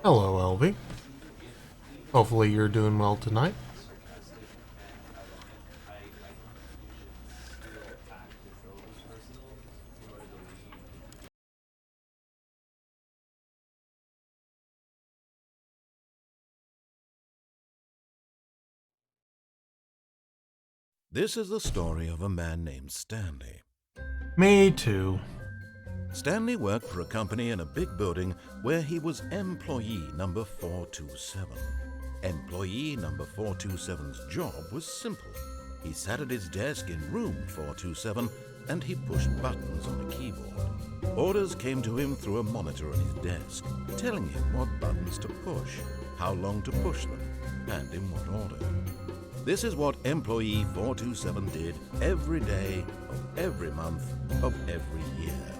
Hello, Elvie. Hopefully you're doing well tonight. This is the story of a man named Stanley. Me too. Stanley worked for a company in a big building where he was employee number 427. Employee number 427's job was simple. He sat at his desk in room 427 and he pushed buttons on a keyboard. Orders came to him through a monitor on his desk, telling him what buttons to push, how long to push them, and in what order. This is what employee 427 did every day of every month of every year.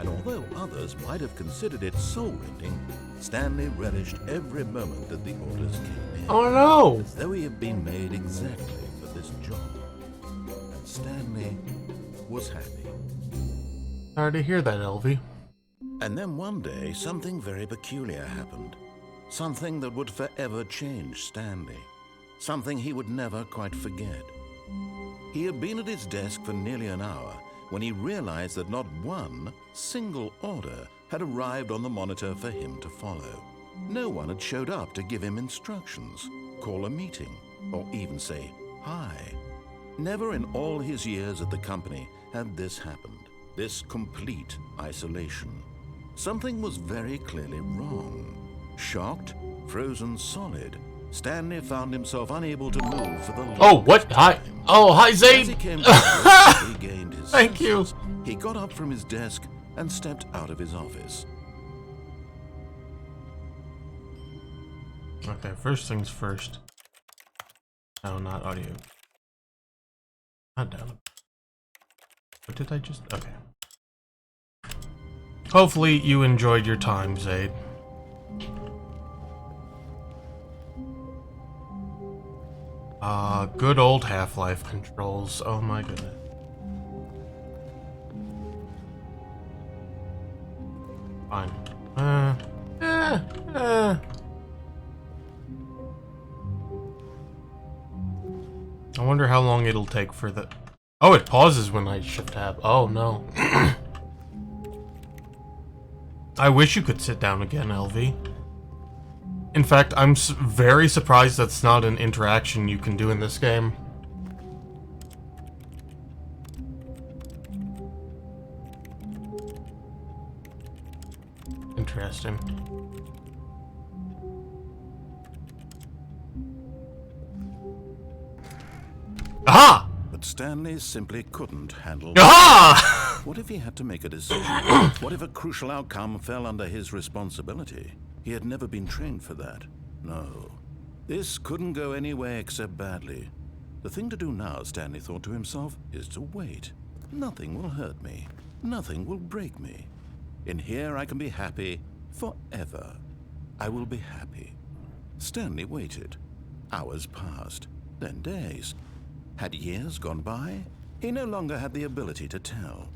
And although others might have considered it soul-rending, Stanley relished every moment that the orders came in. Oh no! As though he had been made exactly for this job. And Stanley was happy. Sorry to hear that, Elvie. And then one day, something very peculiar happened. Something that would forever change Stanley. Something he would never quite forget. He had been at his desk for nearly an hour when he realized that not one single order had arrived on the monitor for him to follow. No one had showed up to give him instructions, call a meeting, or even say hi. Never in all his years at the company had this happened, this complete isolation. Something was very clearly wrong. Shocked, frozen solid, Stanley found himself unable to move for the longest Oh, what? Hi. time. Oh, hi, Zayd. As he came to regained his Thank you. senses, he got up from his desk and stepped out of his office. Okay, first things first. No, not audio. Not down. What did I just... Okay. Hopefully you enjoyed your time, Zayd. Good old Half-Life controls. Oh my goodness. wonder how long it'll take for the... Oh, it pauses when I shift tab. Oh, no. I wish you could sit down again, LV. In fact, I'm very surprised that's not an interaction you can do in this game. Interesting. Aha! But Stanley simply couldn't handle Aha! What if he had to make a decision? What if a crucial outcome fell under his responsibility? He had never been trained for that. No. This couldn't go any way except badly. The thing to do now, Stanley thought to himself, is to wait. Nothing will hurt me. Nothing will break me. In here I can be happy forever. I will be happy. Stanley waited. Hours passed, then days. Had years gone by? He no longer had the ability to tell.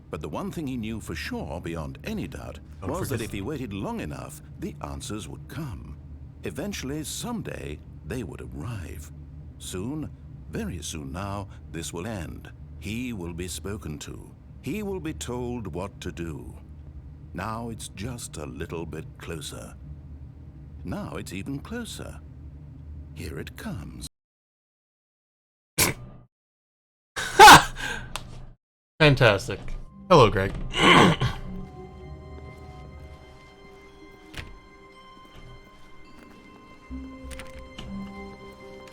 But the one thing he knew for sure, beyond any doubt, was that if he waited long enough, the answers would come. Eventually, someday, they would arrive. Soon, very soon now, this will end. He will be spoken to. He will be told what to do. Now it's just a little bit closer. Now it's even closer. Here it comes. Fantastic. Hello, Greg.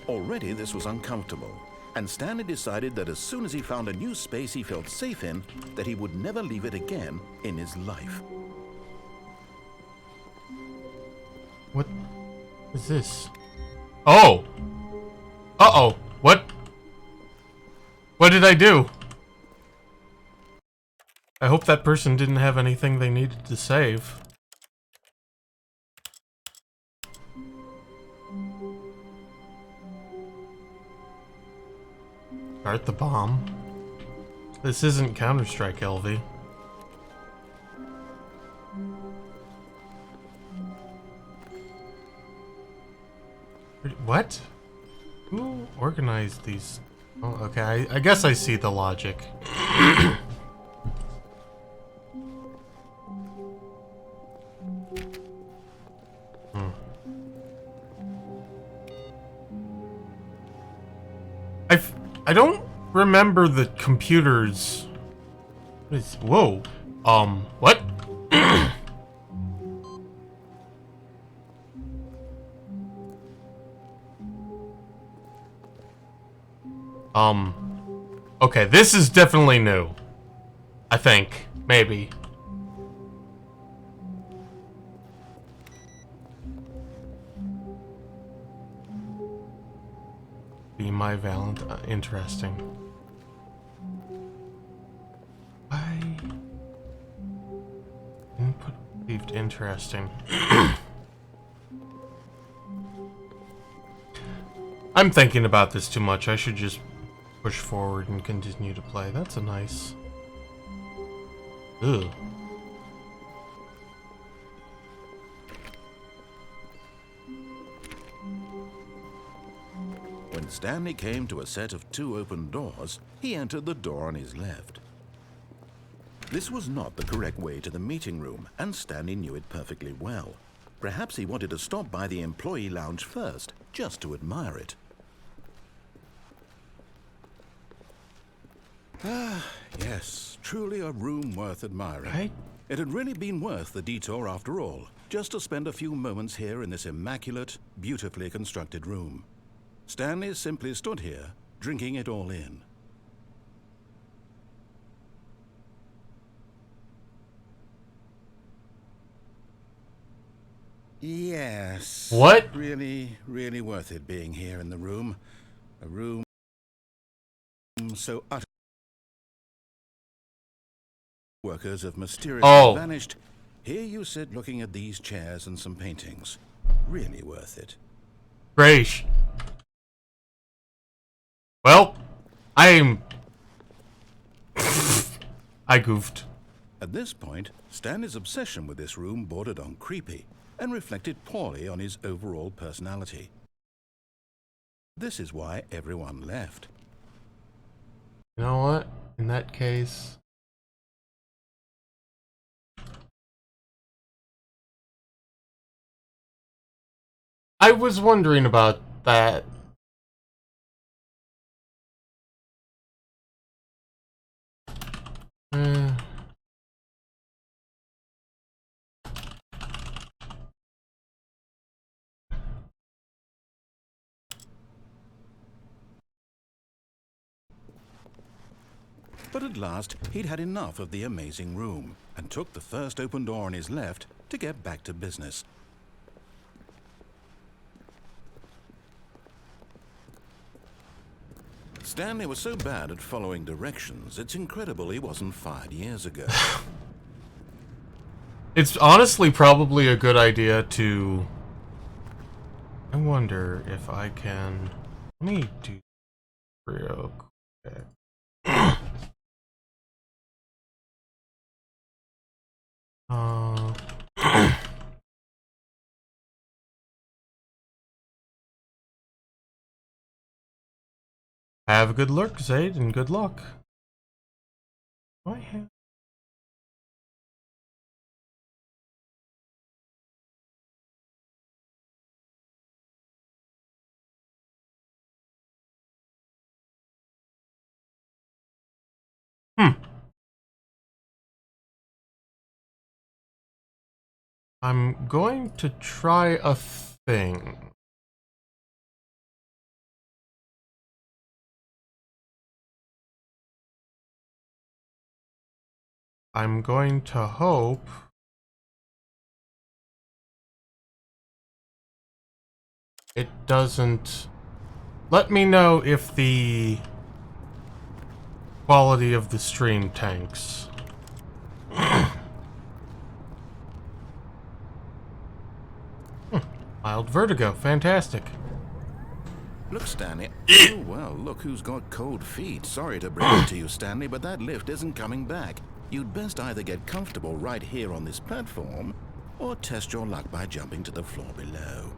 Already this was uncomfortable, and Stanley decided that as soon as he found a new space he felt safe in, that he would never leave it again in his life. What is this? Oh! Uh-oh. What? What did I do? I hope that person didn't have anything they needed to save. Start the bomb. This isn't Counter-Strike, LV. What? Who organized these? Oh, okay, I guess I see the logic. I don't remember the computers. Whoa. What? Okay, this is definitely new. I think. Maybe. Be my Valentine. Interesting. I input received. Interesting. I'm thinking about this too much. I should just push forward and continue to play. That's a nice... Ugh. When Stanley came to a set of 2 open doors, he entered the door on his left. This was not the correct way to the meeting room, and Stanley knew it perfectly well. Perhaps he wanted to stop by the employee lounge first, just to admire it. Ah, yes, truly a room worth admiring. Right? It had really been worth the detour after all, just to spend a few moments here in this immaculate, beautifully constructed room. Stanley simply stood here, drinking it all in. Yes. What? Really, really worth it being here in the room. A room so utterly workers have mysteriously vanished. Here you sit looking at these chairs and some paintings. Really worth it. Great. Well, I goofed. At this point, Stanley's obsession with this room bordered on creepy and reflected poorly on his overall personality. This is why everyone left. You know what? In that case... I was wondering about that. Uh, But at last, he'd had enough of the amazing room and took the first open door on his left to get back to business. Stanley was so bad at following directions, it's incredible he wasn't fired years ago. It's honestly probably a good idea to... I wonder if I can... Let me do real quick. Have a good look, Zaid, and good luck. Do I have... I'm going to try a thing. I'm going to hope... it doesn't... Let me know if the quality of the stream tanks. Mild vertigo, fantastic. Look, Stanley. Oh, well, look who's got cold feet. Sorry to bring it to you, Stanley, but that lift isn't coming back. You'd best either get comfortable right here on this platform, or test your luck by jumping to the floor below.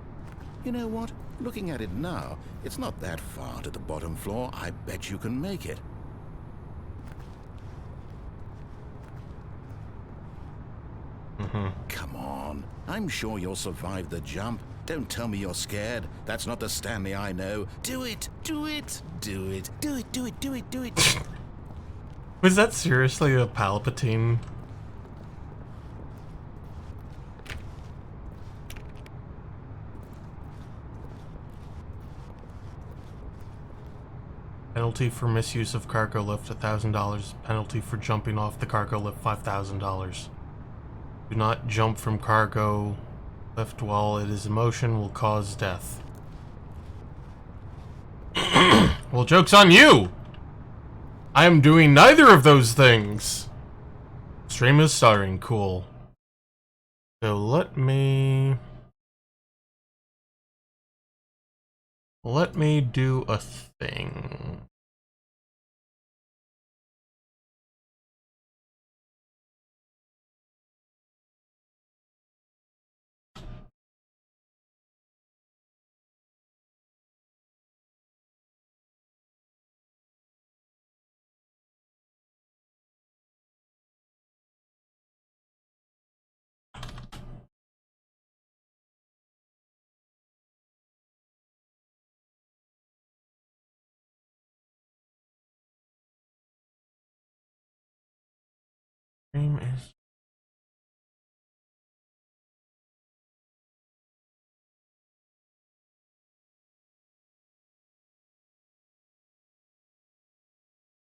You know what? Looking at it now, it's not that far to the bottom floor. I bet you can make it. Come on. I'm sure you'll survive the jump. Don't tell me you're scared. That's not the Stanley I know. Do it! Do it! Do it! Do it! Do it! Do it! Do it! Was that seriously a Palpatine? Penalty for misuse of cargo lift, $1,000. Penalty for jumping off the cargo lift, $5,000. Do not jump from cargo lift while it is in motion, will cause death. Well, joke's on you! I am doing neither of those things! Stream is starting, cool. So let me do a thing. Stream is...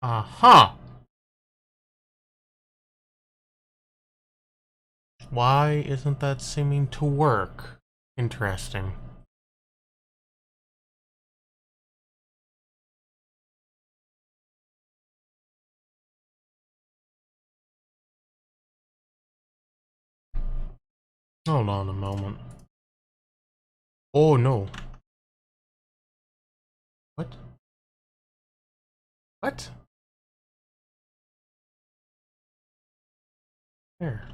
Aha! Why isn't that seeming to work? Interesting. Hold on a moment. Oh no. What? What? There.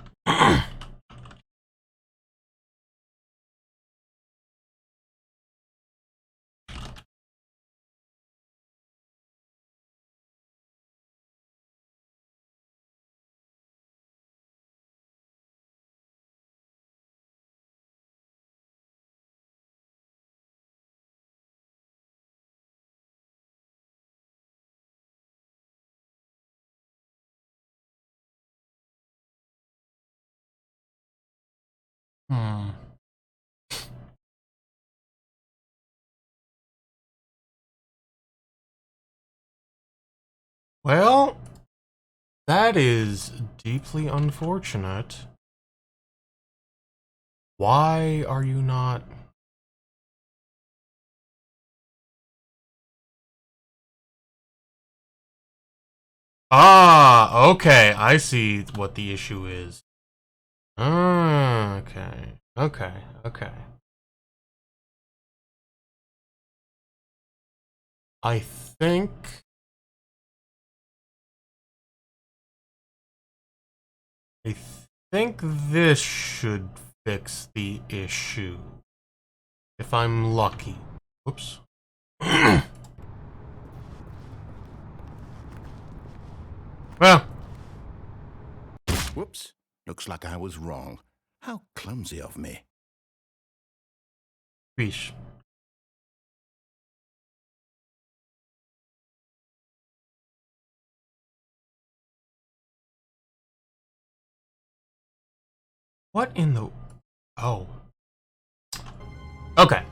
Hmm. Well, that is deeply unfortunate. Why are you not... Ah, okay, I see what the issue is. Ah, okay, okay, okay. I think... I think this should fix the issue. If I'm lucky. Oops. Well, Whoops. Looks like I was wrong. How clumsy of me. fish. What in the... Oh. Okay.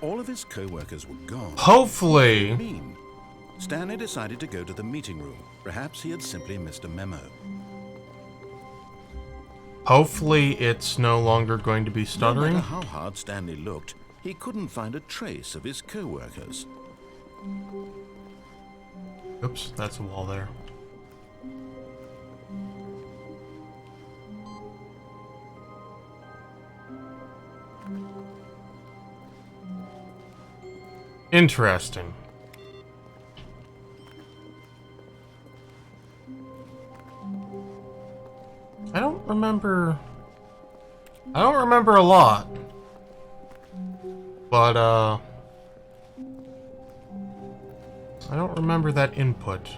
All of his co-workers were gone. Hopefully... Mean. Stanley decided to go to the meeting room. Perhaps he had simply missed a memo. Hopefully it's no longer going to be No stuttering. matter how hard Stanley looked, he couldn't find a trace of his co-workers. Oops, that's a wall there. Interesting. I don't remember a lot. But I don't remember that input.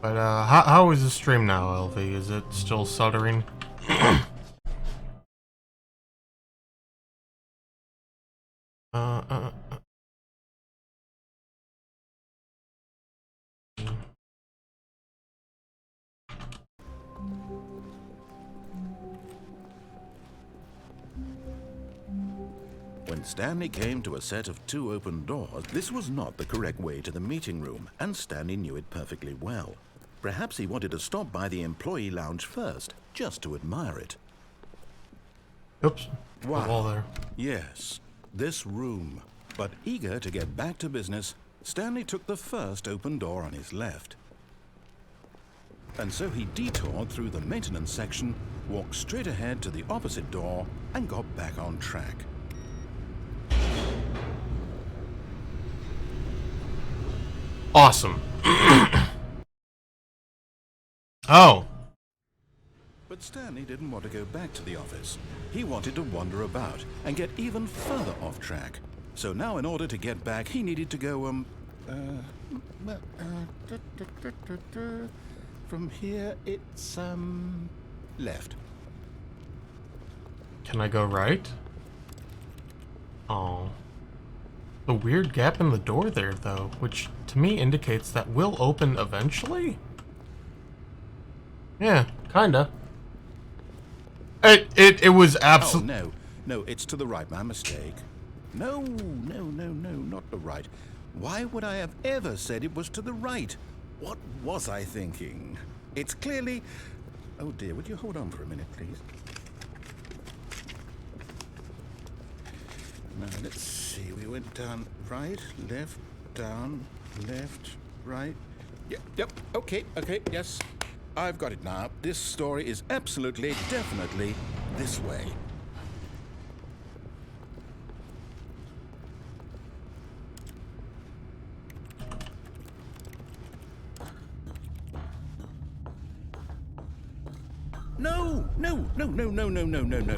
But how is the stream now, LV? Is it still stuttering? uh, uh, uh. When Stanley came to a set of 2 open doors, this was not the correct way to the meeting room, and Stanley knew it perfectly well. Perhaps he wanted to stop by the employee lounge first, just to admire it. Oops. Wow. The wall there. Yes, this room. But eager to get back to business, Stanley took the first open door on his left. And so he detoured through the maintenance section, walked straight ahead to the opposite door, and got back on track. Awesome. Oh. But Stanley didn't want to go back to the office. He wanted to wander about and get even further off track. So now in order to get back, he needed to go, from here it's, left. Can I go right? Oh. The weird gap in the door there, though, which to me indicates that will open eventually? Yeah, kinda. It was absolutely... Oh, no, it's to the right, my mistake. No, not the right. Why would I have ever said it was to the right? What was I thinking? It's clearly... Oh dear, would you hold on for a minute, please? Now, let's see, we went down right, left, down, left, right. Yep, okay, yes. I've got it now. This story is absolutely, definitely this way. No.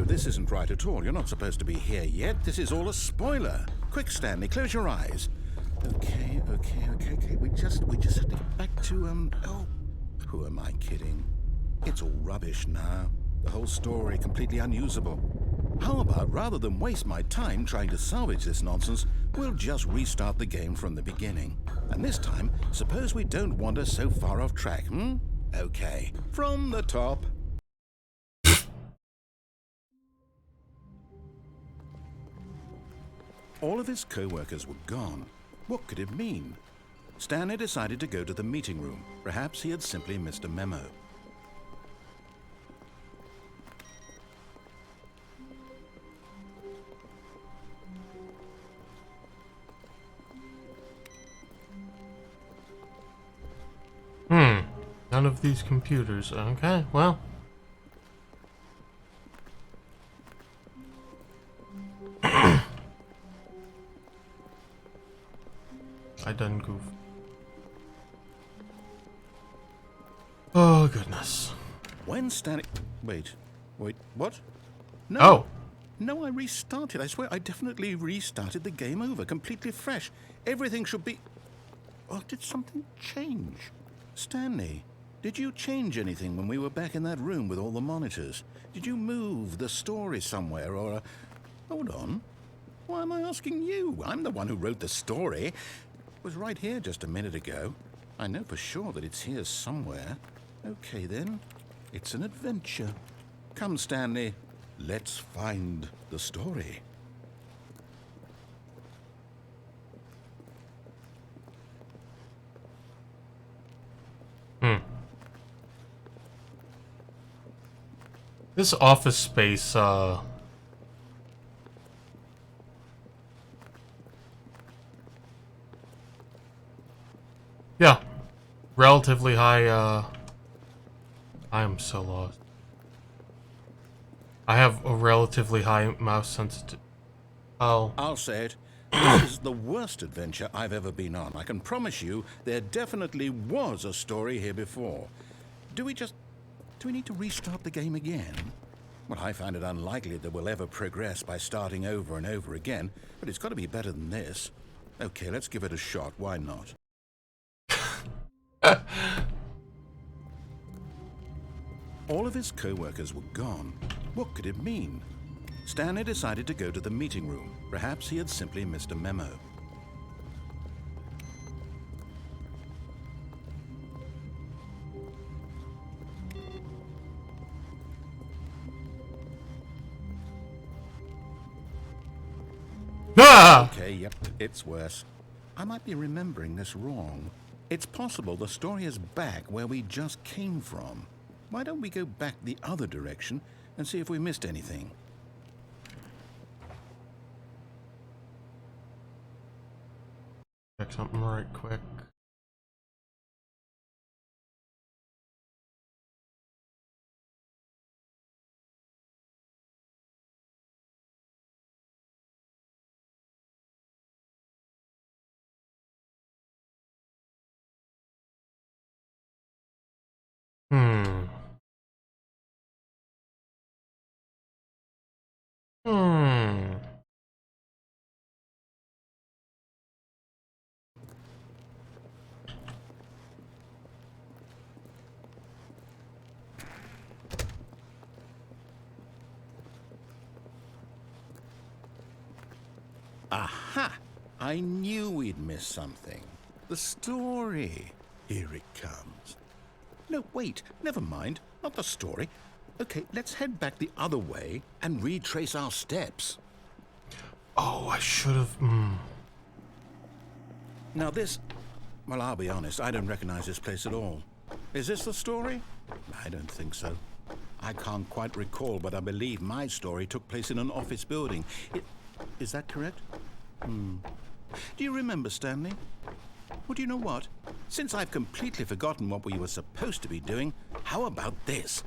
This isn't right at all. You're not supposed to be here yet. This is all a spoiler. Quick, Stanley, close your eyes. Okay. We just have to get back to, oh, who am I kidding? It's all rubbish now. The whole story completely unusable. How about, rather than waste my time trying to salvage this nonsense, we'll just restart the game from the beginning. And this time, suppose we don't wander so far off track, Okay, from the top. All of his co-workers were gone. What could it mean? Stanley decided to go to the meeting room. Perhaps he had simply missed a memo. None of these computers. Okay, well. I done goof. Oh, goodness. When Stanley... Wait, what? No. Oh. No, I restarted. I swear I definitely restarted the game over, completely fresh. Everything should be... Oh, did something change? Stanley, did you change anything when we were back in that room with all the monitors? Did you move the story somewhere or... Hold on. Why am I asking you? I'm the one who wrote the story. It was right here just a minute ago. I know for sure that it's here somewhere. Okay, then. It's an adventure. Come, Stanley. Let's find the story. This office space, yeah. Relatively high, I am so lost. I have a relatively high mouse sensitivity. Oh. I'll say it. This is the worst adventure I've ever been on. I can promise you there definitely was a story here before. Do we need to restart the game again? Well, I find it unlikely that we'll ever progress by starting over and over again, but it's got to be better than this. Okay, let's give it a shot. Why not? All of his co-workers were gone. What could it mean? Stanley decided to go to the meeting room. Perhaps he had simply missed a memo. Ah! Okay, yep, it's worse. I might be remembering this wrong. It's possible the story is back where we just came from. Why don't we go back the other direction and see if we missed anything? Check something right quick. Hmm. Aha! I knew we'd miss something. The story. Here it comes. No, wait, never mind. Not the story. Okay, let's head back the other way and retrace our steps. Oh, I should have. Now this... Well, I'll be honest, I don't recognize this place at all. Is this the story? I don't think so. I can't quite recall, but I believe my story took place in an office building. Is that correct? Do you remember, Stanley? Well, do you know what? Since I've completely forgotten what we were supposed to be doing, how about this?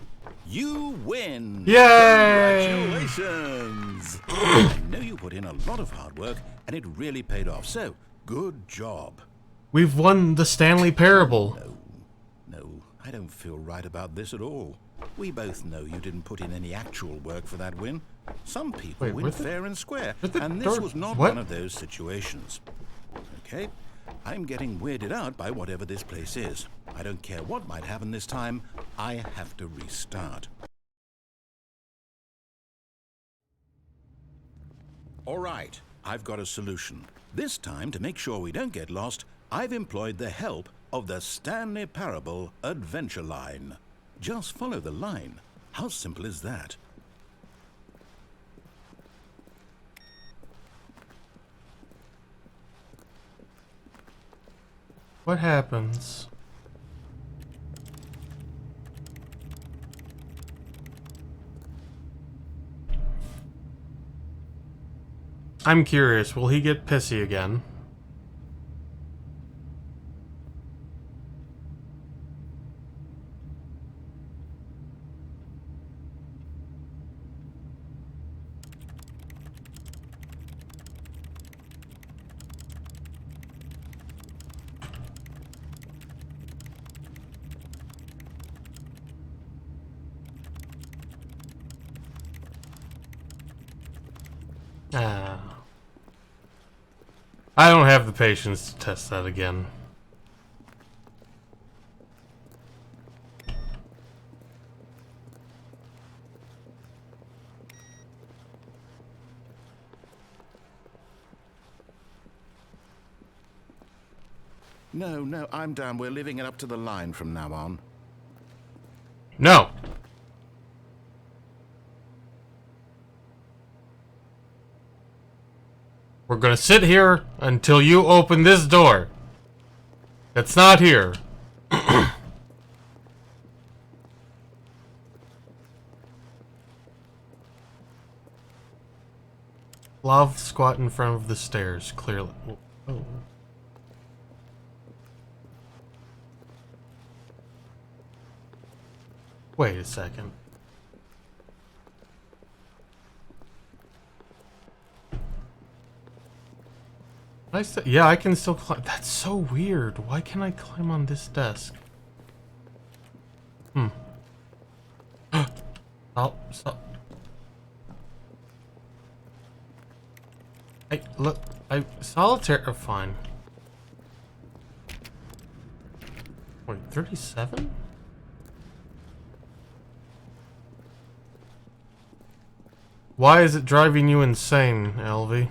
You win! Yay! Congratulations! I know you put in a lot of hard work, and it really paid off, so good job. We've won the Stanley Parable. No, I don't feel right about this at all. We both know you didn't put in any actual work for that win. Some people win fair and square, and this was not one of those situations. Okay, I'm getting weirded out by whatever this place is. I don't care what might happen this time, I have to restart. All right, I've got a solution. This time, to make sure we don't get lost, I've employed the help of the Stanley Parable Adventure Line. Just follow the line. How simple is that? What happens? I'm curious, will he get pissy again? I don't have the patience to test that again. No, I'm down. We're leaving it up to the line from now on. No! We're gonna sit here until you open this door. That's not here. Love squat in front of the stairs, clearly. Oh. Wait a second. Yeah, I can still climb. That's so weird. Why can't I climb on this desk? Stop. Solitaire, fine. Wait, 37? Why is it driving you insane, Elvie?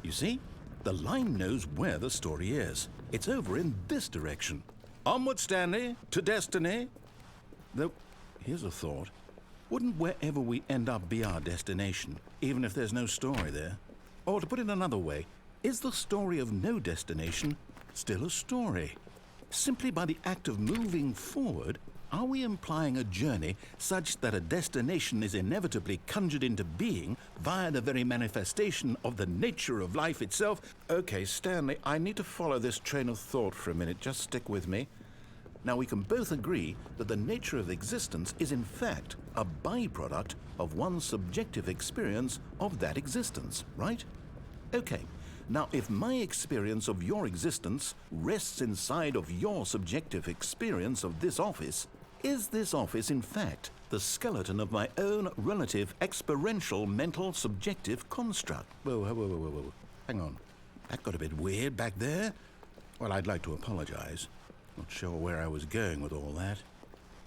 You see? The line knows where the story is. It's over in this direction. Onward, Stanley, to destiny. Though, here's a thought. Wouldn't wherever we end up be our destination, even if there's no story there? Or to put it another way, is the story of no destination still a story? Simply by the act of moving forward, are we implying a journey such that a destination is inevitably conjured into being via the very manifestation of the nature of life itself? Okay, Stanley, I need to follow this train of thought for a minute. Just stick with me. Now, we can both agree that the nature of existence is in fact a byproduct of one's subjective experience of that existence, right? Okay. Now, if my experience of your existence rests inside of your subjective experience of this office, is this office, in fact, the skeleton of my own relative experiential mental subjective construct? Whoa. Hang on. That got a bit weird back there. Well, I'd like to apologize. Not sure where I was going with all that.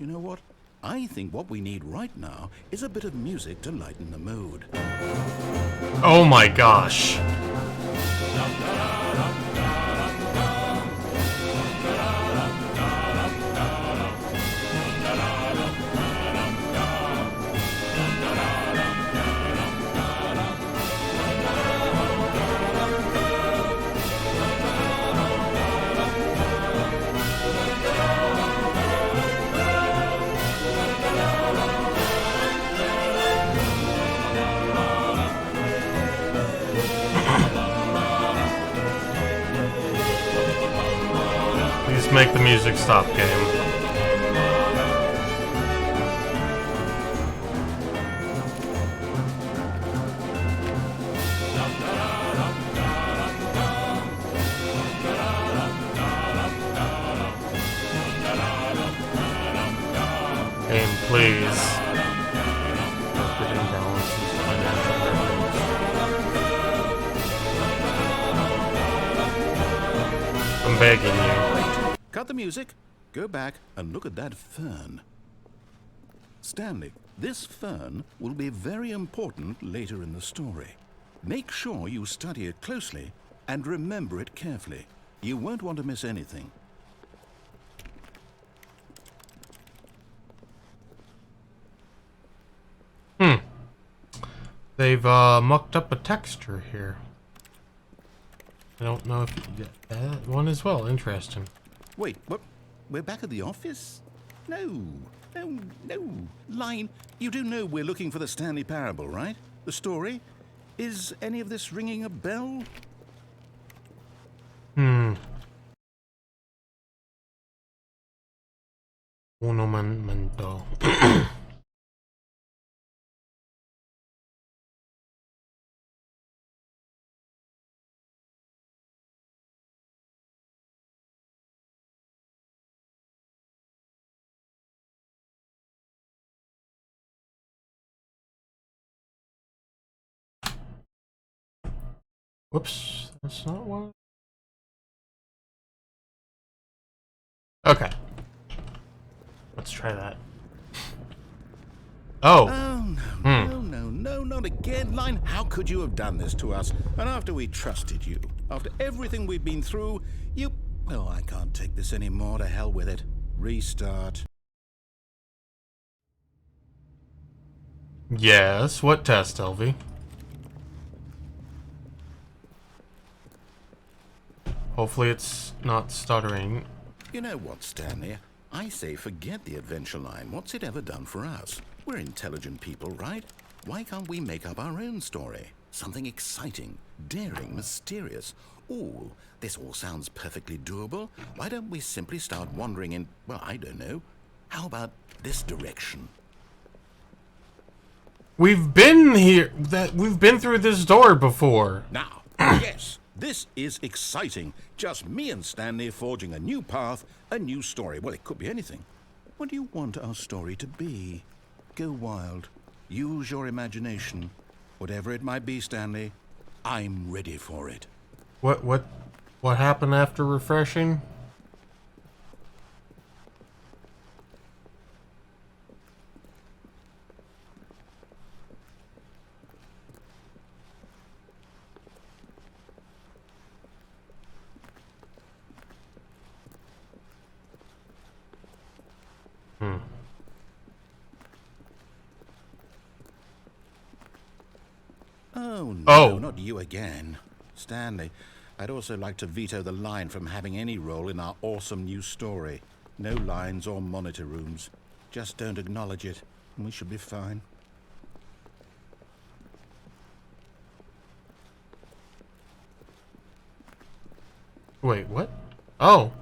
You know what? I think what we need right now is a bit of music to lighten the mood. Oh my gosh. Make the music stop, game. Game, please. I'm begging you. Cut the music. go back and look at that fern. Stanley, this fern will be very important later in the story. Make sure you study it closely and remember it carefully. You won't want to miss anything. They've mucked up a texture here. I don't know if you get that one as well. Interesting. Wait, what? We're back at the office? No. Line, you do know we're looking for the Stanley Parable, right? The story? Is any of this ringing a bell? Un momento. Whoops, that's not one. Okay. Let's try that. Oh. Oh, no, not again. Line, how could you have done this to us? And after we trusted you, after everything we've been through, you... Oh, I can't take this anymore. To hell with it. Restart. Yes, what test, Elvie? Hopefully it's not stuttering. You know what, Stanley? I say forget the adventure line. What's it ever done for us? We're intelligent people, right? Why can't we make up our own story? Something exciting, daring, mysterious. Ooh, this all sounds perfectly doable. Why don't we simply start wandering in, well, I don't know. How about this direction? We've been here. We've been through this door before. Now, yes, this is exciting. Just me and Stanley forging a new path, a new story. Well, it could be anything. What do you want our story to be? Go wild. Use your imagination. Whatever it might be, Stanley, I'm ready for it. What happened after refreshing? Oh, no, Oh. not you again. Stanley, I'd also like to veto the line from having any role in our awesome new story. No lines or monitor rooms. Just don't acknowledge it, and we should be fine. Wait, what? Oh.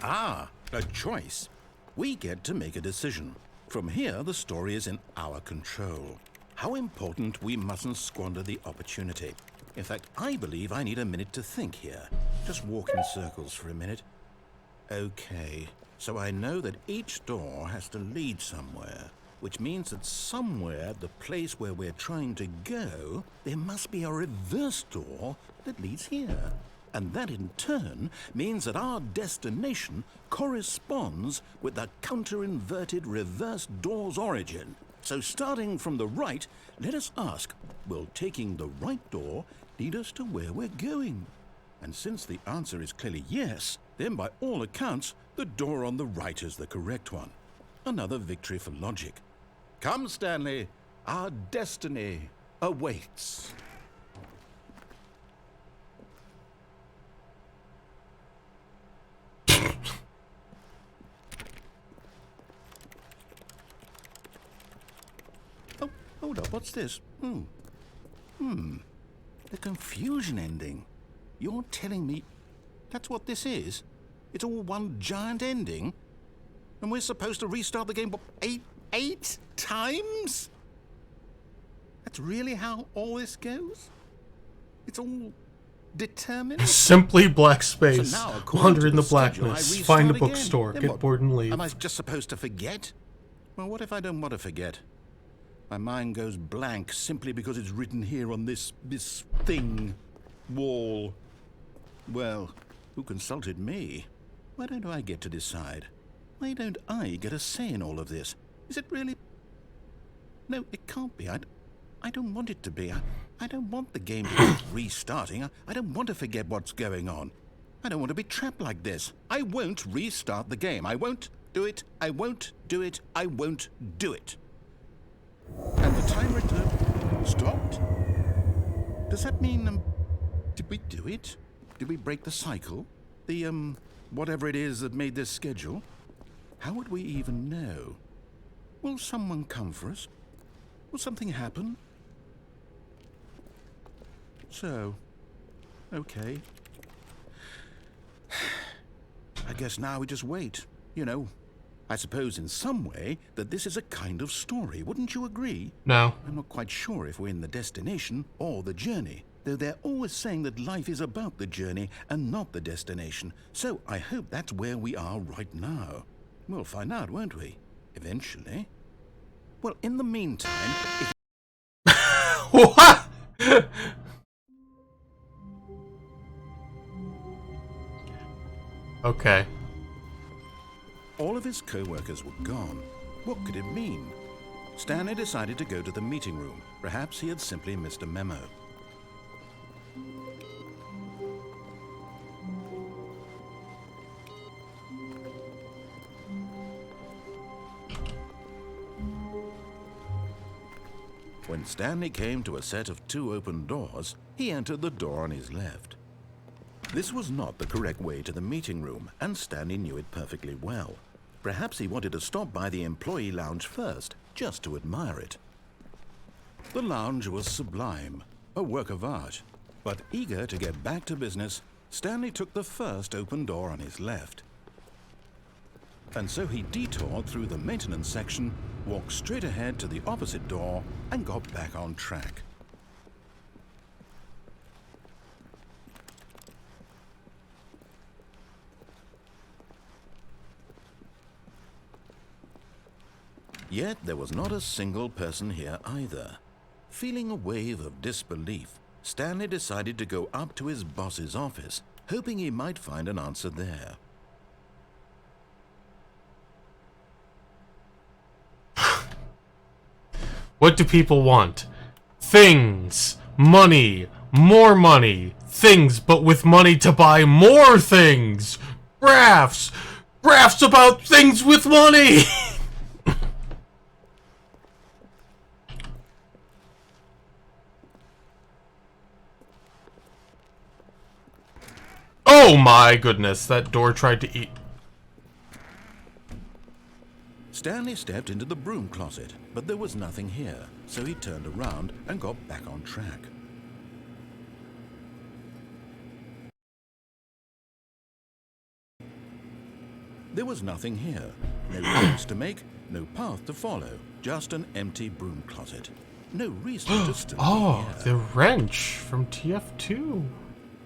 Ah, a choice. We get to make a decision. From here, the story is in our control. How important we mustn't squander the opportunity. In fact, I believe I need a minute to think here. Just walk in circles for a minute. Okay, so I know that each door has to lead somewhere, which means that somewhere, the place where we're trying to go, there must be a reverse door that leads here. And that in turn means that our destination corresponds with the counter-inverted reverse door's origin. So starting from the right, let us ask, will taking the right door lead us to where we're going? And since the answer is clearly yes, then by all accounts, the door on the right is the correct one. Another victory for logic. Come, Stanley, our destiny awaits. Oh, hold up, what's this? The confusion ending. You're telling me that's what this is? It's all one giant ending? And we're supposed to restart the game, what, eight times? That's really how all this goes? It's all determined? Simply black space. So now, according Wander to in the schedule, I blackness. restart Find a again. bookstore. Then Get what? bored and leave. Am I just supposed to forget? Well, what if I don't want to forget? My mind goes blank simply because it's written here on this thing, wall. Well, who consulted me? Why don't I get to decide? Why don't I get a say in all of this? Is it really... No, it can't be. I don't want it to be. I don't want the game to keep restarting. I don't want to forget what's going on. I don't want to be trapped like this. I won't restart the game. I won't do it. I won't do it. I won't do it. And the timer stopped? Does that mean, did we do it? Did we break the cycle? The, whatever it is that made this schedule? How would we even know? Will someone come for us? Will something happen? So, okay. I guess now we just wait. You know, I suppose in some way that this is a kind of story. Wouldn't you agree? No. I'm not quite sure if we're in the destination or the journey, though they're always saying that life is about the journey and not the destination. So I hope that's where we are right now. We'll find out, won't we? Eventually. Well, in the meantime, if... What? Okay. All of his co-workers were gone. What could it mean? Stanley decided to go to the meeting room. Perhaps he had simply missed a memo. When Stanley came to a set of 2 open doors, he entered the door on his left. This was not the correct way to the meeting room, and Stanley knew it perfectly well. Perhaps he wanted to stop by the employee lounge first, just to admire it. The lounge was sublime, a work of art. But eager to get back to business, Stanley took the first open door on his left. And so he detoured through the maintenance section, walked straight ahead to the opposite door, and got back on track. Yet there was not a single person here either. Feeling a wave of disbelief, Stanley decided to go up to his boss's office, hoping he might find an answer there. What do people want? Things. Money. More money. Things, but with money to buy more things. Graphs. Graphs about things with money. Oh my goodness, that door tried to eat. Stanley stepped into the broom closet, but there was nothing here, so he turned around and got back on track. There was nothing here. No roads to make, no path to follow, just an empty broom closet. No reason to still Oh, be the here. wrench from TF2.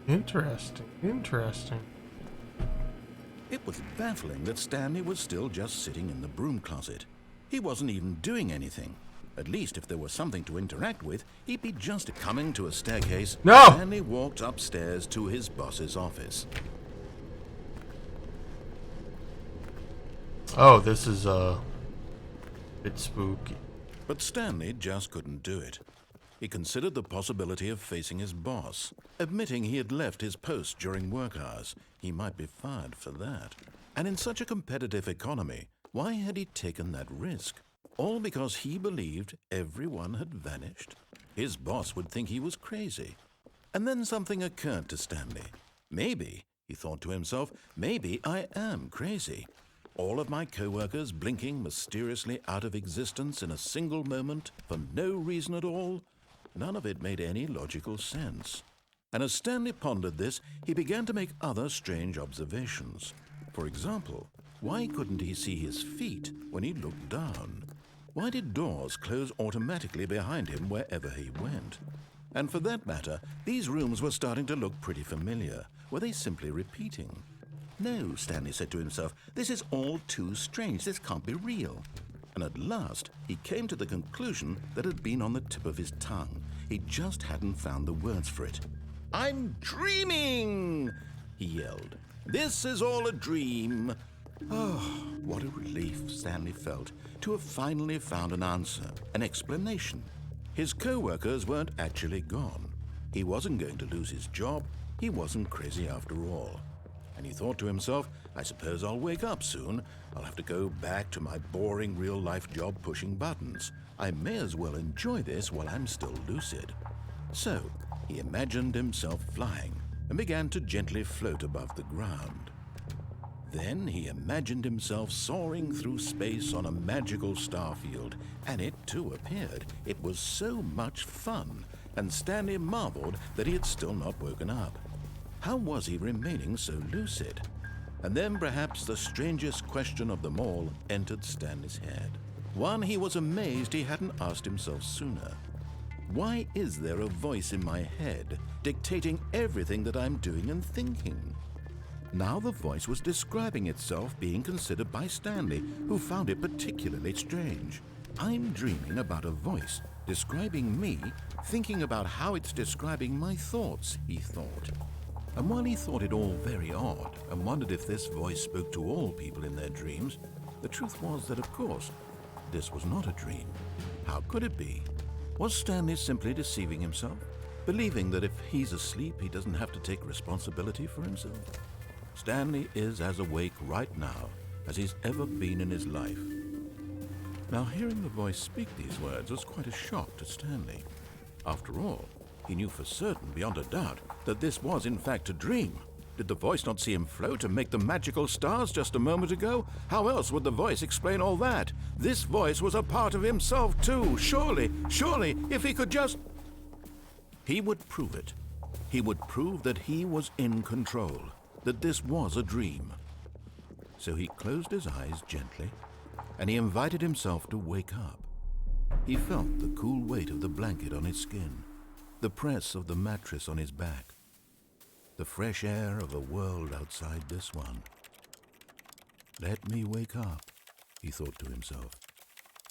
Interesting, interesting. It was baffling that Stanley was still just sitting in the broom closet. He wasn't even doing anything. At least if there was something to interact with, he'd be just coming to a staircase. No! Stanley walked upstairs to his boss's office. Oh, this is a bit spooky. But Stanley just couldn't do it. He considered the possibility of facing his boss, admitting he had left his post during work hours. He might be fired for that. And in such a competitive economy, why had he taken that risk? All because he believed everyone had vanished? His boss would think he was crazy. And then something occurred to Stanley. Maybe, he thought to himself, maybe I am crazy. All of my co-workers blinking mysteriously out of existence in a single moment for no reason at all? None of it made any logical sense. And as Stanley pondered this, he began to make other strange observations. For example, why couldn't he see his feet when he looked down? Why did doors close automatically behind him wherever he went? And for that matter, these rooms were starting to look pretty familiar. Were they simply repeating? No, Stanley said to himself, this is all too strange. This can't be real. And at last, he came to the conclusion that had been on the tip of his tongue. He just hadn't found the words for it. I'm dreaming! he yelled. "This is all a dream." Oh, what a relief Stanley felt to have finally found an answer, an explanation. His co-workers weren't actually gone. He wasn't going to lose his job. He wasn't crazy after all. And he thought to himself, I suppose I'll wake up soon. I'll have to go back to my boring real-life job pushing buttons. I may as well enjoy this while I'm still lucid. So, he imagined himself flying and began to gently float above the ground. Then he imagined himself soaring through space on a magical starfield, and it too appeared. It was so much fun, and Stanley marveled that he had still not woken up. How was he remaining so lucid? And then perhaps the strangest question of them all entered Stanley's head. One he was amazed he hadn't asked himself sooner. Why is there a voice in my head dictating everything that I'm doing and thinking? Now the voice was describing itself being considered by Stanley, who found it particularly strange. I'm dreaming about a voice describing me, thinking about how it's describing my thoughts, he thought. And while he thought it all very odd and wondered if this voice spoke to all people in their dreams, the truth was that, of course, this was not a dream. How could it be? Was Stanley simply deceiving himself, believing that if he's asleep, he doesn't have to take responsibility for himself? Stanley is as awake right now as he's ever been in his life. Now, hearing the voice speak these words was quite a shock to Stanley. After all, he knew for certain, beyond a doubt, that this was in fact a dream. Did the voice not see him float and make the magical stars just a moment ago? How else would the voice explain all that? This voice was a part of himself too. Surely, if he could just... He would prove it. He would prove that he was in control, that this was a dream. So he closed his eyes gently, and he invited himself to wake up. He felt the cool weight of the blanket on his skin, the press of the mattress on his back, the fresh air of a world outside this one. Let me wake up, he thought to himself.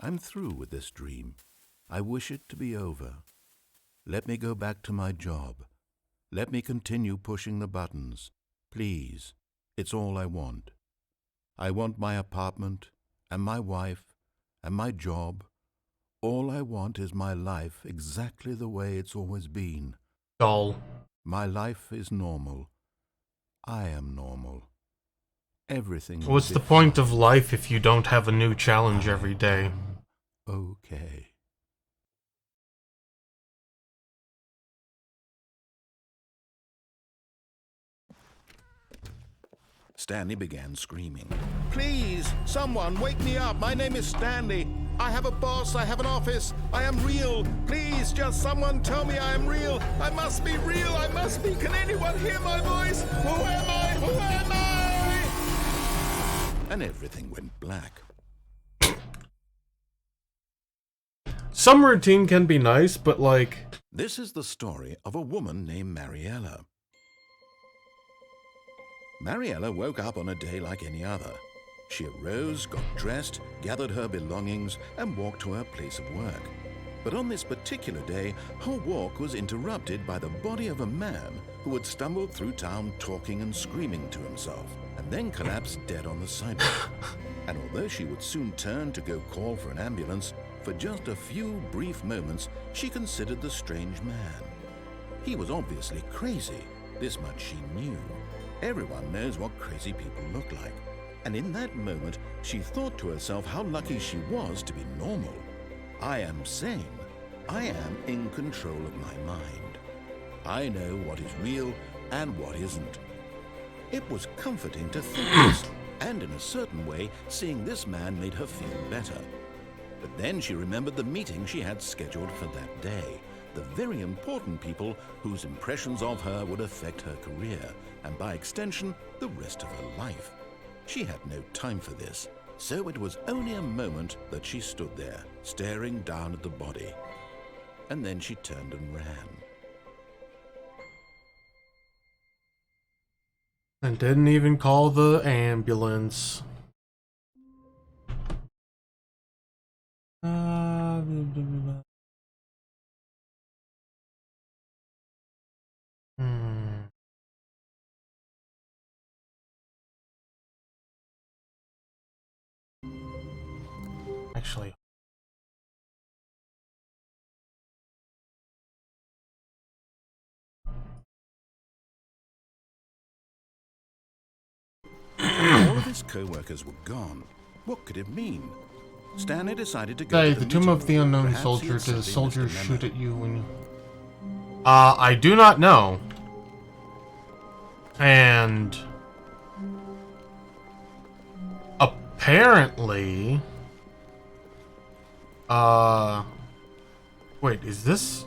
I'm through with this dream. I wish it to be over. Let me go back to my job. Let me continue pushing the buttons. Please, it's all I want. I want my apartment, and my wife, and my job. All I want is my life exactly the way it's always been. Dull. My life is normal. I am normal. Everything will What's be the point fine. of life if you don't have a new challenge every day? Okay. Stanley began screaming. Please, someone, wake me up. My name is Stanley. I have a boss. I have an office. I am real. Please, just someone tell me I am real. I must be real. I must be. Can anyone hear my voice? Who am I? Who am I? And everything went black. Some routine can be nice, but like... This is the story of a woman named Mariella. Mariella woke up on a day like any other. She arose, got dressed, gathered her belongings, and walked to her place of work. But on this particular day, her walk was interrupted by the body of a man who had stumbled through town talking and screaming to himself, and then collapsed dead on the sidewalk. And although she would soon turn to go call for an ambulance, for just a few brief moments, she considered the strange man. He was obviously crazy. This much she knew. Everyone knows what crazy people look like. And in that moment, she thought to herself how lucky she was to be normal. I am sane. I am in control of my mind. I know what is real and what isn't. It was comforting to think this, and in a certain way, seeing this man made her feel better. But then she remembered the meeting she had scheduled for that day, the very important people whose impressions of her would affect her career, and by extension, the rest of her life. She had no time for this, so it was only a moment that she stood there, staring down at the body. And then she turned and ran. And didn't even call the ambulance. actually. All of his co-workers were gone. What could it mean? Stanley decided to go Hey, to the the Tomb meeting of the room. Unknown Perhaps he Soldier. had Did a simply soldier missed a shoot memo. at you when you... I do not know. And... apparently... Wait, is this...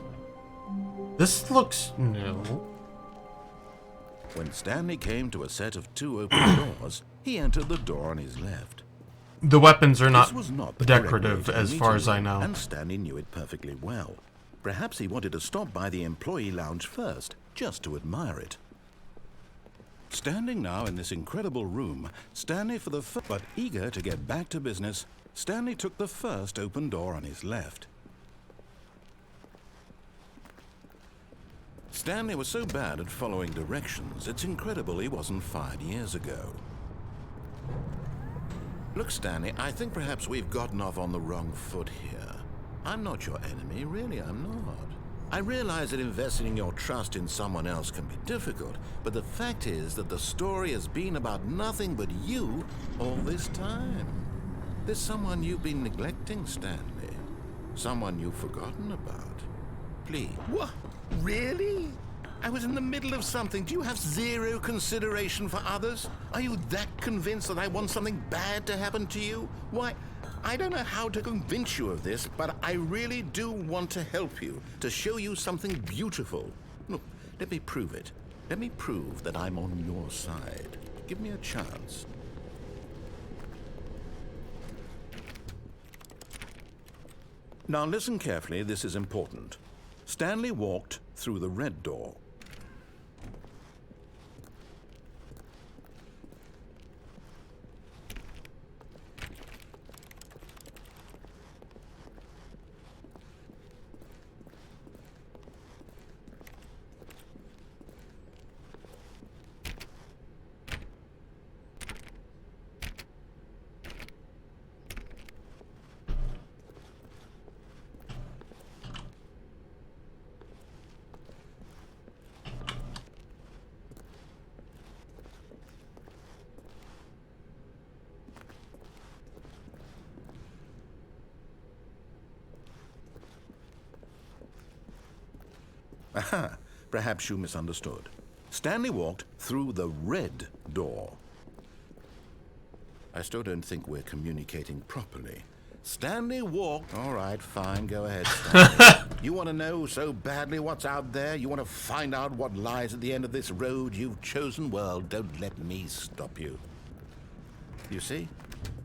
This looks new. When Stanley came to a set of 2 open doors, he entered the door on his left. The weapons are This not was not the correct way decorative, to the as far meeting as I room, know. and Stanley knew it perfectly well. Perhaps he wanted to stop by the employee lounge first, just to admire it. Standing now in this incredible room, Stanley but eager to get back to business, Stanley took the first open door on his left. Stanley was so bad at following directions, it's incredible he wasn't fired years ago. Look, Stanley, I think perhaps we've gotten off on the wrong foot here. I'm not your enemy, really, I'm not. I realize that investing your trust in someone else can be difficult, but the fact is that the story has been about nothing but you all this time. There's someone you've been neglecting, Stanley. Someone you've forgotten about. Please. What? Really? I was in the middle of something. Do you have zero consideration for others? Are you that convinced that I want something bad to happen to you? Why, I don't know how to convince you of this, but I really do want to help you, to show you something beautiful. Look, let me prove it. Let me prove that I'm on your side. Give me a chance. Now listen carefully, this is important. Stanley walked through the red door. Aha, perhaps you misunderstood. Stanley walked through the red door. I still don't think we're communicating properly. Stanley walked... All right, fine, go ahead, Stanley. You want to know so badly what's out there? You want to find out what lies at the end of this road you've chosen? Well, don't let me stop you. You see?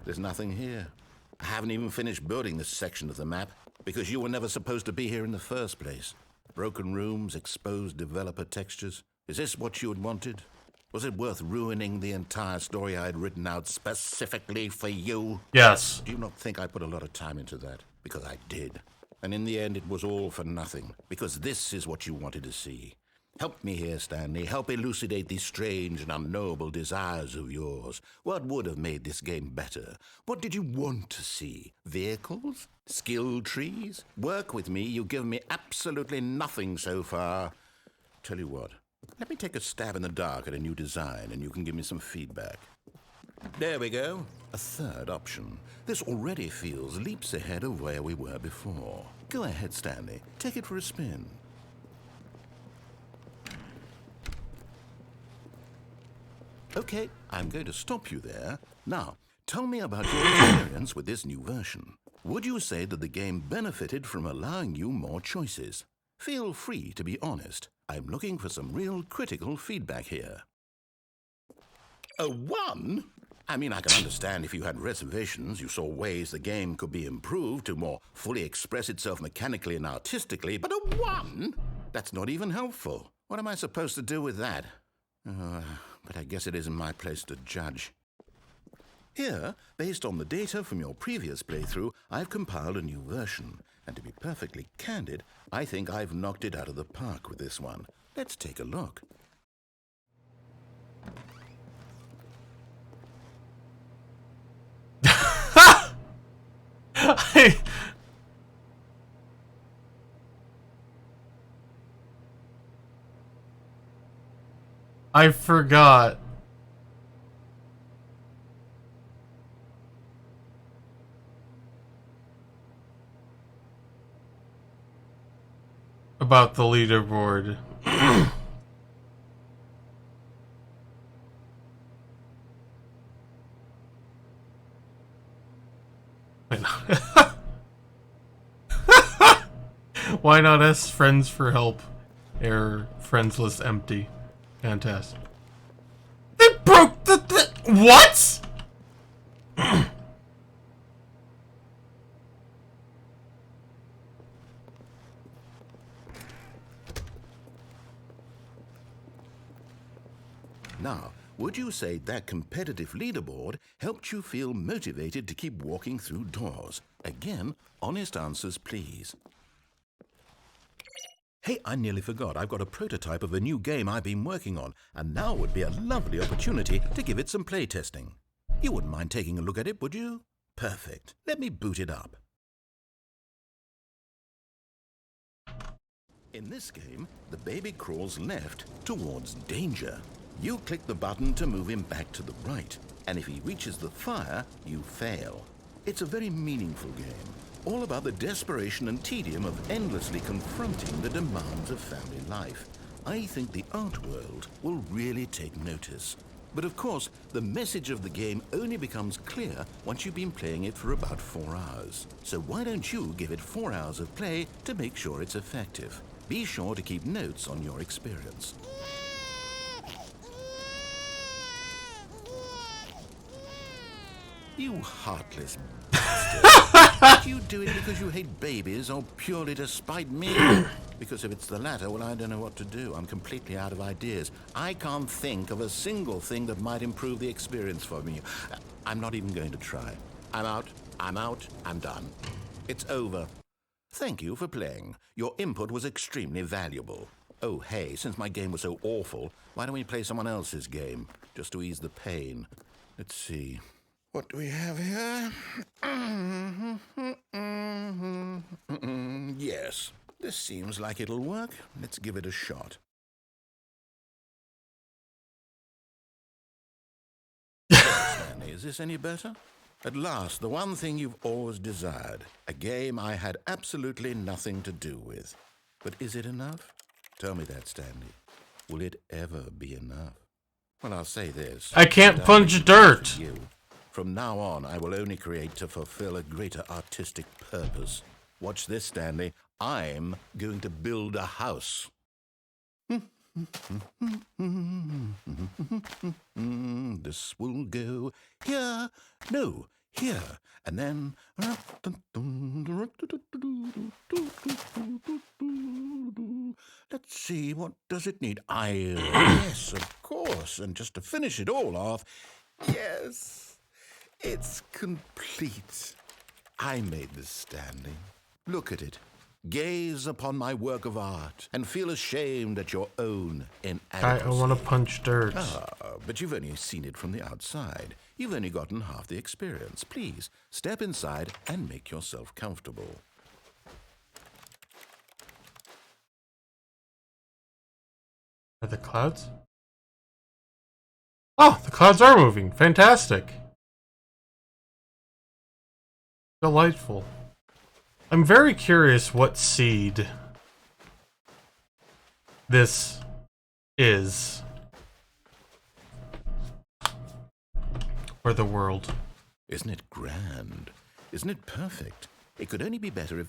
There's nothing here. I haven't even finished building this section of the map because you were never supposed to be here in the first place. Broken rooms, exposed developer textures. Is this what you had wanted? Was it worth ruining the entire story I had written out specifically for you? Yes. Do you not think I put a lot of time into that? Because I did. And in the end, it was all for nothing. Because this is what you wanted to see. Help me here, Stanley. Help elucidate these strange and unknowable desires of yours. What would have made this game better? What did you want to see? Vehicles? Skill trees? Work with me. You've given me absolutely nothing so far. Tell you what. Let me take a stab in the dark at a new design, and you can give me some feedback. There we go. A third option. This already feels leaps ahead of where we were before. Go ahead, Stanley. Take it for a spin. Okay, I'm going to stop you there. Now, tell me about your experience with this new version. Would you say that the game benefited from allowing you more choices? Feel free to be honest. I'm looking for some real critical feedback here. A 1? I mean, I can understand if you had reservations, you saw ways the game could be improved to more fully express itself mechanically and artistically, but a 1? That's not even helpful. What am I supposed to do with that? But I guess it isn't my place to judge. Here, based on the data from your previous playthrough, I've compiled a new version. And to be perfectly candid, I think I've knocked it out of the park with this one. Let's take a look. I forgot. About the leaderboard. Why not ask friends for help? Error. Friends list empty. Fantastic. They broke the what? Now, would you say that competitive leaderboard helped you feel motivated to keep walking through doors? Again, honest answers, please. Hey, I nearly forgot. I've got a prototype of a new game I've been working on, and now would be a lovely opportunity to give it some playtesting. You wouldn't mind taking a look at it, would you? Perfect. Let me boot it up. In this game, the baby crawls left towards danger. You click the button to move him back to the right, and if he reaches the fire, you fail. It's a very meaningful game, all about the desperation and tedium of endlessly confronting the demands of family life. I think the art world will really take notice. But of course, the message of the game only becomes clear once you've been playing it for about 4 hours. So why don't you give it 4 hours of play to make sure it's effective? Be sure to keep notes on your experience. You heartless bastard. Are you doing it because you hate babies or purely to spite me? Because if it's the latter, well, I don't know what to do. I'm completely out of ideas. I can't think of a single thing that might improve the experience for me. I'm not even going to try. I'm out, I'm done. It's over. Thank you for playing. Your input was extremely valuable. Oh, hey, since my game was so awful, why don't we play someone else's game, just to ease the pain? Let's see. What do we have here? Yes, this seems like it'll work. Let's give it a shot. Stanley, is this any better? At last, the one thing you've always desired. A game I had absolutely nothing to do with. But is it enough? Tell me that, Stanley. Will it ever be enough? Well, I'll say this. I can't punch dirt. You. From now on, I will only create to fulfill a greater artistic purpose. Watch this, Stanley. I'm going to build a house. This will go here. No, here. And then... Let's see, what does it need? Yes, of course. And just to finish it all off... Yes... It's complete. I made this, Stanley. Look at it. Gaze upon my work of art and feel ashamed at your own inadequacy. I want to punch dirt. But you've only seen it from the outside. You've only gotten half the experience. Please, step inside and make yourself comfortable. Are the clouds? Oh, the clouds are moving. Fantastic. Delightful. I'm very curious what seed this is for the world. Isn't it grand? Isn't it perfect? It could only be better if...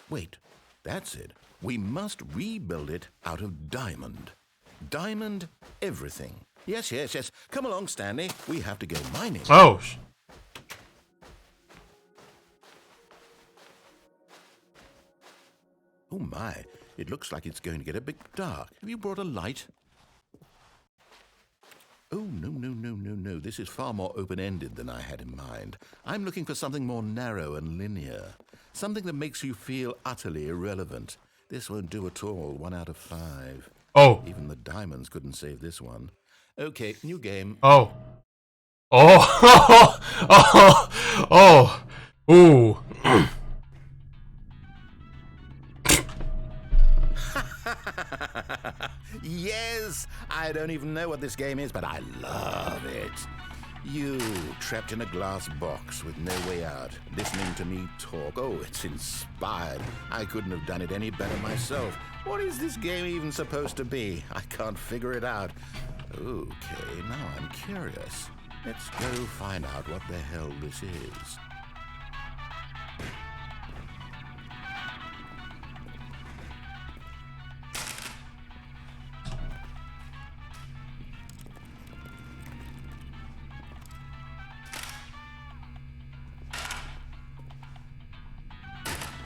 Wait, that's it. We must rebuild it out of diamond. Diamond everything. Yes, yes, yes. Come along, Stanley. We have to go mining. Oh, Oh my, it looks like it's going to get a bit dark. Have you brought a light? Oh, no. This is far more open-ended than I had in mind. I'm looking for something more narrow and linear. Something that makes you feel utterly irrelevant. This won't do at all. 1 out of 5. Oh. Even the diamonds couldn't save this one. Okay, new game. Oh. Oh. Oh. Oh. Ooh. Yes, I don't even know what this game is, but I love it. You, trapped in a glass box with no way out, listening to me talk. Oh, it's inspired. I couldn't have done it any better myself. What is this game even supposed to be? I can't figure it out. Okay, now I'm curious. Let's go find out what the hell this is.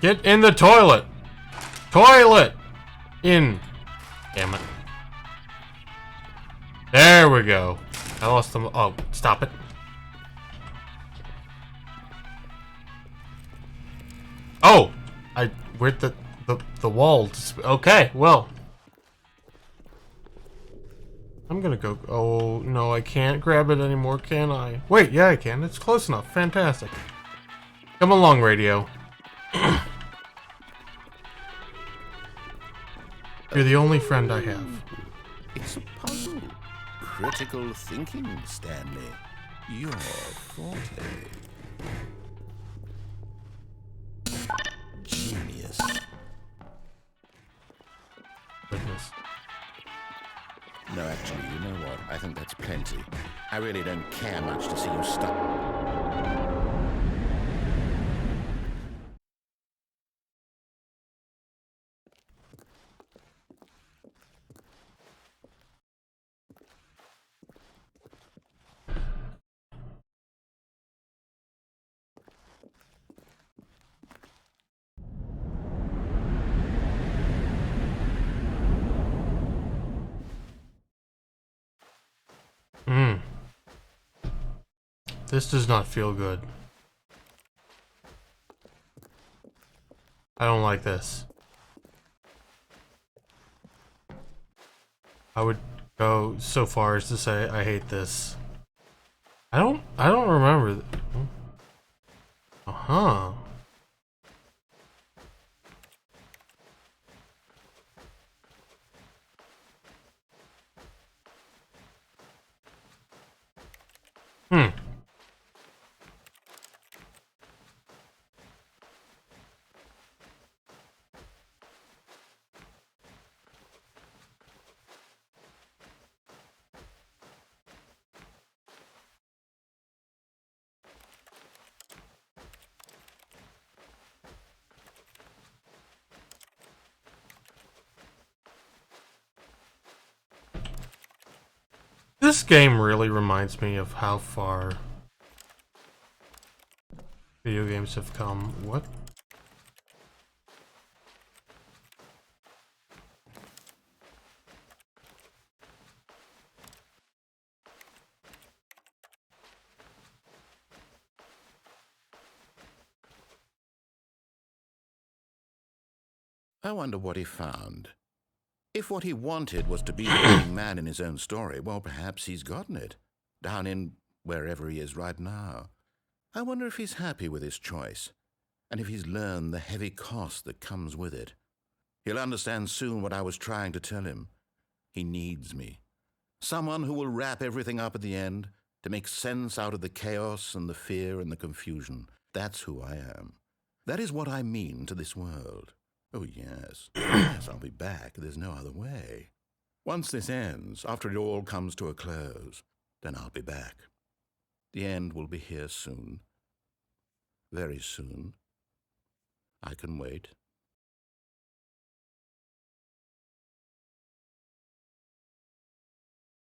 Get in the toilet! Toilet! In. Damn it. There we go. I lost them. Oh, stop it. Oh! Where'd the wall? Okay, well. I'm gonna go. Oh, no, I can't grab it anymore, can I? Wait, yeah, I can. It's close enough. Fantastic. Come along, radio. You're the only friend I have. It's a puzzle. Critical thinking, Stanley. Your forte. Genius. Goodness. No, actually, you know what? I think that's plenty. I really don't care much to see you stuck. This does not feel good. I don't like this. I would go so far as to say I hate this. I don't remember. Uh-huh. This game really reminds me of how far video games have come. What? I wonder what he found. If what he wanted was to be the leading man in his own story, well, perhaps he's gotten it. Down in wherever he is right now. I wonder if he's happy with his choice, and if he's learned the heavy cost that comes with it. He'll understand soon what I was trying to tell him. He needs me. Someone who will wrap everything up at the end, to make sense out of the chaos and the fear and the confusion. That's who I am. That is what I mean to this world. Oh, yes. Yes, I'll be back. There's no other way. Once this ends, after it all comes to a close, then I'll be back. The end will be here soon. Very soon. I can wait.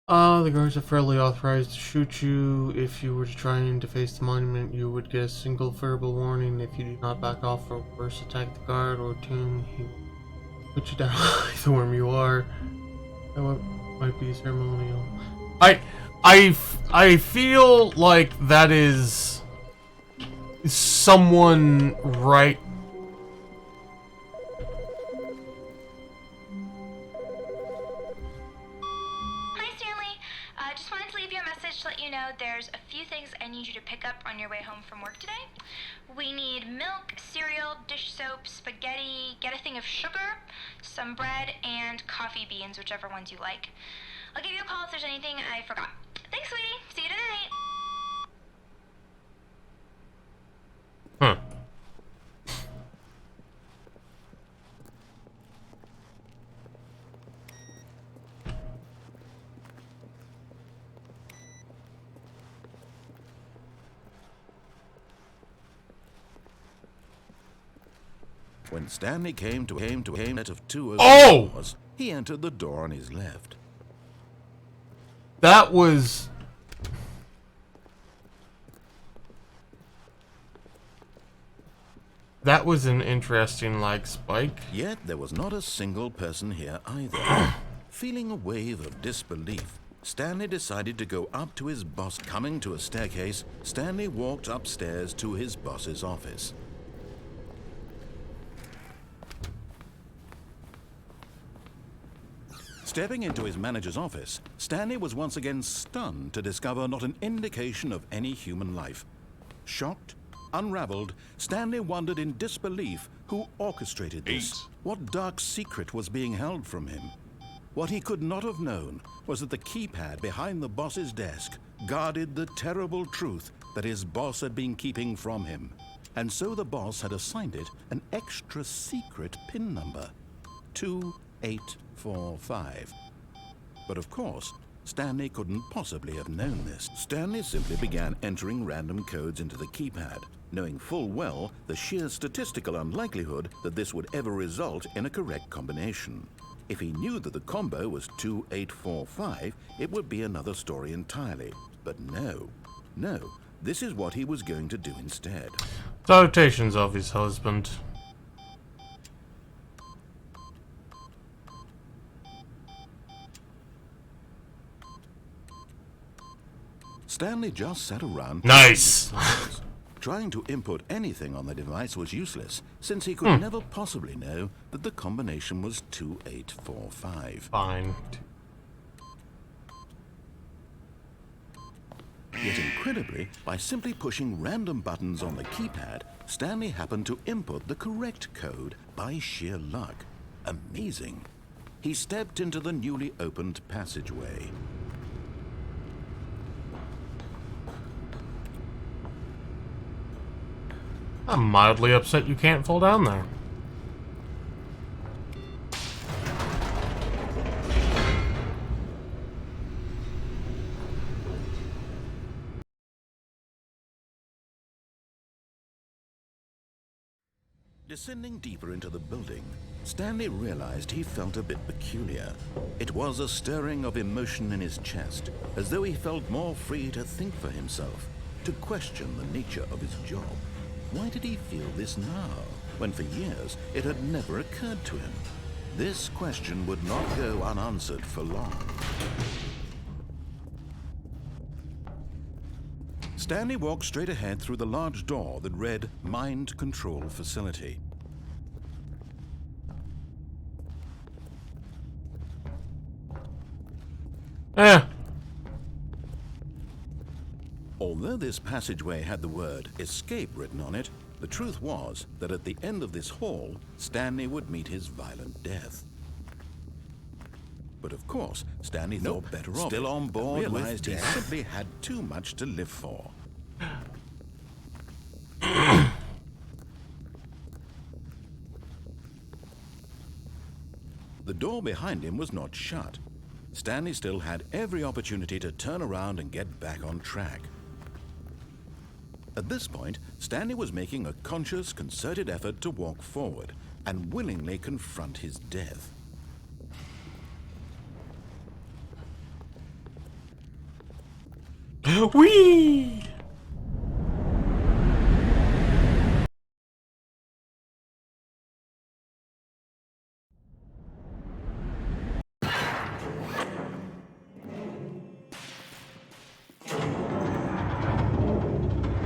The guards are fairly authorized to shoot you. If you were to try and deface the monument, you would get a single verbal warning. If you do not back off or worse, attack the guard or tomb, he will put you down either where you are. That might be ceremonial. I feel like that is someone right. There's a few things I need you to pick up on your way home from work today. We need milk, cereal, dish soap, spaghetti, get a thing of sugar, some bread, and coffee beans, whichever ones you like. I'll give you a call if there's anything I forgot. Thanks, sweetie. See you tonight. Huh. When Stanley came to a net of two Oh! doors, he entered the door on his left. That was... That was an interesting, like, spike. Yet there was not a single person here either. Feeling a wave of disbelief, Stanley decided to go up to his boss. Coming to a staircase, Stanley walked upstairs to his boss's office. Stepping into his manager's office, Stanley was once again stunned to discover not an indication of any human life. Shocked, unraveled, Stanley wondered in disbelief who orchestrated this. What dark secret was being held from him? What he could not have known was that the keypad behind the boss's desk guarded the terrible truth that his boss had been keeping from him. And so the boss had assigned it an extra secret PIN number, 2845. But of course, Stanley couldn't possibly have known this. Stanley simply began entering random codes into the keypad, knowing full well the sheer statistical unlikelihood that this would ever result in a correct combination. If he knew that the combo was 2845, it would be another story entirely. But no, this is what he was going to do instead. Salutations of his husband. Stanley just sat around. Nice! Trying to input anything on the device was useless, since he could never possibly know that the combination was 2845. Fine. Yet incredibly, by simply pushing random buttons on the keypad, Stanley happened to input the correct code by sheer luck. Amazing. He stepped into the newly opened passageway. I'm mildly upset you can't fall down there. Descending deeper into the building, Stanley realized he felt a bit peculiar. It was a stirring of emotion in his chest, as though he felt more free to think for himself, to question the nature of his job. Why did he feel this now, when for years it had never occurred to him? This question would not go unanswered for long. Stanley walked straight ahead through the large door that read Mind Control Facility. Although this passageway had the word escape written on it, the truth was that at the end of this hall, Stanley would meet his violent death. But of course, Stanley thought better of it. Still on board, realized he simply had too much to live for. The door behind him was not shut. Stanley still had every opportunity to turn around and get back on track. At this point, Stanley was making a conscious, concerted effort to walk forward and willingly confront his death. Whee!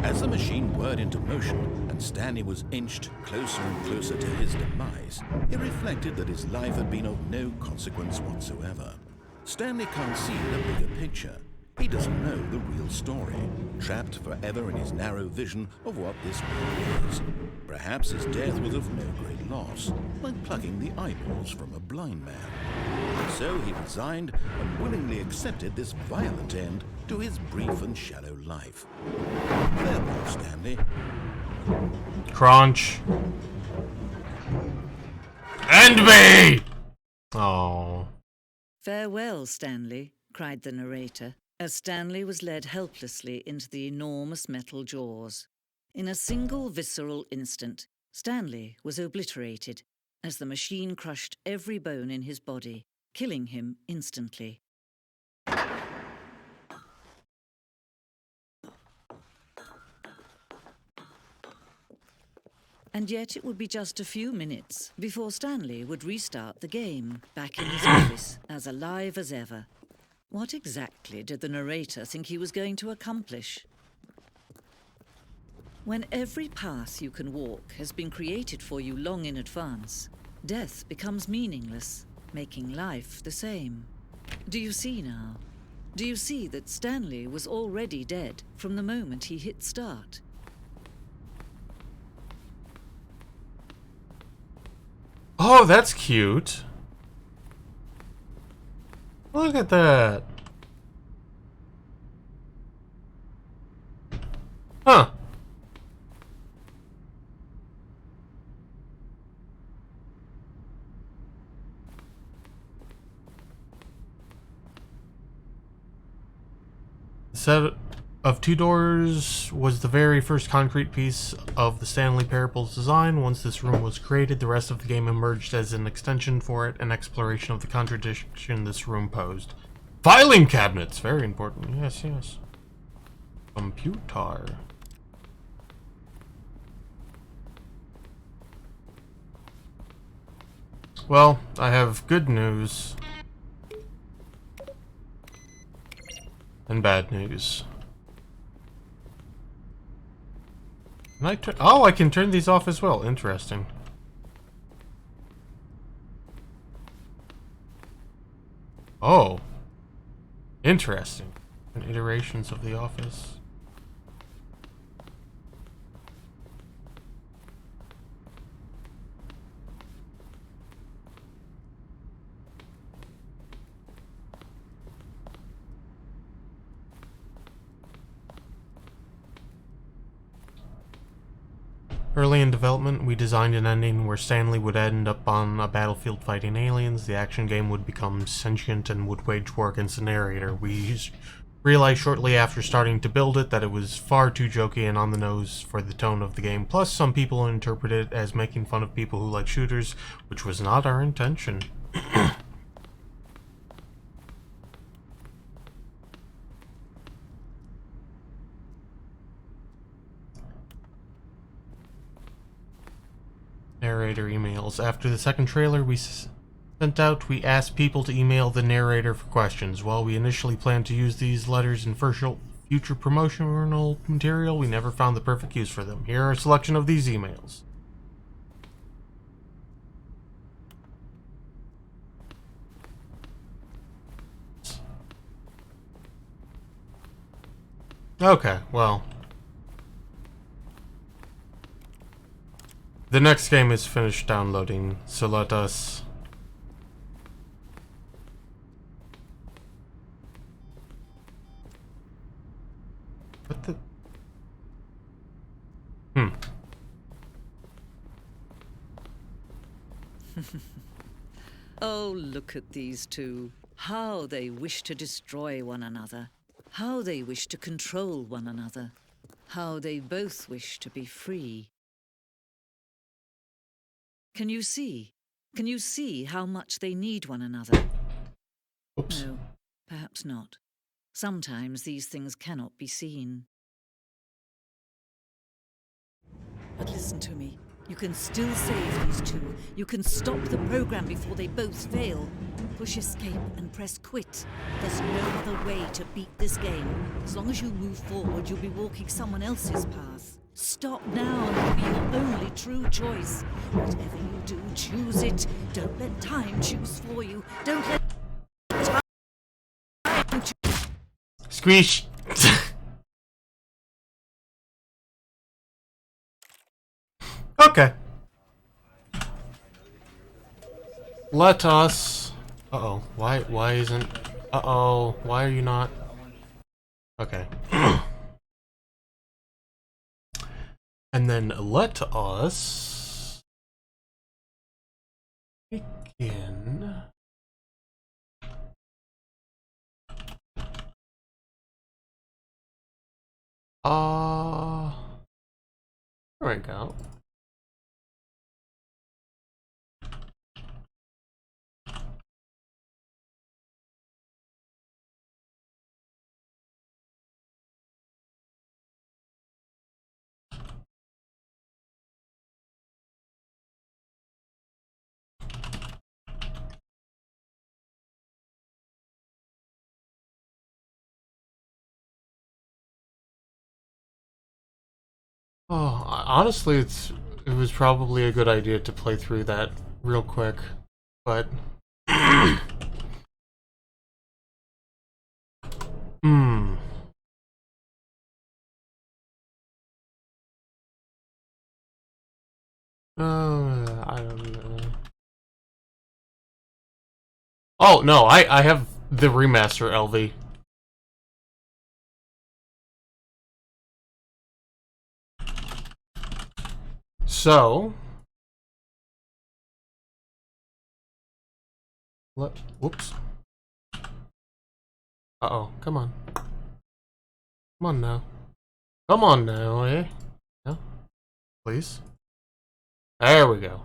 As the machine whirred into motion and Stanley was inched closer and closer to his demise, he reflected that his life had been of no consequence whatsoever. Stanley can't see the bigger picture. He doesn't know the real story, trapped forever in his narrow vision of what this world is. Perhaps his death was of no great loss, like plucking the eyeballs from a blind man. So he resigned and willingly accepted this violent end to his brief and shallow life. Farewell, Stanley. Crunch. End me! Oh. "Farewell, Stanley," cried the narrator, as Stanley was led helplessly into the enormous metal jaws. In a single visceral instant, Stanley was obliterated as the machine crushed every bone in his body, killing him instantly. And yet it would be just a few minutes before Stanley would restart the game, back in his office, as alive as ever. What exactly did the narrator think he was going to accomplish? When every path you can walk has been created for you long in advance, death becomes meaningless, making life the same. Do you see now? Do you see that Stanley was already dead from the moment he hit start? Oh, that's cute. Look at that. Huh. The set of two doors was the very first concrete piece of the Stanley Parable's design. Once this room was created, the rest of the game emerged as an extension for it, an exploration of the contradiction this room posed. Filing cabinets! Very important. Yes, yes. Computer. Well, I have good news. And bad news. Can I turn? Oh, I can turn these off as well. Interesting. Oh. Interesting. And iterations of the office. Early in development, we designed an ending where Stanley would end up on a battlefield fighting aliens, the action game would become sentient and would wage war against the narrator. We realized shortly after starting to build it that it was far too jokey and on the nose for the tone of the game, plus some people interpreted it as making fun of people who like shooters, which was not our intention. Narrator emails. After the second trailer we sent out, we asked people to email the narrator for questions. While we initially planned to use these letters in future promotional material, we never found the perfect use for them. Here are a selection of these emails. Okay, well. The next game is finished downloading, so let us... What the... Oh, look at these two. How they wish to destroy one another. How they wish to control one another. How they both wish to be free. Can you see? Can you see how much they need one another? Oops. No, perhaps not. Sometimes these things cannot be seen. But listen to me. You can still save these two. You can stop the program before they both fail. Push escape and press quit. There's no other way to beat this game. As long as you move forward, you'll be walking someone else's path. Stop now and it'll be your only true choice. Whatever you do, choose it. Don't let time choose for you. Don't let time choose. Squeeze. Okay. Let us... Uh-oh. Why isn't... Uh-oh. Why are you not... Okay. And then let us... begin... There we go. Oh, honestly, it was probably a good idea to play through that real quick, but hmm. I don't know. Oh no, I have the remaster LV. So, whoops. Uh-oh, come on. Come on now. Come on now, eh? No? Please? There we go.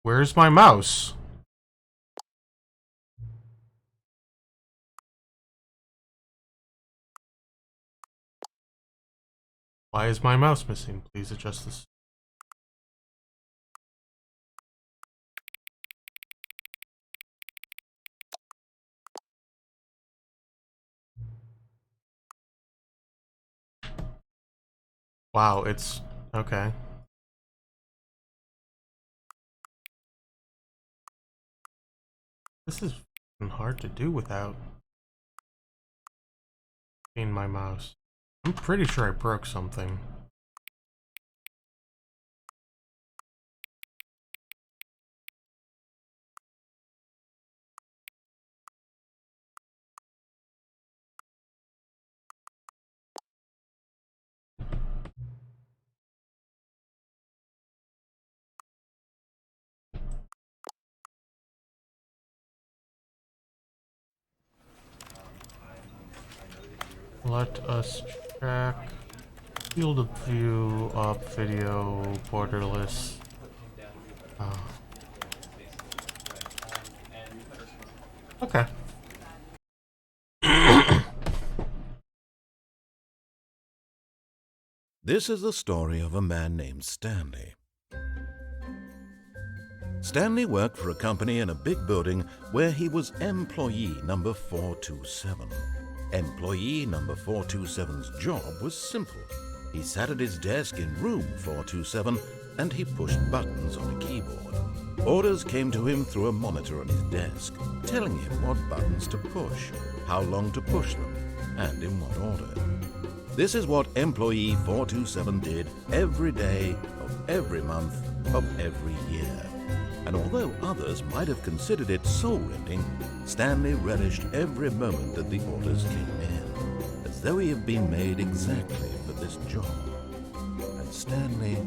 Where's my mouse? Why is my mouse missing? Please adjust this. Wow, it's... okay. This is hard to do without seeing my mouse. I'm pretty sure I broke something. Let us check field of view, up, video, borderless. Okay. This is the story of a man named Stanley. Stanley worked for a company in a big building where he was employee number 427. Employee number 427's job was simple. He sat at his desk in room 427 and he pushed buttons on a keyboard. Orders came to him through a monitor on his desk, telling him what buttons to push, how long to push them, and in what order. This is what employee 427 did every day of every month of every year. And although others might have considered it soul-rending, Stanley relished every moment that the orders came in, as though he had been made exactly for this job. And Stanley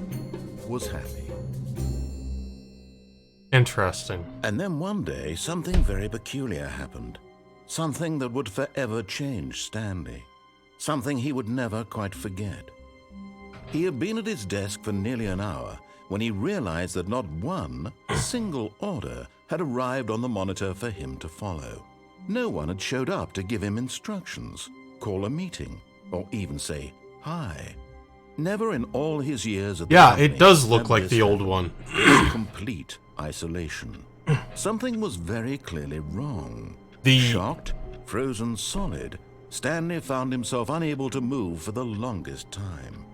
was happy. Interesting. And then one day, something very peculiar happened. Something that would forever change Stanley. Something he would never quite forget. He had been at his desk for nearly an hour when he realized that not one single order had arrived on the monitor for him to follow. No one had showed up to give him instructions, call a meeting, or even say hi. Never in all his years at the company it does look had like this the old happened. one. Complete isolation. Something was very clearly wrong. The- Shocked, frozen solid, Stanley found himself unable to move for the longest time.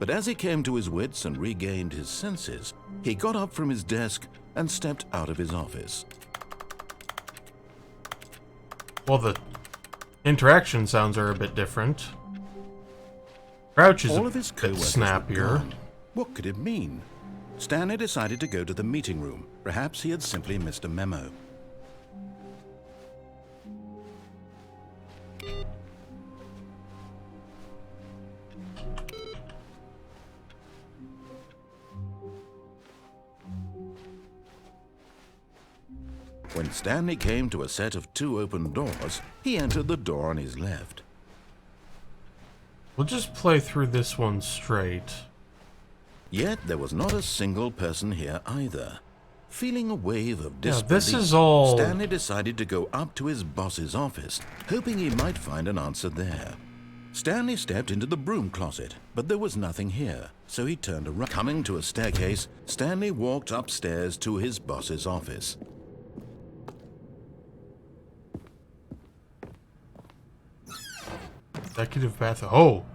But as he came to his wits and regained his senses, he got up from his desk and stepped out of his office. Well, the interaction sounds are a bit different. Crouch is All a of his bit co-workers were snappier. gone. What could it mean? Stanley decided to go to the meeting room. Perhaps he had simply missed a memo. When Stanley came to a set of 2 open doors, he entered the door on his left. We'll just play through this one straight. Yet there was not a single person here either. Feeling a wave of Yeah, disbelief, this is all... Stanley decided to go up to his boss's office, hoping he might find an answer there. Stanley stepped into the broom closet, but there was nothing here, so he turned around. Coming to a staircase, Stanley walked upstairs to his boss's office. Executive bathroom. Oh!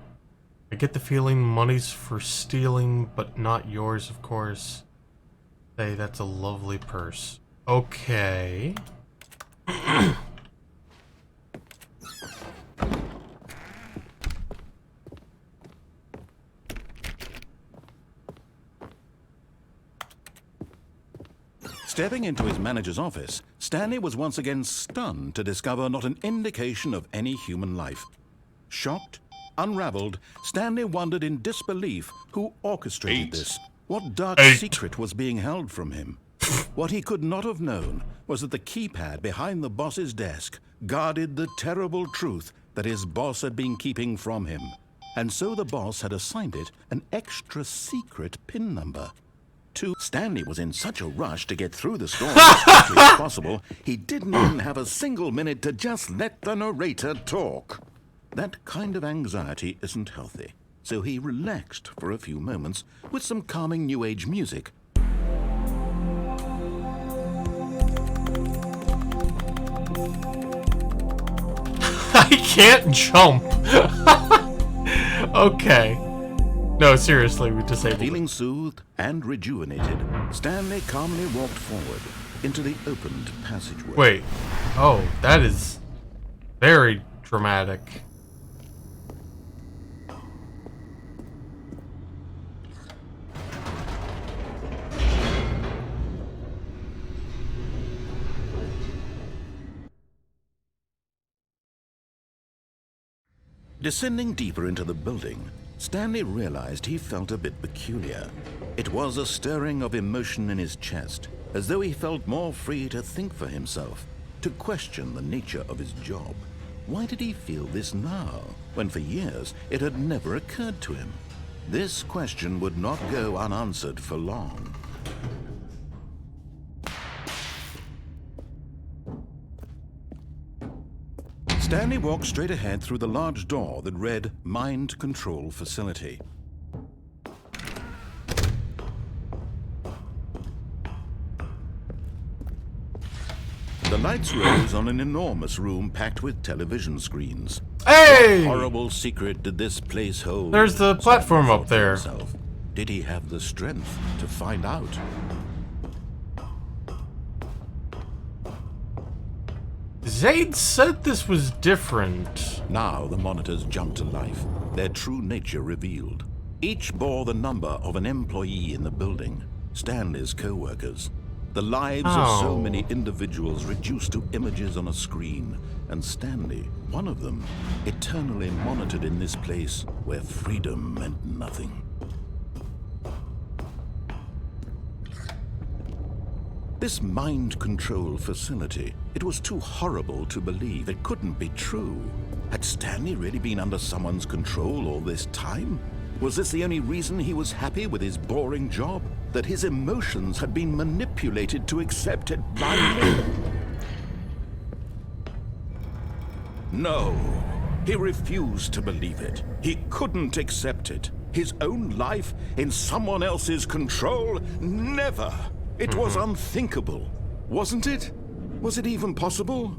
I get the feeling money's for stealing, but not yours, of course. Hey, that's a lovely purse. Okay. Stepping into his manager's office, Stanley was once again stunned to discover not an indication of any human life. Shocked, unraveled, Stanley wondered in disbelief who orchestrated this. What dark secret was being held from him? What he could not have known was that the keypad behind the boss's desk guarded the terrible truth that his boss had been keeping from him. And so the boss had assigned it an extra secret PIN number. Stanley was in such a rush to get through the story as quickly as possible, he didn't even have a single minute to just let the narrator talk. That kind of anxiety isn't healthy, so he relaxed for a few moments with some calming New Age music. I can't jump! Okay. No, seriously, we disabled it. Feeling soothed and rejuvenated, Stanley calmly walked forward into the opened passageway. Wait. Oh, that is very dramatic. Descending deeper into the building, Stanley realized he felt a bit peculiar. It was a stirring of emotion in his chest, as though he felt more free to think for himself, to question the nature of his job. Why did he feel this now, when for years it had never occurred to him? This question would not go unanswered for long. Stanley walked straight ahead through the large door that read Mind Control Facility. The lights rose on an enormous room packed with television screens. Hey! What horrible secret did this place hold? There's the platform Stanley up there. thought to himself. Did he have the strength to find out? Zaid said this was different. Now the monitors jumped to life, their true nature revealed. Each bore the number of an employee in the building, Stanley's co-workers. The lives of so many individuals reduced to images on a screen, and Stanley, one of them, eternally monitored in this place where freedom meant nothing. This mind control facility, it was too horrible to believe. It couldn't be true. Had Stanley really been under someone's control all this time? Was this the only reason he was happy with his boring job? That his emotions had been manipulated to accept it blindly? No, he refused to believe it. He couldn't accept it. His own life in someone else's control? Never! It was unthinkable, wasn't it? Was it even possible?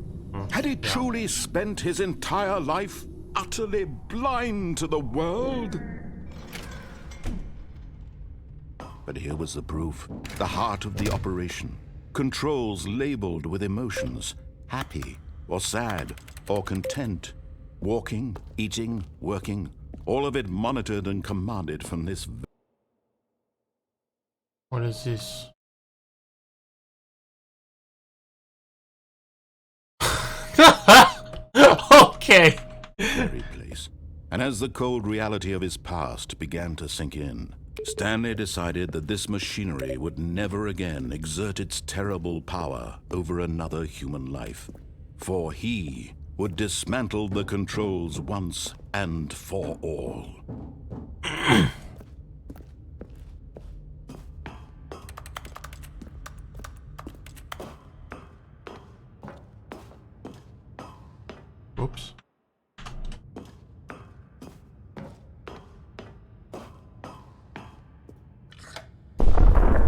Had he truly spent his entire life utterly blind to the world? But here was the proof. The heart of the operation. Controls labeled with emotions. Happy, or sad, or content. Walking, eating, working. All of it monitored and commanded from this... What is this? Okay. very place. And as the cold reality of his past began to sink in, Stanley decided that this machinery would never again exert its terrible power over another human life. For he would dismantle the controls once and for all. Oops.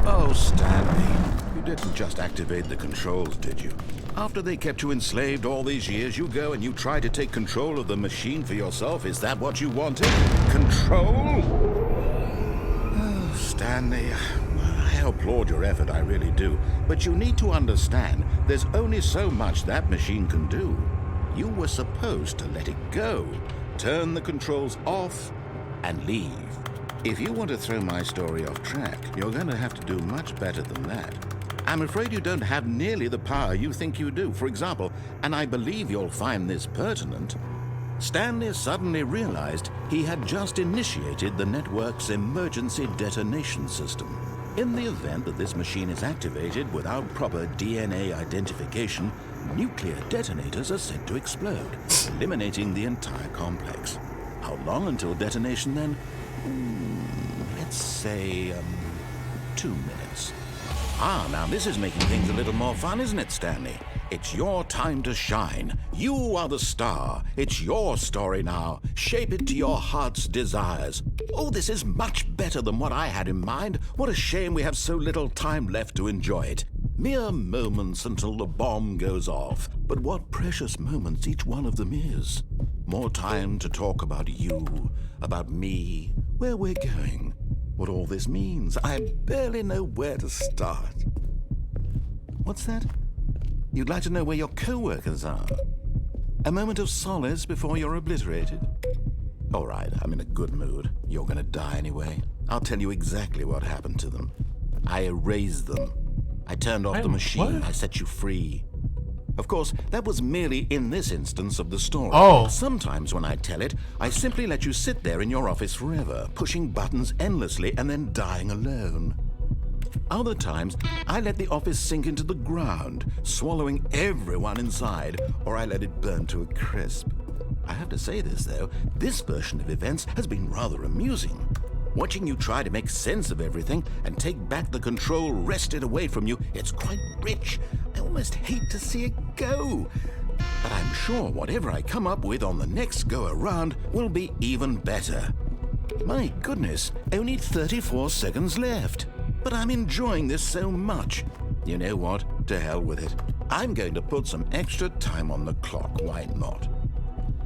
Oh, Stanley, you didn't just activate the controls, did you? After they kept you enslaved all these years, you go and you try to take control of the machine for yourself. Is that what you wanted? Control? Oh, Stanley, I applaud your effort, I really do. But you need to understand, there's only so much that machine can do. You were supposed to let it go, turn the controls off, and leave. If you want to throw my story off track, you're going to have to do much better than that. I'm afraid you don't have nearly the power you think you do. For example, and I believe you'll find this pertinent, Stanley suddenly realized he had just initiated the network's emergency detonation system. In the event that this machine is activated without proper DNA identification, nuclear detonators are said to explode, eliminating the entire complex. How long until detonation then? Let's say, 2 minutes. Ah, now this is making things a little more fun, isn't it, Stanley? It's your time to shine. You are the star. It's your story now. Shape it to your heart's desires. Oh, this is much better than what I had in mind. What a shame we have so little time left to enjoy it. Mere moments until the bomb goes off. But what precious moments each one of them is. More time to talk about you, about me, where we're going, what all this means. I barely know where to start. What's that? You'd like to know where your co-workers are? A moment of solace before you're obliterated? All right, I'm in a good mood. You're gonna die anyway. I'll tell you exactly what happened to them. I erased them. I turned off the machine. What? I set you free. Of course, that was merely in this instance of the story. Oh. Sometimes when I tell it, I simply let you sit there in your office forever, pushing buttons endlessly and then dying alone. Other times, I let the office sink into the ground, swallowing everyone inside, or I let it burn to a crisp. I have to say this, though, this version of events has been rather amusing. Watching you try to make sense of everything and take back the control wrested away from you, it's quite rich. I almost hate to see it go. But I'm sure whatever I come up with on the next go-around will be even better. My goodness, only 34 seconds left. But I'm enjoying this so much. You know what? To hell with it. I'm going to put some extra time on the clock. Why not?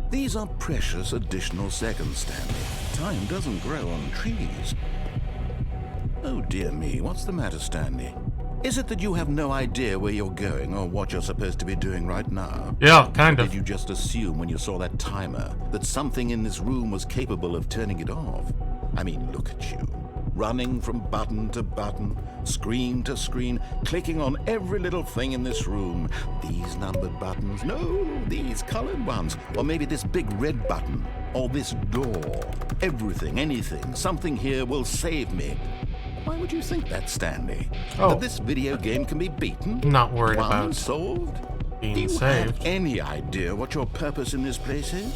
These are precious additional seconds, Stanley. Time doesn't grow on trees. Oh dear me, what's the matter, Stanley? Is it that you have no idea where you're going or what you're supposed to be doing right now? Yeah, kind of. Did you just assume when you saw that timer that something in this room was capable of turning it off? I mean, look at you. Running from button to button, screen to screen, clicking on every little thing in this room. These numbered buttons, no, these colored ones. Or maybe this big red button, or this door. Everything, anything, something here will save me. Why would you think that, Stanley? Oh. That this video game can be beaten? Not worried Won, about solved? being Do you saved. have any idea what your purpose in this place is?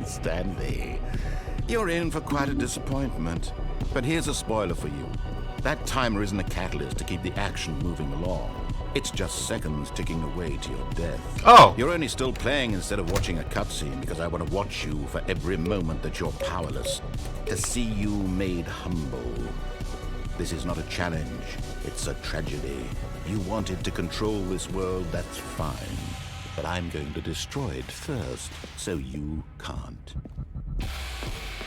Stanley, you're in for quite a disappointment. But here's a spoiler for you. That timer isn't a catalyst to keep the action moving along. It's just seconds ticking away to your death. Oh. You're only still playing instead of watching a cutscene because I want to watch you for every moment that you're powerless. To see you made humble. This is not a challenge. It's a tragedy. You wanted to control this world, that's fine. But I'm going to destroy it first, so you can't.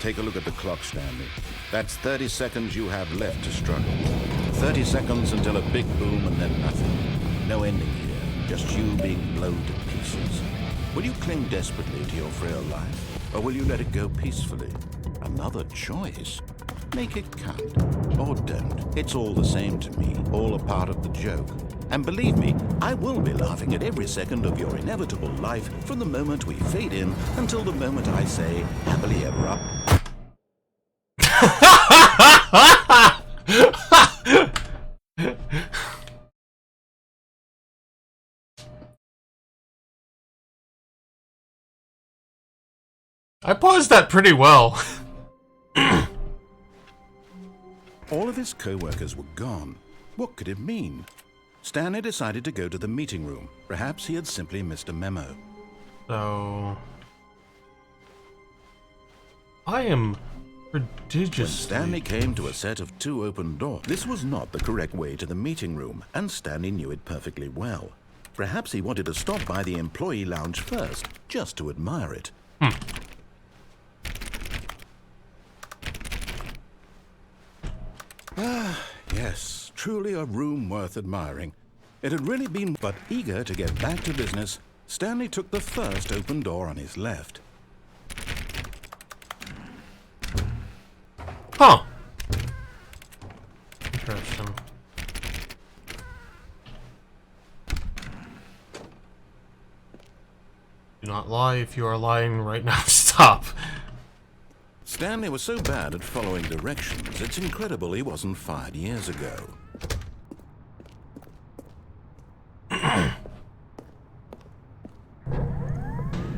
take a look at the clock, Stanley. That's 30 seconds you have left to struggle. 30 seconds until a big boom and then nothing. No ending here, just you being blown to pieces. Will you cling desperately to your frail life, or will you let it go peacefully? Another choice. Make it count. Or don't. It's all the same to me, all a part of the joke. And believe me, I will be laughing at every second of your inevitable life from the moment we fade in until the moment I say, happily ever up. I paused that pretty well. All of his co-workers were gone. What could it mean? Stanley decided to go to the meeting room. Perhaps he had simply missed a memo. So... I am When prodigiously... Stanley came to a set of 2 open doors, this was not the correct way to the meeting room, and Stanley knew it perfectly well. Perhaps he wanted to stop by the employee lounge first, just to admire it. Yes, truly a room worth admiring. It had really been, but eager to get back to business, Stanley took the first open door on his left. Huh. Interesting. Do not lie. If you are lying right now, stop. Stanley was so bad at following directions, it's incredible he wasn't fired years ago.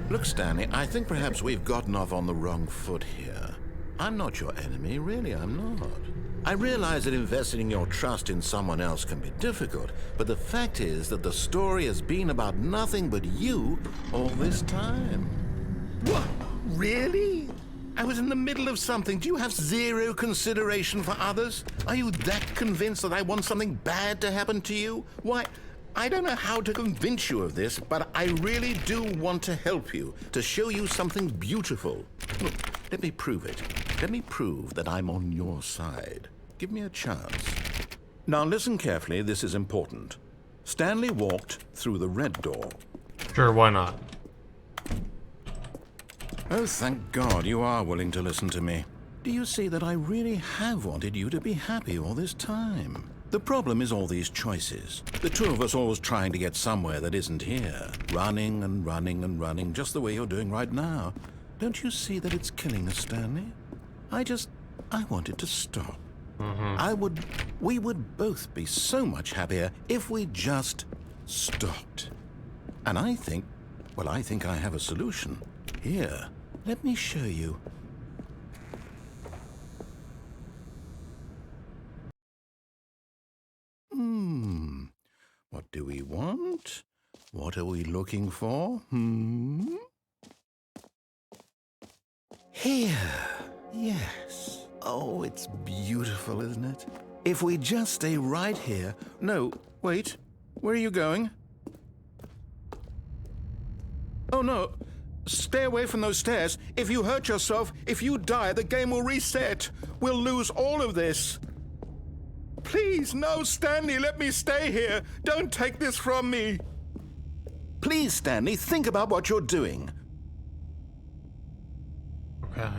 Look, Stanley, I think perhaps we've gotten off on the wrong foot here. I'm not your enemy, really, I'm not. I realize that investing your trust in someone else can be difficult, but the fact is that the story has been about nothing but you all this time. What? Really? I was in the middle of something. Do you have zero consideration for others? Are you that convinced that I want something bad to happen to you? Why, I don't know how to convince you of this, but I really do want to help you, to show you something beautiful. Look, let me prove it. Let me prove that I'm on your side. Give me a chance. Now listen carefully, this is important. Stanley walked through the red door. Sure, why not? Oh, thank God you are willing to listen to me. Do you see that I really have wanted you to be happy all this time? The problem is all these choices. The two of us always trying to get somewhere that isn't here. Running and running and running, just the way you're doing right now. Don't you see that it's killing us, Stanley? I want it to stop. We would both be so much happier if we just stopped. And I think I have a solution. Here, let me show you. What do we want? What are we looking for? Here. Yes. Oh, it's beautiful, isn't it? If we just stay right here... No, wait. Where are you going? Oh, no. Stay away from those stairs. If you hurt yourself, if you die, the game will reset. We'll lose all of this. Please, no, Stanley, let me stay here. Don't take this from me. Please, Stanley, think about what you're doing. Okay.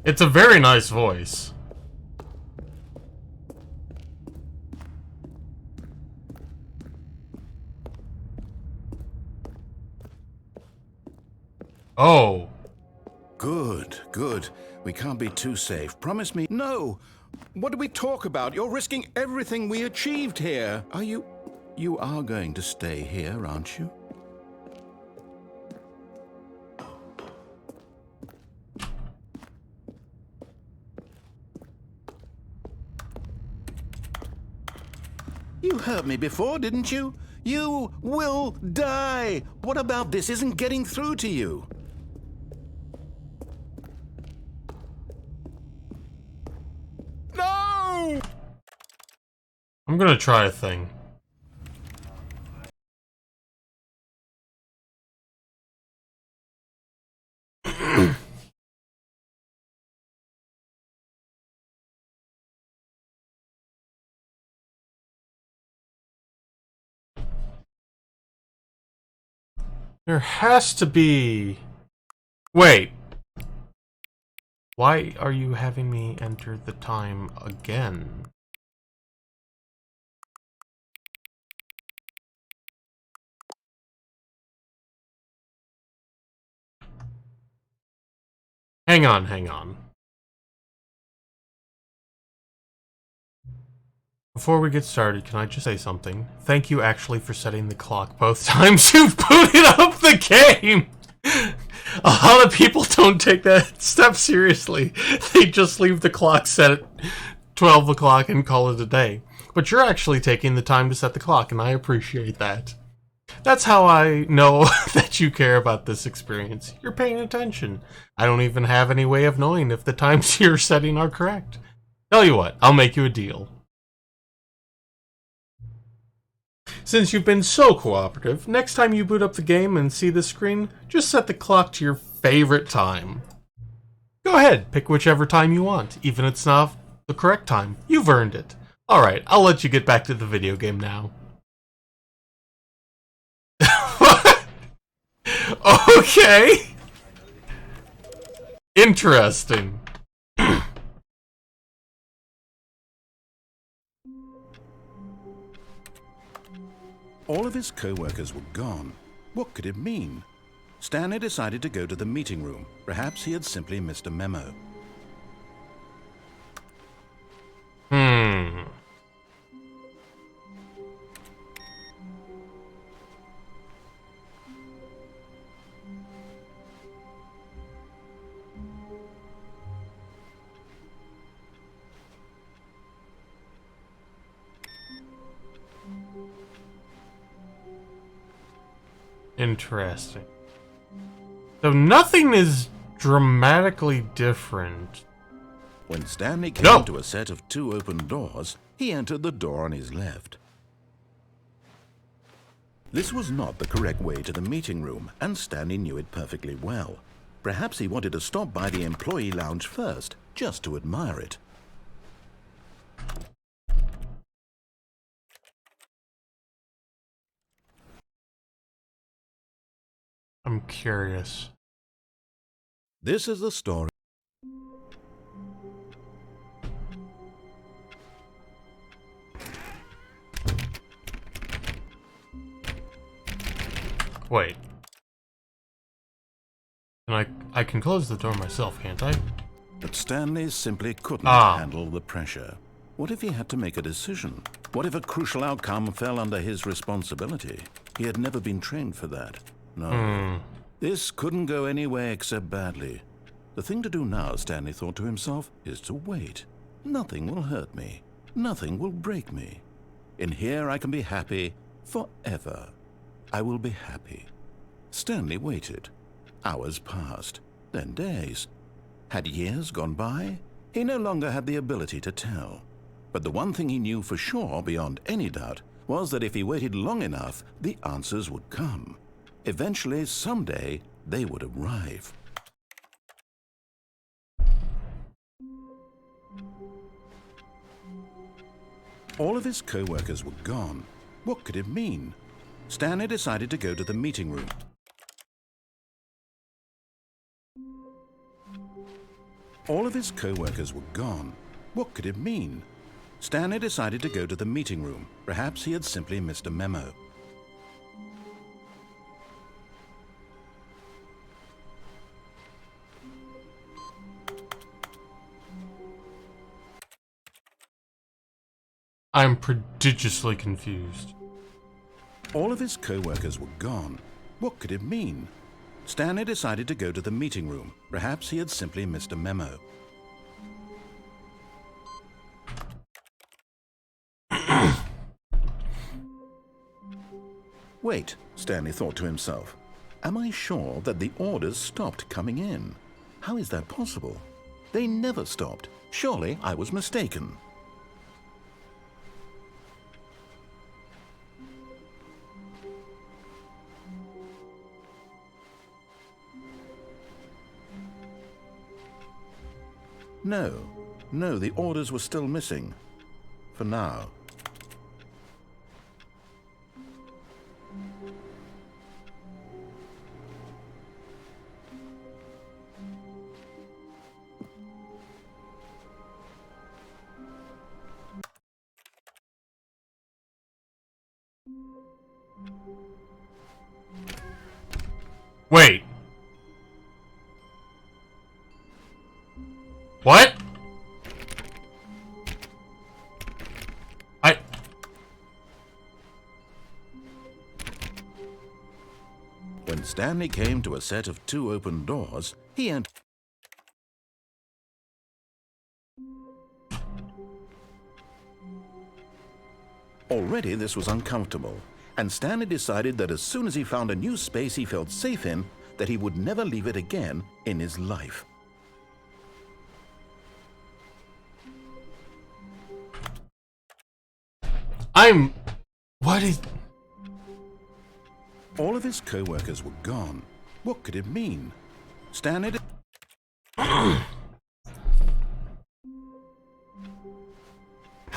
It's a very nice voice. Oh. Good, good. We can't be too safe. Promise me. No! What do we talk about? You're risking everything we achieved here. You are going to stay here, aren't you? You heard me before, didn't you? You will die! What about this isn't getting through to you? No! I'm gonna try a thing. There has to be... Wait. Why are you having me enter the time again? Hang on, hang on. Before we get started, can I just say something? Thank you actually for setting the clock both times you've booted up the game! A lot of people don't take that step seriously. They just leave the clock set at 12 o'clock and call it a day. But you're actually taking the time to set the clock, and I appreciate that. That's how I know that you care about this experience. You're paying attention. I don't even have any way of knowing if the times you're setting are correct. Tell you what, I'll make you a deal. Since you've been so cooperative, next time you boot up the game and see this screen, just set the clock to your favorite time. Go ahead, pick whichever time you want, even if it's not the correct time. You've earned it. Alright, I'll let you get back to the video game now. Okay. Interesting. All of his co-workers were gone. What could it mean? Stanley decided to go to the meeting room. Perhaps he had simply missed a memo. Interesting. So nothing is dramatically different. When Stanley came to a set of 2 open doors, he entered the door on his left. This was not the correct way to the meeting room, and Stanley knew it perfectly well. Perhaps he wanted to stop by the employee lounge first, just to admire it. I'm curious. This is the story. Wait. I can close the door myself, can't I? But Stanley simply couldn't handle the pressure. What if he had to make a decision? What if a crucial outcome fell under his responsibility? He had never been trained for that. No. This couldn't go anywhere except badly. The thing to do now, Stanley thought to himself, is to wait. Nothing will hurt me. Nothing will break me. In here I can be happy forever. I will be happy. Stanley waited. Hours passed, then days. Had years gone by? He no longer had the ability to tell. But the one thing he knew for sure, beyond any doubt, was that if he waited long enough, the answers would come. Eventually, someday, they would arrive. All of his co-workers were gone. What could it mean? Stanley decided to go to the meeting room. All of his co-workers were gone. What could it mean? Stanley decided to go to the meeting room. Perhaps he had simply missed a memo. I'm prodigiously confused. All of his co-workers were gone. What could it mean? Stanley decided to go to the meeting room. Perhaps he had simply missed a memo. Wait, Stanley thought to himself. Am I sure that the orders stopped coming in? How is that possible? They never stopped. Surely I was mistaken. No, the orders were still missing. For now. Wait. What? When Stanley came to a set of 2 open doors, he entered. Already this was uncomfortable, and Stanley decided that as soon as he found a new space he felt safe in, that he would never leave it again in his life. What is... All of his co-workers were gone. What could it mean? Stanley... How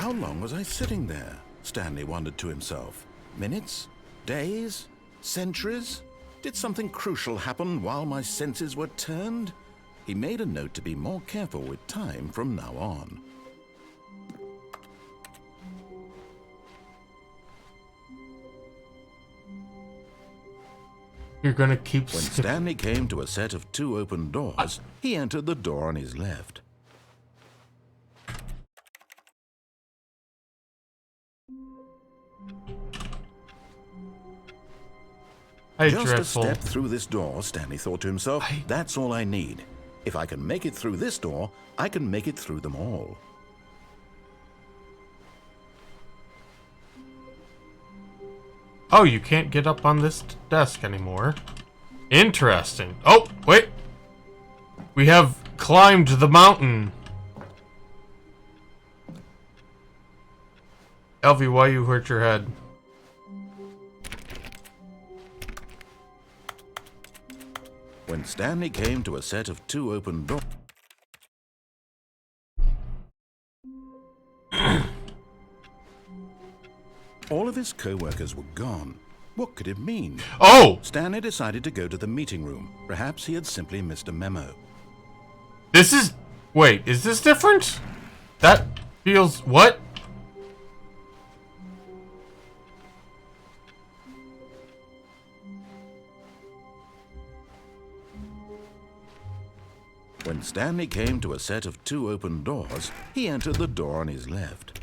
long was I sitting there? Stanley wondered to himself. Minutes? Days? Centuries? Did something crucial happen while my senses were turned? He made a note to be more careful with time from now on. You're gonna keep... When Stanley came to a set of 2 open doors, he entered the door on his left. Just a step through this door, Stanley thought to himself, that's all I need. If I can make it through this door, I can make it through them all. Oh, you can't get up on this desk anymore. Interesting. Oh, wait. We have climbed the mountain. Elvie, why you hurt your head? When Stanley came to a set of 2 open doors... All of his co-workers were gone. What could it mean? Oh! Stanley decided to go to the meeting room. Perhaps he had simply missed a memo. This is... Wait, is this different? That feels... What? When Stanley came to a set of 2 open doors, he entered the door on his left.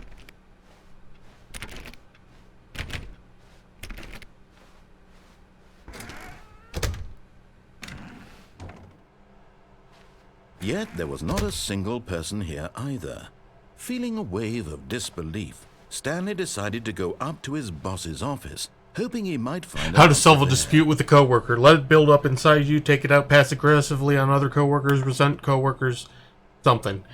Yet there was not a single person here either. Feeling a wave of disbelief, Stanley decided to go up to his boss's office, hoping he might find out how to solve a dispute with a coworker. Let it build up inside you, take it out pass aggressively on other coworkers, resent coworkers, something.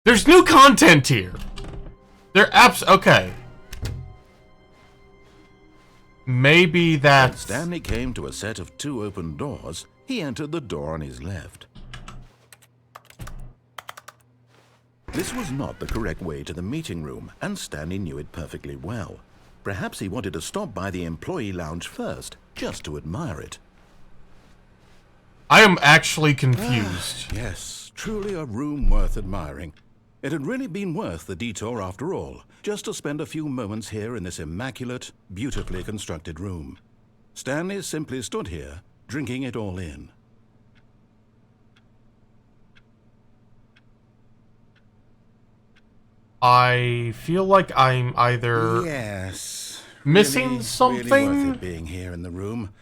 There's new content here. Okay. Maybe that's... When Stanley came to a set of 2 open doors, he entered the door on his left. This was not the correct way to the meeting room, and Stanley knew it perfectly well. Perhaps he wanted to stop by the employee lounge first, just to admire it. I am actually confused. Yes, truly a room worth admiring. It had really been worth the detour after all, just to spend a few moments here in this immaculate, beautifully constructed room. Stanley simply stood here, drinking it all in. I feel like I'm either missing something. Really worth it being here in the room.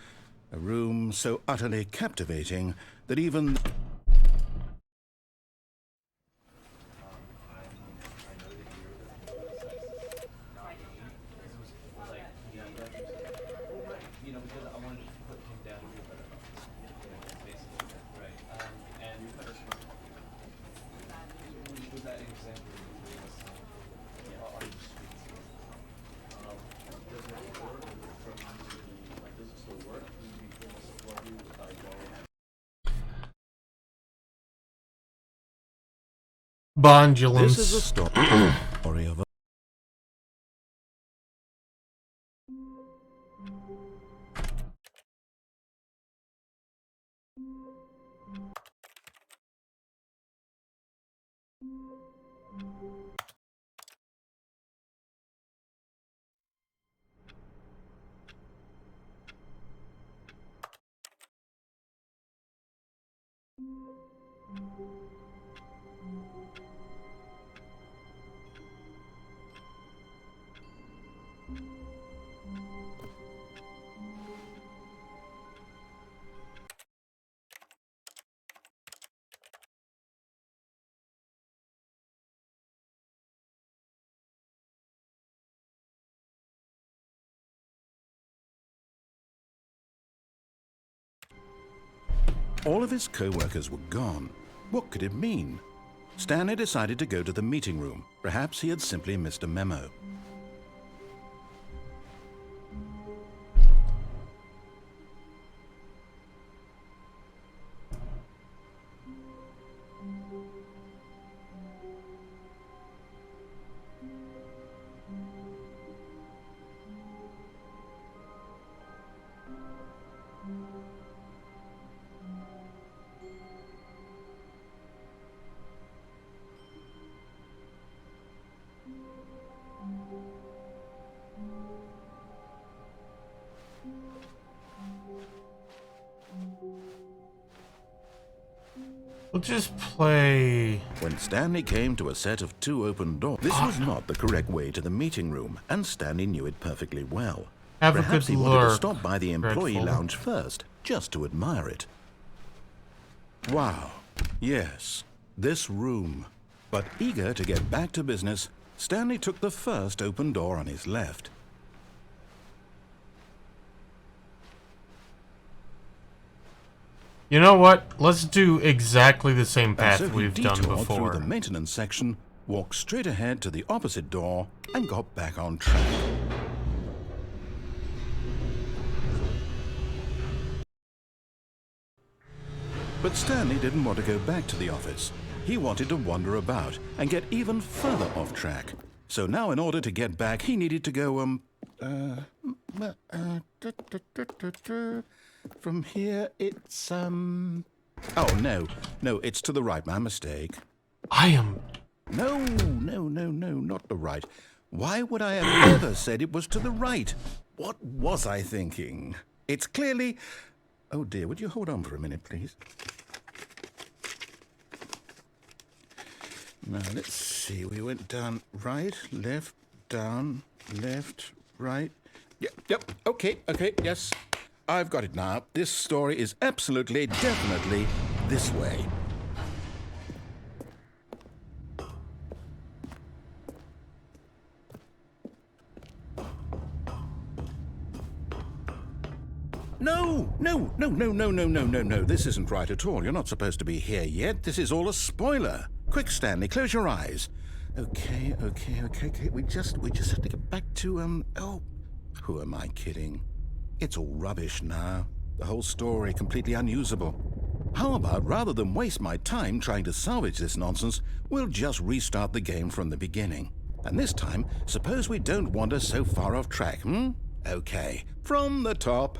A room so utterly captivating that even... Bondulance. This is a story of a All of his co-workers were gone. What could it mean? Stanley decided to go to the meeting room. Perhaps he had simply missed a memo. We'll just play... When Stanley came to a set of 2 open doors, this was not the correct way to the meeting room, and Stanley knew it perfectly well. Have a Perhaps good he wanted to lurk, stop by the employee Dreadful. lounge first, just to admire it. Wow, yes, this room. But eager to get back to business, Stanley took the first open door on his left. You know what? Let's do exactly the same And path so he we've done detoured before. through the maintenance section, walked straight ahead to the opposite door, and got back on track. But Stanley didn't want to go back to the office. He wanted to wander about and get even further off track. So now in order to get back, he needed to go, from here it's, oh, no, it's to the right, my mistake. I am... No, not the right. Why would I have ever said it was to the right? What was I thinking? It's clearly... Oh dear, would you hold on for a minute, please? Now, let's see. We went down right, left, down, left, right. Yep, okay, yes. I've got it now. This story is absolutely, definitely this way. No. This isn't right at all. You're not supposed to be here yet. This is all a spoiler. Quick, Stanley, close your eyes. Okay. We just have to get back to, oh, who am I kidding? It's all rubbish now. The whole story completely unusable. How about, rather than waste my time trying to salvage this nonsense, we'll just restart the game from the beginning. And this time, suppose we don't wander so far off track, Okay, from the top.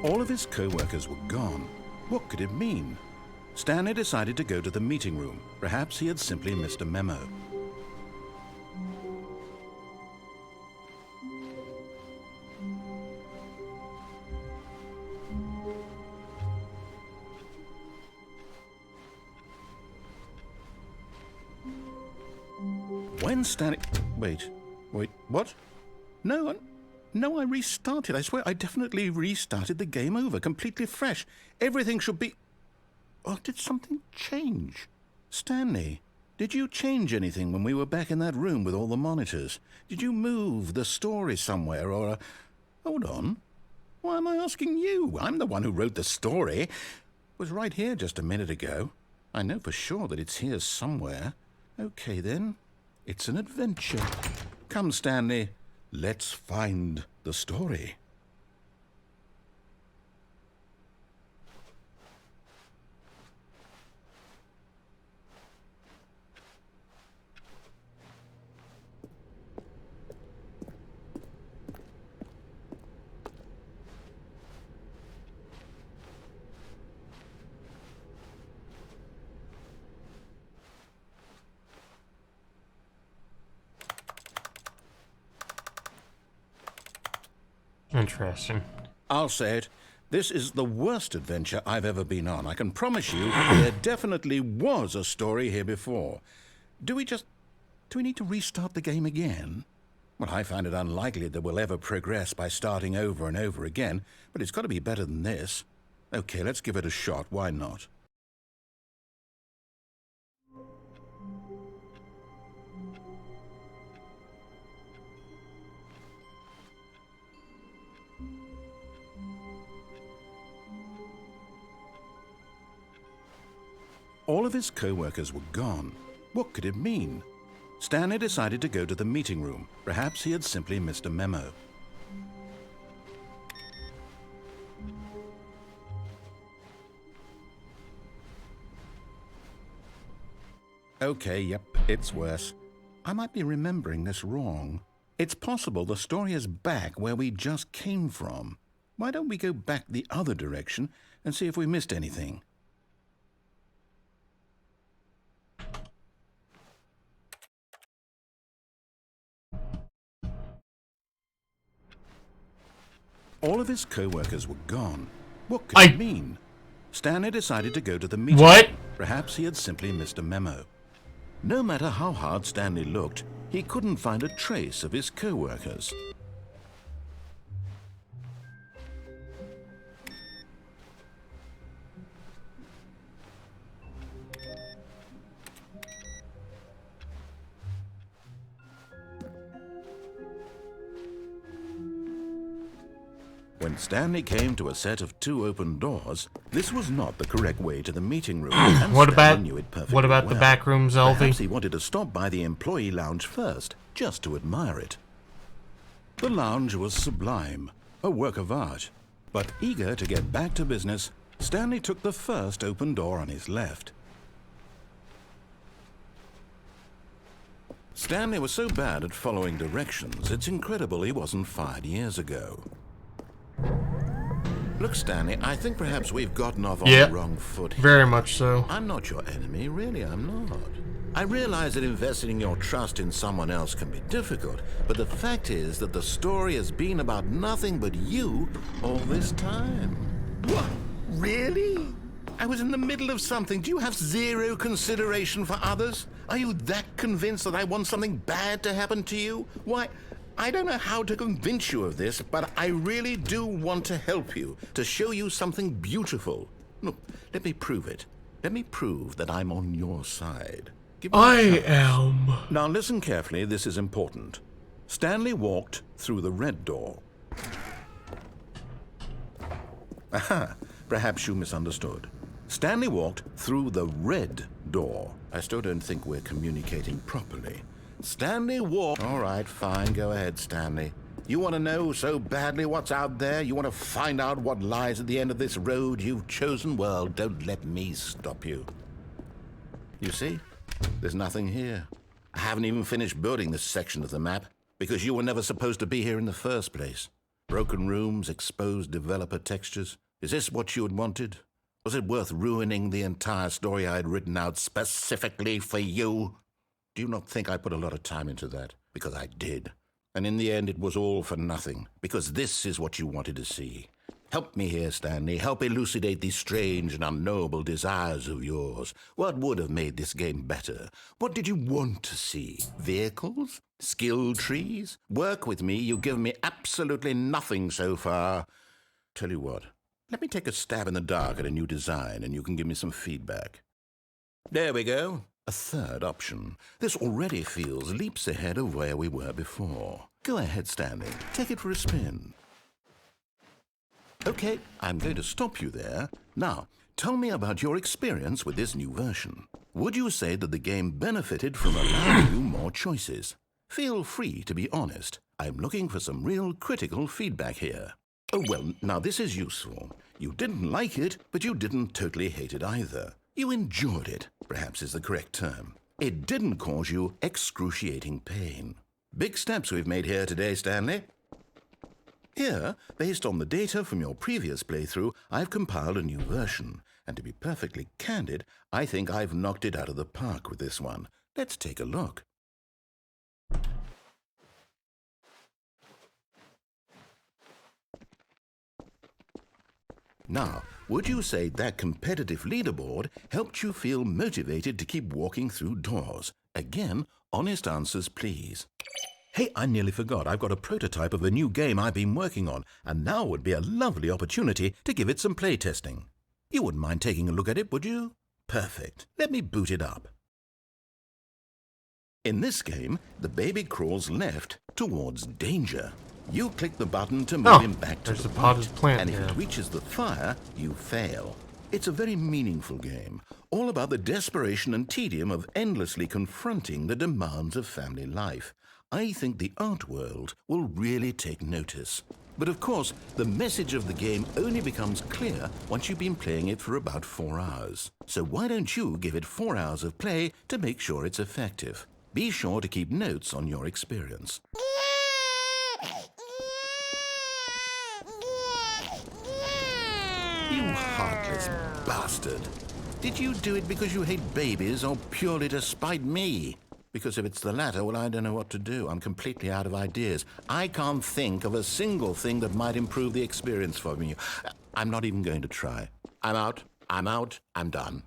All of his co-workers were gone. What could it mean? Stanley decided to go to the meeting room. Perhaps he had simply missed a memo. When Stanley... Wait, what? No, I restarted. I swear I definitely restarted the game over, completely fresh. Everything should be... Oh, did something change? Stanley, did you change anything when we were back in that room with all the monitors? Did you move the story somewhere or... Hold on. Why am I asking you? I'm the one who wrote the story. It was right here just a minute ago. I know for sure that it's here somewhere. Okay, then. It's an adventure. Come, Stanley. Let's find the story. Interesting. I'll say it. This is the worst adventure I've ever been on. I can promise you there definitely was a story here before. Do we need to restart the game again? Well, I find it unlikely that we'll ever progress by starting over and over again, but it's got to be better than this. Okay, let's give it a shot. Why not? All of his co-workers were gone. What could it mean? Stanley decided to go to the meeting room. Perhaps he had simply missed a memo. Okay, yep, it's worse. I might be remembering this wrong. It's possible the story is back where we just came from. Why don't we go back the other direction and see if we missed anything? All of his co-workers were gone. What could it mean? Stanley decided to go to the meeting. What? Perhaps he had simply missed a memo. No matter how hard Stanley looked, he couldn't find a trace of his co-workers. When Stanley came to a set of 2 open doors, this was not the correct way to the meeting room. And What Stanley about knew it perfectly what about the well. back rooms, Perhaps Elvie? he wanted to stop by the employee lounge first, just to admire it. The lounge was sublime, a work of art. But eager to get back to business, Stanley took the first open door on his left. Stanley was so bad at following directions, it's incredible he wasn't fired years ago. Look, Stanley, I think perhaps we've gotten off on the wrong foot here. Very much so. I'm not your enemy, really, I'm not. I realize that investing your trust in someone else can be difficult, but the fact is that the story has been about nothing but you all this time. What? Really? I was in the middle of something. Do you have zero consideration for others? Are you that convinced that I want something bad to happen to you? Why, I don't know how to convince you of this, but I really do want to help you, to show you something beautiful. Look, let me prove it. Let me prove that I'm on your side. Give me a chance. am. Now listen carefully, this is important. Stanley walked through the red door. Aha, perhaps you misunderstood. Stanley walked through the red door. I still don't think we're communicating properly. Stanley walked... All right, fine, go ahead, Stanley. You want to know so badly what's out there? You want to find out what lies at the end of this road you've chosen? Well, don't let me stop you. You see? There's nothing here. I haven't even finished building this section of the map, because you were never supposed to be here in the first place. Broken rooms, exposed developer textures. Is this what you had wanted? Was it worth ruining the entire story I had written out specifically for you? Do you not think I put a lot of time into that? Because I did. And in the end, it was all for nothing, because this is what you wanted to see. Help me here, Stanley. Help elucidate these strange and unknowable desires of yours. What would have made this game better? What did you want to see? Vehicles? Skill trees? Work with me. You've given me absolutely nothing so far. Tell you what, let me take a stab in the dark at a new design, and you can give me some feedback. There we go. A third option. This already feels leaps ahead of where we were before. Go ahead, Stanley. Take it for a spin. Okay, I'm going to stop you there. Now, tell me about your experience with this new version. Would you say that the game benefited from allowing you more choices? Feel free to be honest. I'm looking for some real critical feedback here. Oh, well, now this is useful. You didn't like it, but you didn't totally hate it either. You enjoyed it, perhaps is the correct term. It didn't cause you excruciating pain. Big steps we've made here today, Stanley. Here, based on the data from your previous playthrough, I've compiled a new version. And to be perfectly candid, I think I've knocked it out of the park with this one. Let's take a look. Now, would you say that competitive leaderboard helped you feel motivated to keep walking through doors? Again, honest answers, please. Hey, I nearly forgot. I've got a prototype of a new game I've been working on, and now would be a lovely opportunity to give it some playtesting. You wouldn't mind taking a look at it, would you? Perfect. Let me boot it up. In this game, the baby crawls left towards danger. You click the button to move him back to the potted right, plant and if here. it reaches the fire, you fail. It's a very meaningful game, all about the desperation and tedium of endlessly confronting the demands of family life. I think the art world will really take notice. But of course, the message of the game only becomes clear once you've been playing it for about 4 hours. So why don't you give it 4 hours of play to make sure it's effective? Be sure to keep notes on your experience. You heartless bastard. Did you do it because you hate babies or purely to spite me? Because if it's the latter, well, I don't know what to do. I'm completely out of ideas. I can't think of a single thing that might improve the experience for me. I'm not even going to try. I'm out. I'm done.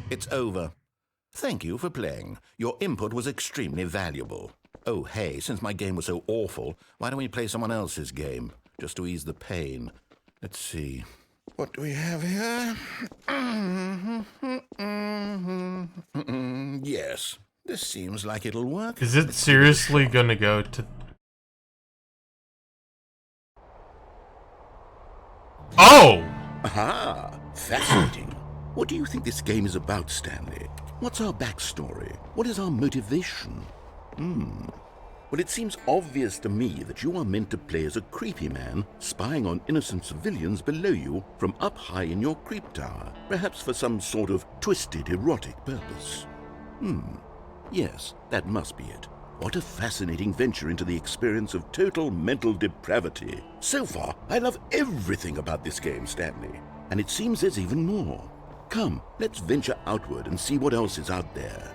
It's over. Thank you for playing. Your input was extremely valuable. Oh, hey, since my game was so awful, why don't we play someone else's game, just to ease the pain? Let's see. What do we have here? Yes, this seems like it'll work. Is it seriously gonna go to... Oh! Aha! Fascinating. What do you think this game is about, Stanley? What's our backstory? What is our motivation? Well, it seems obvious to me that you are meant to play as a creepy man spying on innocent civilians below you from up high in your creep tower, perhaps for some sort of twisted erotic purpose. Yes, that must be it. What a fascinating venture into the experience of total mental depravity. So far, I love everything about this game, Stanley. And it seems there's even more. Come, let's venture outward and see what else is out there.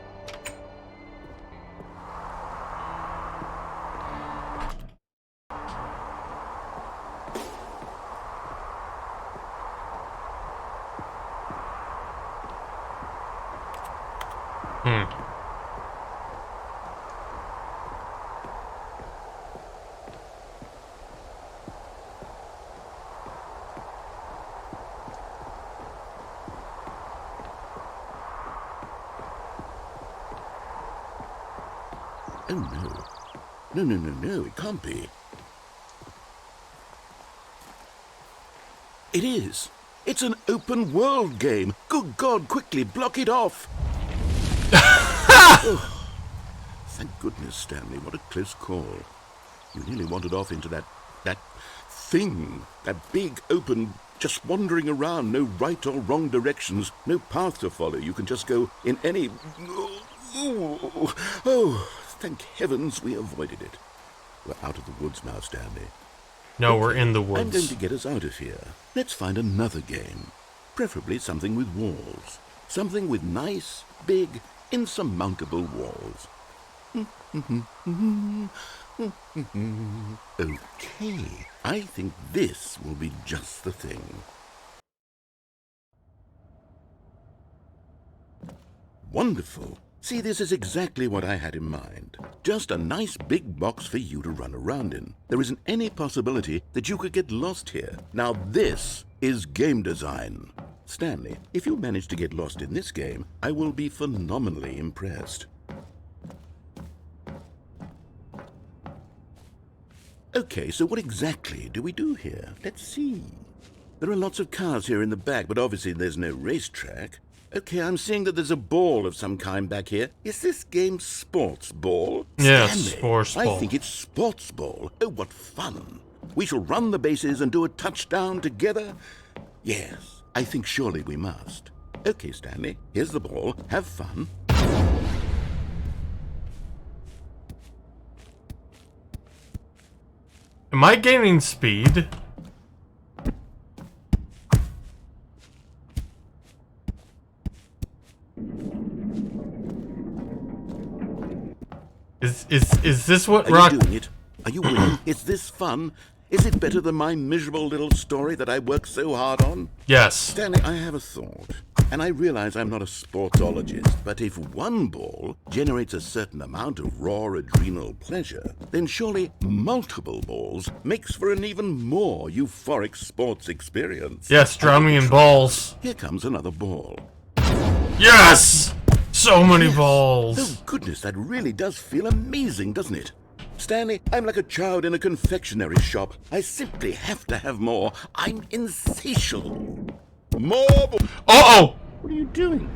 Oh, no. No, it can't be. It is. It's an open world game. Good God, quickly block it off. Oh, thank goodness, Stanley. What a close call. You nearly wandered off into that thing. That big, open, just wandering around. No right or wrong directions. No path to follow. You can just go in any... Oh, thank heavens we avoided it. We're out of the woods now, Stanley. No, we're in the woods. I'm going to get us out of here. Let's find another game. Preferably something with walls. Something with nice, big, insurmountable walls. Okay, I think this will be just the thing. Wonderful. See, this is exactly what I had in mind. Just a nice big box for you to run around in. There isn't any possibility that you could get lost here. Now this is game design. Stanley, if you manage to get lost in this game, I will be phenomenally impressed. Okay, so what exactly do we do here? Let's see. There are lots of cars here in the back, but obviously there's no racetrack. Okay, I'm seeing that there's a ball of some kind back here. Is this game sports ball? Yes, Stanley, sports ball. I think it's sports ball. Oh, what fun. We shall run the bases and do a touchdown together? Yes, I think surely we must. Okay, Stanley, here's the ball. Have fun. Am I gaining speed? Is this what Are rock? you doing it? Are you winning? Is this fun? Is it better than my miserable little story that I worked so hard on? Yes. Stanley, I have a thought, and I realize I'm not a sportsologist, but if one ball generates a certain amount of raw adrenal pleasure, then surely multiple balls makes for an even more euphoric sports experience. Yes, drown me in balls. Here comes another ball. Yes! So many balls. Oh, goodness, that really does feel amazing, doesn't it? Stanley, I'm like a child in a confectionery shop. I simply have to have more. I'm insatiable. More balls. Uh-oh! What are you doing?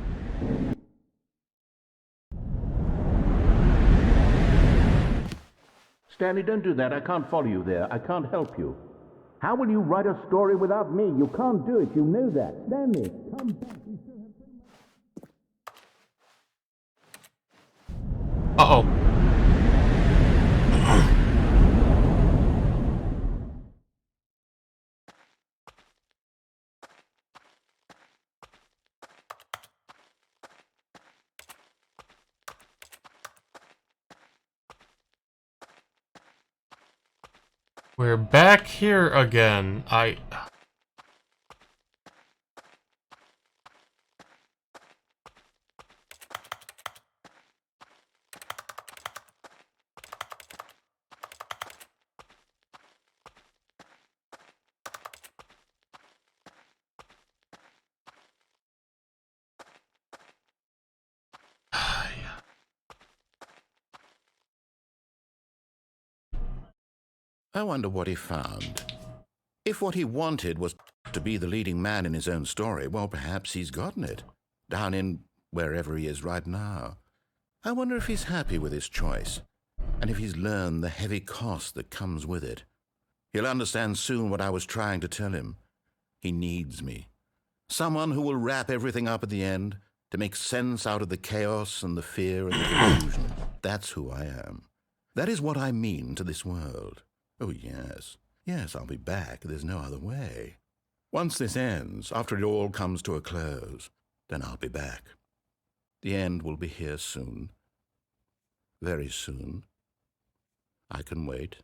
Stanley, don't do that. I can't follow you there. I can't help you. How will you write a story without me? You can't do it. You know that. Stanley, come back. Uh-oh. We're back here again. I wonder what he found. If what he wanted was to be the leading man in his own story, well, perhaps he's gotten it. Down in wherever he is right now. I wonder if he's happy with his choice, and if he's learned the heavy cost that comes with it. He'll understand soon what I was trying to tell him. He needs me. Someone who will wrap everything up at the end, to make sense out of the chaos and the fear and the confusion. That's who I am. That is what I mean to this world. Oh, yes. Yes, I'll be back. There's no other way. Once this ends, after it all comes to a close, then I'll be back. The end will be here soon. Very soon. I can wait.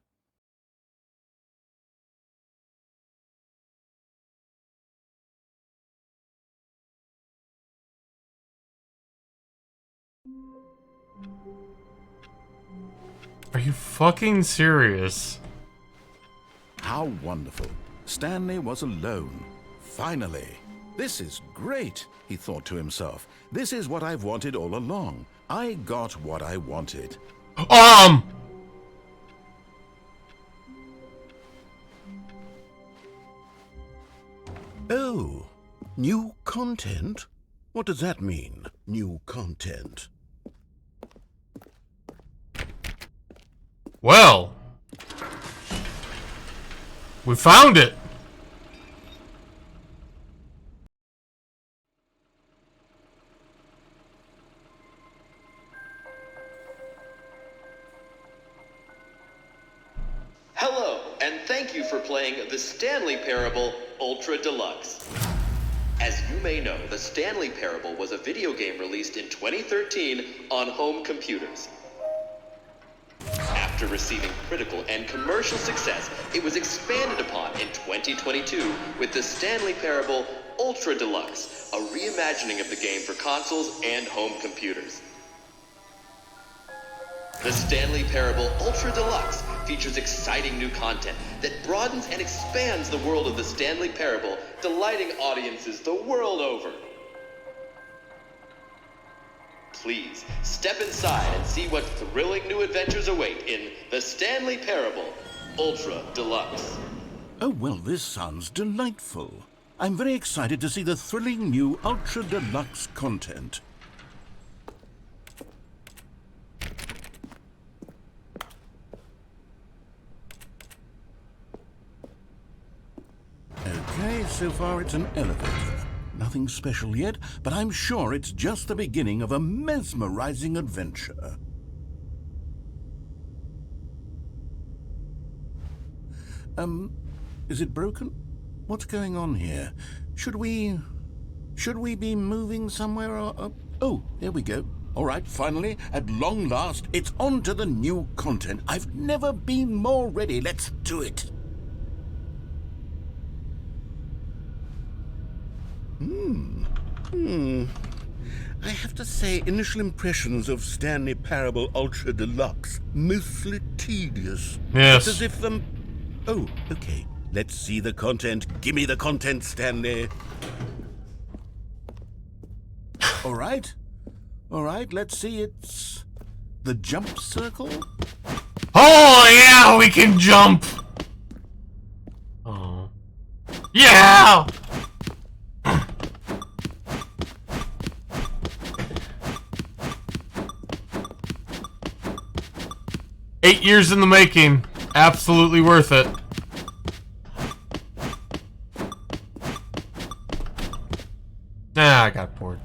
Are you fucking serious? How wonderful. Stanley was alone. Finally. This is great, he thought to himself. This is what I've wanted all along. I got what I wanted. Oh, new content? What does that mean, new content? Well, we found it. Hello, and thank you for playing The Stanley Parable Ultra Deluxe. As you may know, The Stanley Parable was a video game released in 2013 on home computers. After receiving critical and commercial success, it was expanded upon in 2022 with The Stanley Parable Ultra Deluxe, a reimagining of the game for consoles and home computers. The Stanley Parable Ultra Deluxe features exciting new content that broadens and expands the world of The Stanley Parable, delighting audiences the world over. Please, step inside and see what thrilling new adventures await in The Stanley Parable Ultra Deluxe. Oh, well, this sounds delightful. I'm very excited to see the thrilling new Ultra Deluxe content. Okay, so far it's an elevator. Nothing special yet, but I'm sure it's just the beginning of a mesmerizing adventure. Is it broken? What's going on here? Should we be moving somewhere or... Oh, there we go. All right, finally, at long last, it's on to the new content. I've never been more ready. Let's do it. I have to say, initial impressions of Stanley Parable Ultra Deluxe, mostly tedious. Yes. It's as if Oh, okay. Let's see the content. Give me the content, Stanley. All right, let's see. It's the jump circle. Oh, yeah, we can jump. Oh. Yeah! 8 years in the making. Absolutely worth it. Nah, I got bored.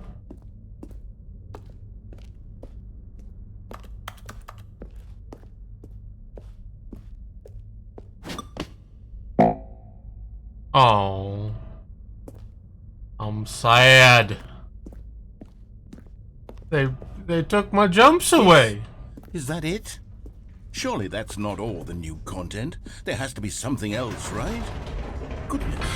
Oh. I'm sad. They took my jumps away. Is that it? Surely that's not all the new content. There has to be something else, right? Goodness.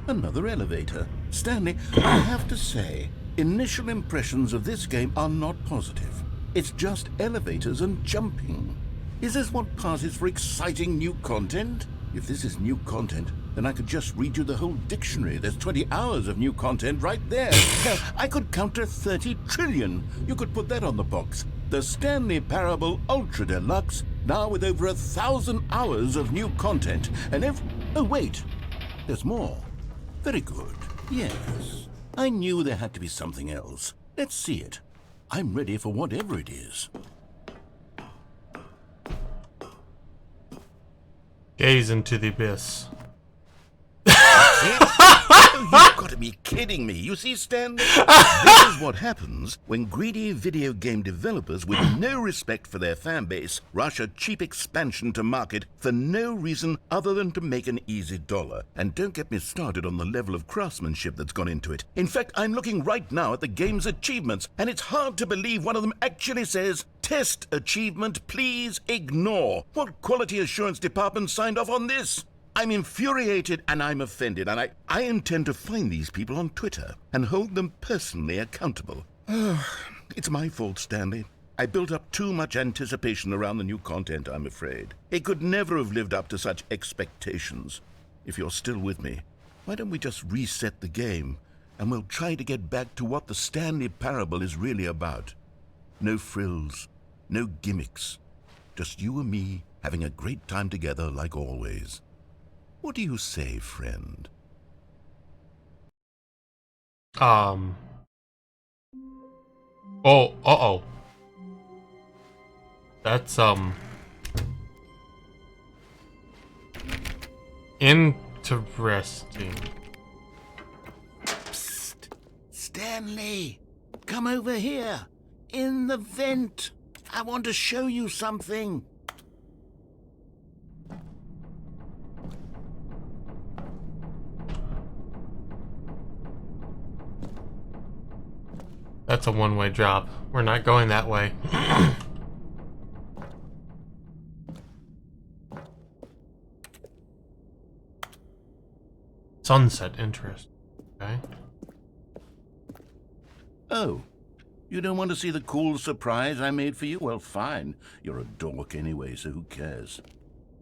Another elevator. Stanley, I have to say, initial impressions of this game are not positive. It's just elevators and jumping. Is this what passes for exciting new content? If this is new content, then I could just read you the whole dictionary. There's 20 hours of new content right there. Hell, I could count to 30 trillion. You could put that on the box. The Stanley Parable Ultra Deluxe, now with over 1,000 hours of new content. And oh, wait. There's more. Very good. Yes. I knew there had to be something else. Let's see it. I'm ready for whatever it is. Gaze into the abyss. Oh, you've got to be kidding me. You see, Stanley? This is what happens when greedy video game developers with no respect for their fan base rush a cheap expansion to market for no reason other than to make an easy dollar. And don't get me started on the level of craftsmanship that's gone into it. In fact, I'm looking right now at the game's achievements, and it's hard to believe one of them actually says, "Test achievement, please ignore." What quality assurance department signed off on this? I'm infuriated and I'm offended, and I intend to find these people on Twitter and hold them personally accountable. It's my fault, Stanley. I built up too much anticipation around the new content, I'm afraid. It could never have lived up to such expectations. If you're still with me, why don't we just reset the game and we'll try to get back to what the Stanley Parable is really about. No frills, no gimmicks. Just you and me having a great time together like always. What do you say, friend? Oh, uh-oh. That's, interesting. Psst! Stanley! Come over here! In the vent! I want to show you something! That's a one-way job. We're not going that way. Sunset interest. Okay. Oh, you don't want to see the cool surprise I made for you? Well, fine. You're a dork anyway, so who cares?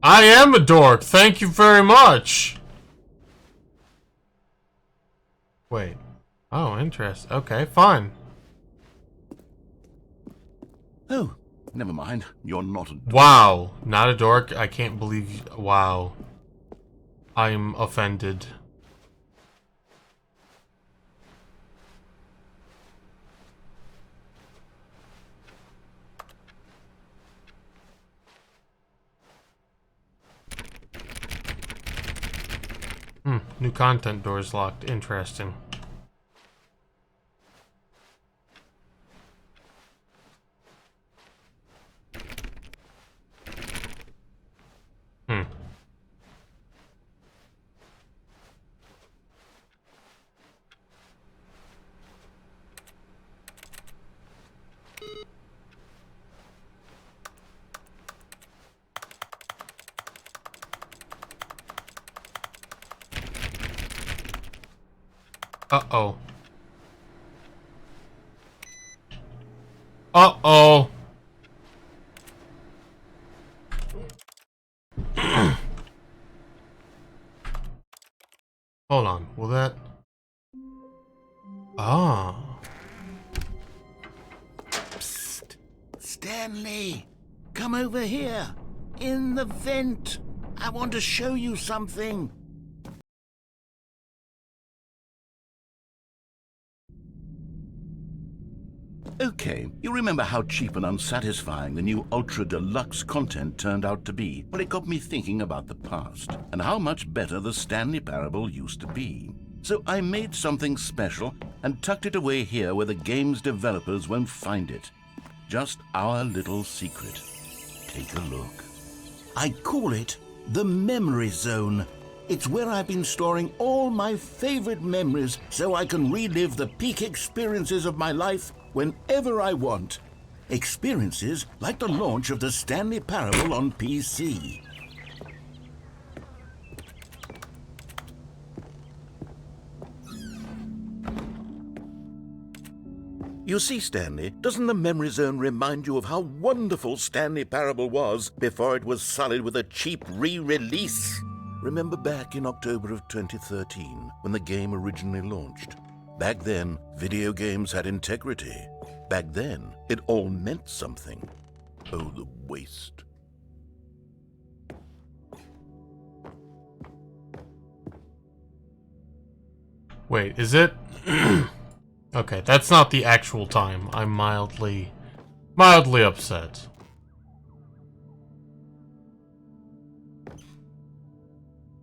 I am a dork. Thank you very much. Wait. Oh, interest. Okay, fine. Oh, never mind. You're not a dork. Wow. Not a dork? I can't believe... Wow. I'm offended. New content doors locked. Interesting. Uh-oh. Uh-oh. Hold on. Will that... Ah. Psst. Stanley, come over here. In the vent. I want to show you something. Okay, you remember how cheap and unsatisfying the new Ultra Deluxe content turned out to be? Well, it got me thinking about the past and how much better the Stanley Parable used to be. So I made something special and tucked it away here where the game's developers won't find it. Just our little secret. Take a look. I call it the Memory Zone. It's where I've been storing all my favorite memories so I can relive the peak experiences of my life whenever I want. Experiences like the launch of the Stanley Parable on PC. You see, Stanley, doesn't the Memory Zone remind you of how wonderful Stanley Parable was before it was sullied with a cheap re-release? Remember back in October of 2013, when the game originally launched? Back then, video games had integrity. Back then, it all meant something. Oh, the waste. Wait, is it? Okay, that's not the actual time. I'm mildly upset.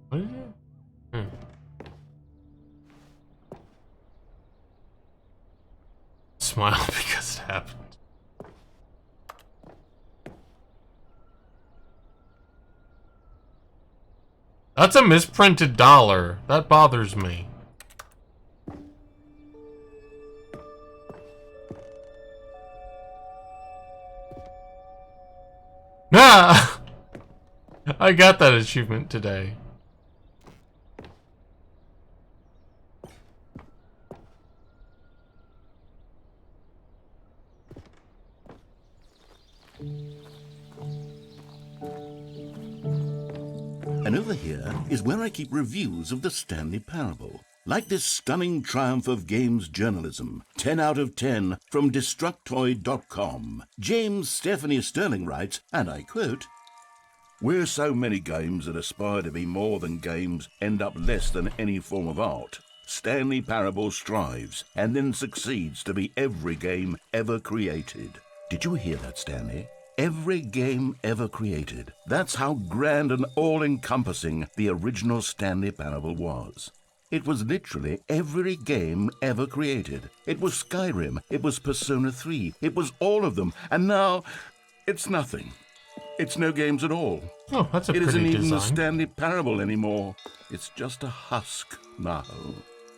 What is it? Smile because it happened. That's a misprinted dollar. That bothers me. Ah! I got that achievement today. And over here is where I keep reviews of the Stanley Parable. Like this stunning triumph of games journalism, 10 out of 10 from Destructoid.com. James Stephanie Sterling writes, and I quote, "Where so many games that aspire to be more than games end up less than any form of art, Stanley Parable strives and then succeeds to be every game ever created." Did you hear that, Stanley? Every game ever created. That's how grand and all-encompassing the original Stanley Parable was. It was literally every game ever created. It was Skyrim, it was Persona 3, it was all of them, and now it's nothing. It's no games at all. Oh, that's a pretty design. It isn't even the design. Stanley Parable anymore. It's just a husk now.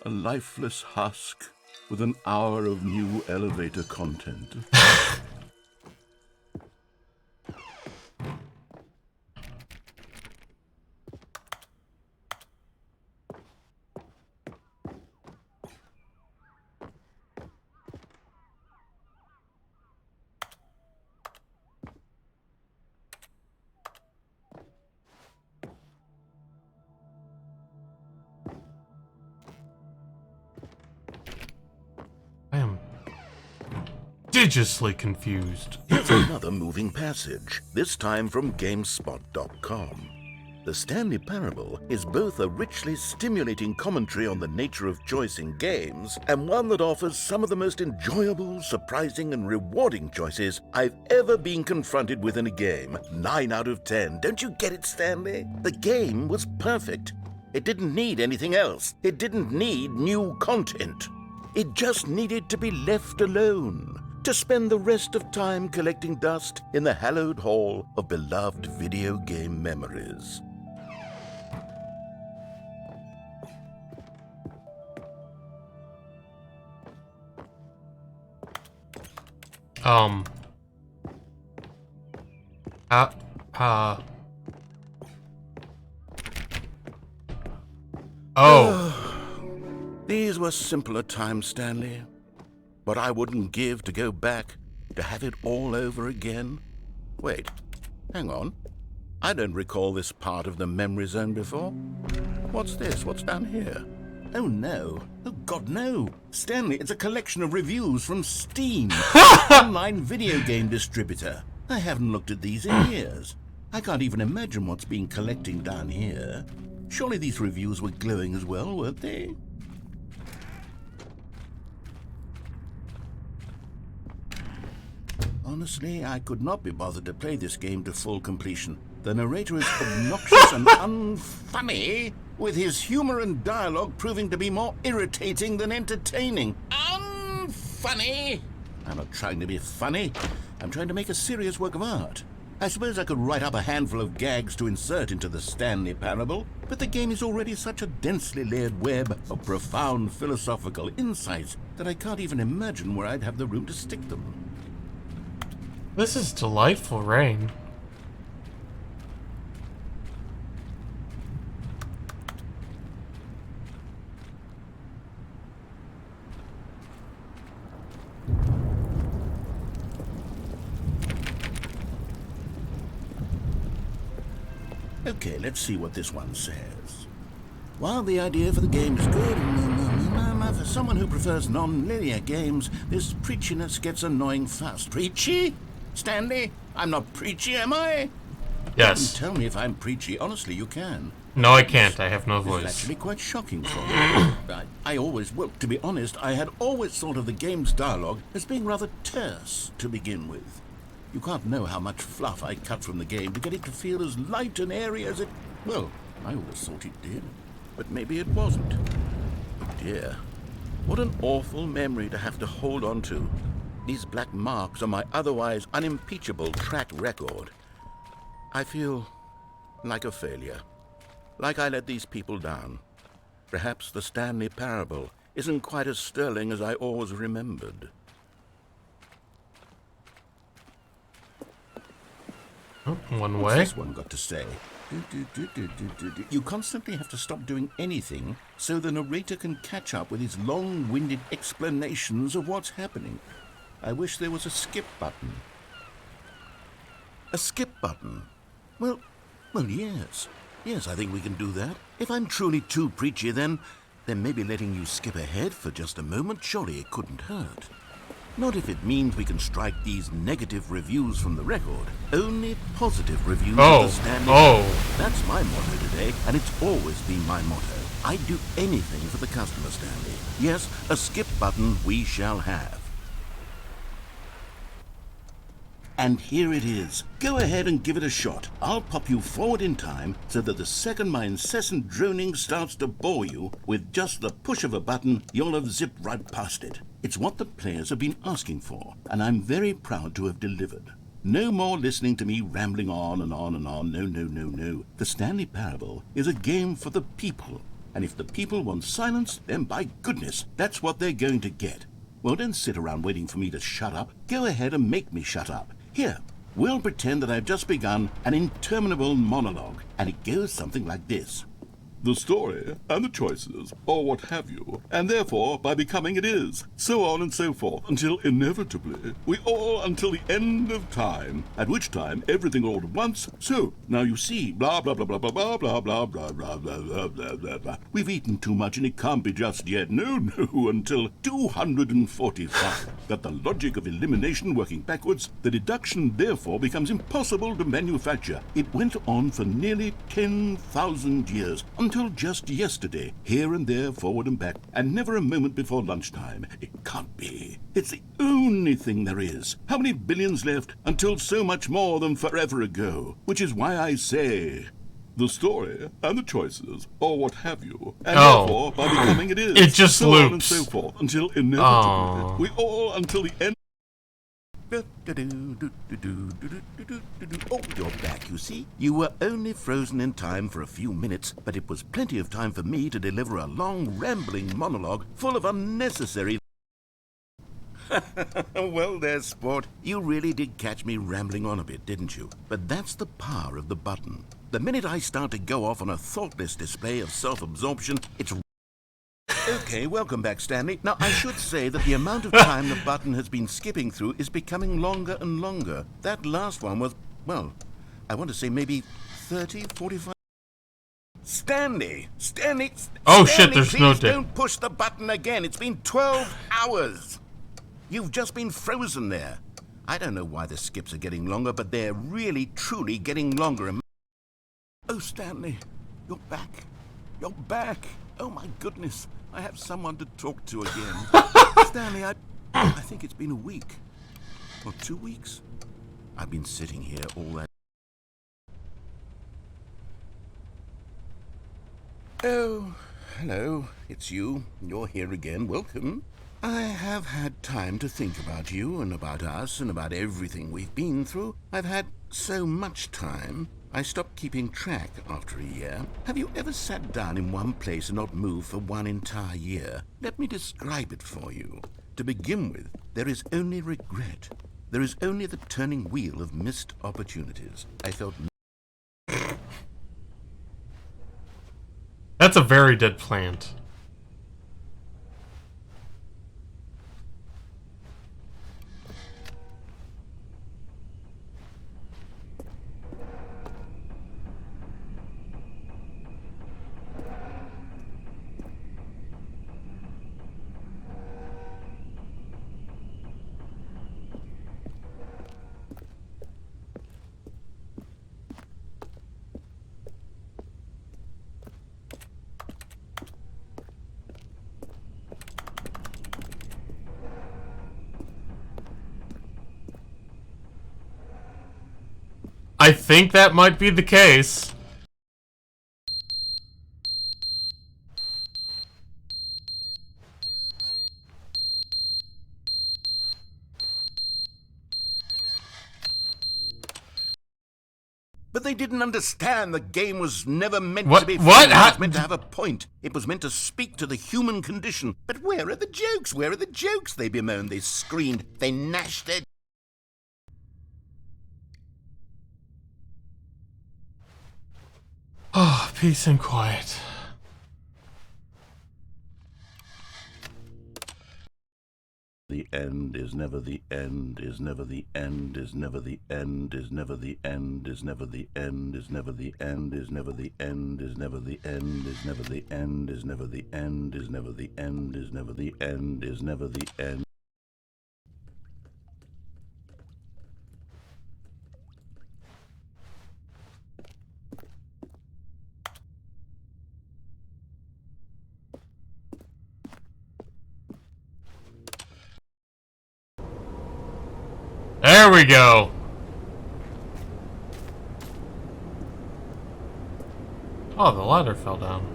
A lifeless husk with an hour of new elevator content. I am prodigiously confused. Here's another moving passage, this time from GameSpot.com. The Stanley Parable is both a richly stimulating commentary on the nature of choice in games and one that offers some of the most enjoyable, surprising, and rewarding choices I've ever been confronted with in a game. 9 out of 10. Don't you get it, Stanley? The game was perfect. It didn't need anything else. It didn't need new content. It just needed to be left alone, to spend the rest of time collecting dust in the hallowed hall of beloved video game memories. Oh. These were simpler times, Stanley. What I wouldn't give to go back, to have it all over again. Wait, hang on. I don't recall this part of the memory zone before. What's this? What's down here? Oh, no. Oh, God, no. Stanley, it's a collection of reviews from Steam, an online video game distributor. I haven't looked at these in years. I can't even imagine what's been collecting down here. Surely these reviews were glowing as well, weren't they? Honestly, I could not be bothered to play this game to full completion. The narrator is obnoxious and unfunny, with his humor and dialogue proving to be more irritating than entertaining. Unfunny! I'm not trying to be funny. I'm trying to make a serious work of art. I suppose I could write up a handful of gags to insert into the Stanley Parable, but the game is already such a densely layered web of profound philosophical insights that I can't even imagine where I'd have the room to stick them. This is delightful rain. Okay, let's see what this one says. While the idea for the game is good, for someone who prefers non-linear games, this preachiness gets annoying fast. Preachy? Stanley? I'm not preachy, am I? Yes. You can tell me if I'm preachy. Honestly, you can. No, I can't. I have no This is voice. actually quite shocking for me. Well, to be honest, I had always thought of the game's dialogue as being rather terse to begin with. You can't know how much fluff I cut from the game to get it to feel as light and airy as it... Well, I always thought it did. But maybe it wasn't. Oh dear. What an awful memory to have to hold on to. These black marks on my otherwise unimpeachable track record. I feel like a failure. Like I let these people down. Perhaps the Stanley Parable isn't quite as sterling as I always remembered. Oh, one What's way. this one got to say? You constantly have to stop doing anything so the narrator can catch up with his long-winded explanations of what's happening. I wish there was a skip button. A skip button? Well, yes. Yes, I think we can do that. If I'm truly too preachy, then maybe letting you skip ahead for just a moment, surely it couldn't hurt. Not if it means we can strike these negative reviews from the record. Only positive reviews of the Stanley. That's my motto today, and it's always been my motto. I'd do anything for the customer, Stanley. Yes, a skip button we shall have. And here it is. Go ahead and give it a shot. I'll pop you forward in time so that the second my incessant droning starts to bore you, with just the push of a button, you'll have zipped right past it. It's what the players have been asking for, and I'm very proud to have delivered. No more listening to me rambling on and on and on. No. The Stanley Parable is a game for the people. And if the people want silence, then by goodness, that's what they're going to get. Well, don't sit around waiting for me to shut up. Go ahead and make me shut up. Here, we'll pretend that I've just begun an interminable monologue, and it goes something like this. The story, and the choices, or what have you, and therefore, by becoming it is, so on and so forth, until inevitably, we all until the end of time, at which time everything all at once, so, now you see, blah, blah, blah, blah, blah, blah, blah, blah, blah, blah, blah, blah, blah, blah, blah. We've eaten too much and it can't be just yet, no, until 245, that the logic of elimination working backwards, the deduction therefore becomes impossible to manufacture. It went on for nearly 10,000 years, until just yesterday, here and there, forward and back, and never a moment before lunchtime. It can't be. It's the only thing there is. How many billions left until so much more than forever ago? Which is why I say, the story and the choices, or what have you, and Oh. therefore, by becoming it is. It just so on and loops. so forth, until inevitably, Aw. we all, until the end. Oh, you're back, you see. You were only frozen in time for a few minutes, but it was plenty of time for me to deliver a long, rambling monologue full of unnecessary... Well there, sport. You really did catch me rambling on a bit, didn't you? But that's the power of the button. The minute I start to go off on a thoughtless display of self-absorption, it's... Okay, welcome back, Stanley. Now, I should say that the amount of time the button has been skipping through is becoming longer and longer. That last one was, well, I want to say maybe 30, 45... Stanley! Oh, Stanley, shit, there's please no date. don't push the button again. It's been 12 hours. You've just been frozen there. I don't know why the skips are getting longer, but they're really, truly getting longer. Oh, Stanley, you're back. You're back. Oh, my goodness. I have someone to talk to again. Stanley, I think it's been a week. Or 2 weeks. I've been sitting here all that... Oh, hello. It's you. You're here again. Welcome. I have had time to think about you and about us and about everything we've been through. I've had so much time. I stopped keeping track after a year. Have you ever sat down in one place and not moved for one entire year? Let me describe it for you. To begin with, there is only regret. There is only the turning wheel of missed opportunities. I felt... That's a very dead plant. I think that might be the case. But they didn't understand the game was never meant What- to be what? fun. It How- was meant to have a point. It was meant to speak to the human condition. But where are the jokes? Where are the jokes? They bemoaned, they screamed, they gnashed their... Oh, peace and quiet. The end is never the end, is never the end, is never the end, is never the end, is never the end, is never the end, is never the end, is never the end, is never the end, is never the end, is never the end, is never the end, is never the end. There we go. Oh, the ladder fell down.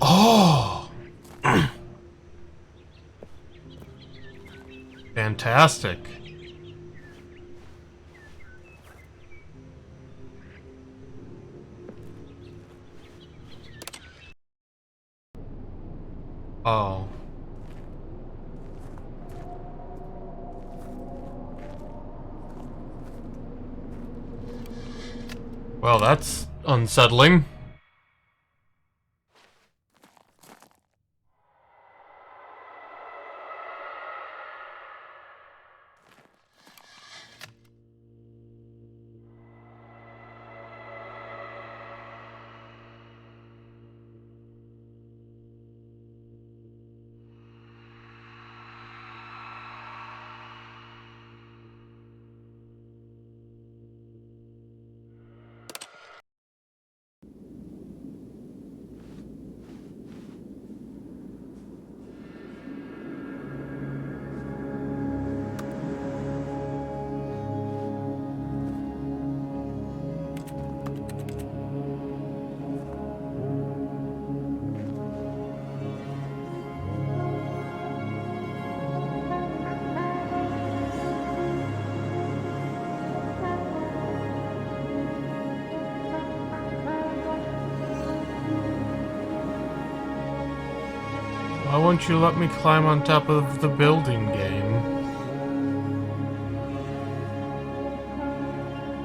Oh! Fantastic. Oh. Well, that's unsettling. Why won't you let me climb on top of the building, game?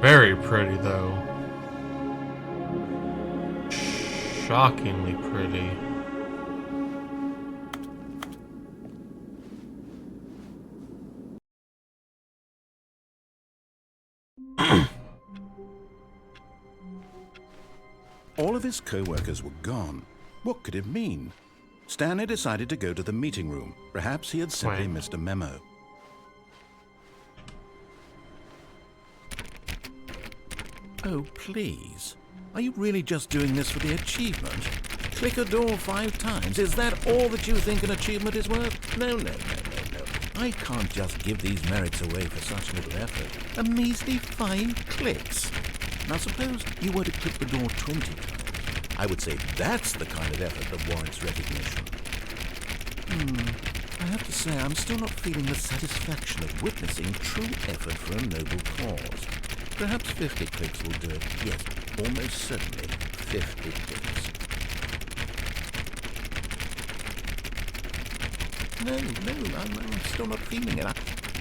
Very pretty, though. Shockingly pretty. All of his co-workers were gone. What could it mean? Stanley decided to go to the meeting room. Perhaps he had simply Wait. missed a memo. Oh, please. Are you really just doing this for the achievement? Click a door 5 times. Is that all that you think an achievement is worth? No. I can't just give these merits away for such little effort. A measly 5 clicks. Now suppose you were to click the door 20 times. I would say that's the kind of effort that warrants recognition. I have to say I'm still not feeling the satisfaction of witnessing true effort for a noble cause. Perhaps 50 clicks will do it. Yes, almost certainly 50 clicks. No, I'm still not feeling it.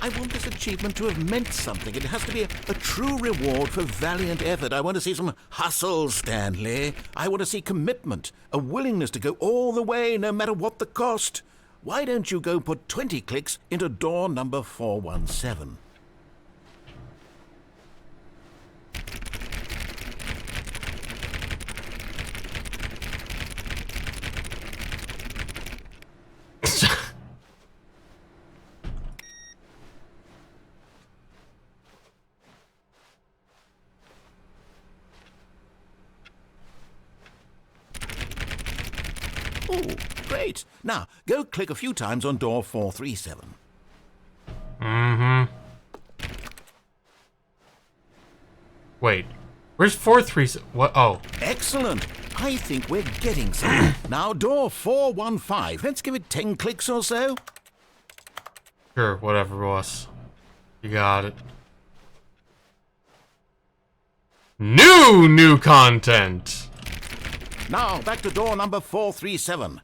I want this achievement to have meant something. It has to be a true reward for valiant effort. I want to see some hustle, Stanley. I want to see commitment, a willingness to go all the way, no matter what the cost. Why don't you go put 20 clicks into door number 417? Oh, great. Now, go click a few times on door 437. Wait, where's 437? What? Oh. Excellent. I think we're getting somewhere. Now, door 415. Let's give it 10 clicks or so. Sure, whatever, boss. You got it. New content! Now, back to door number 437.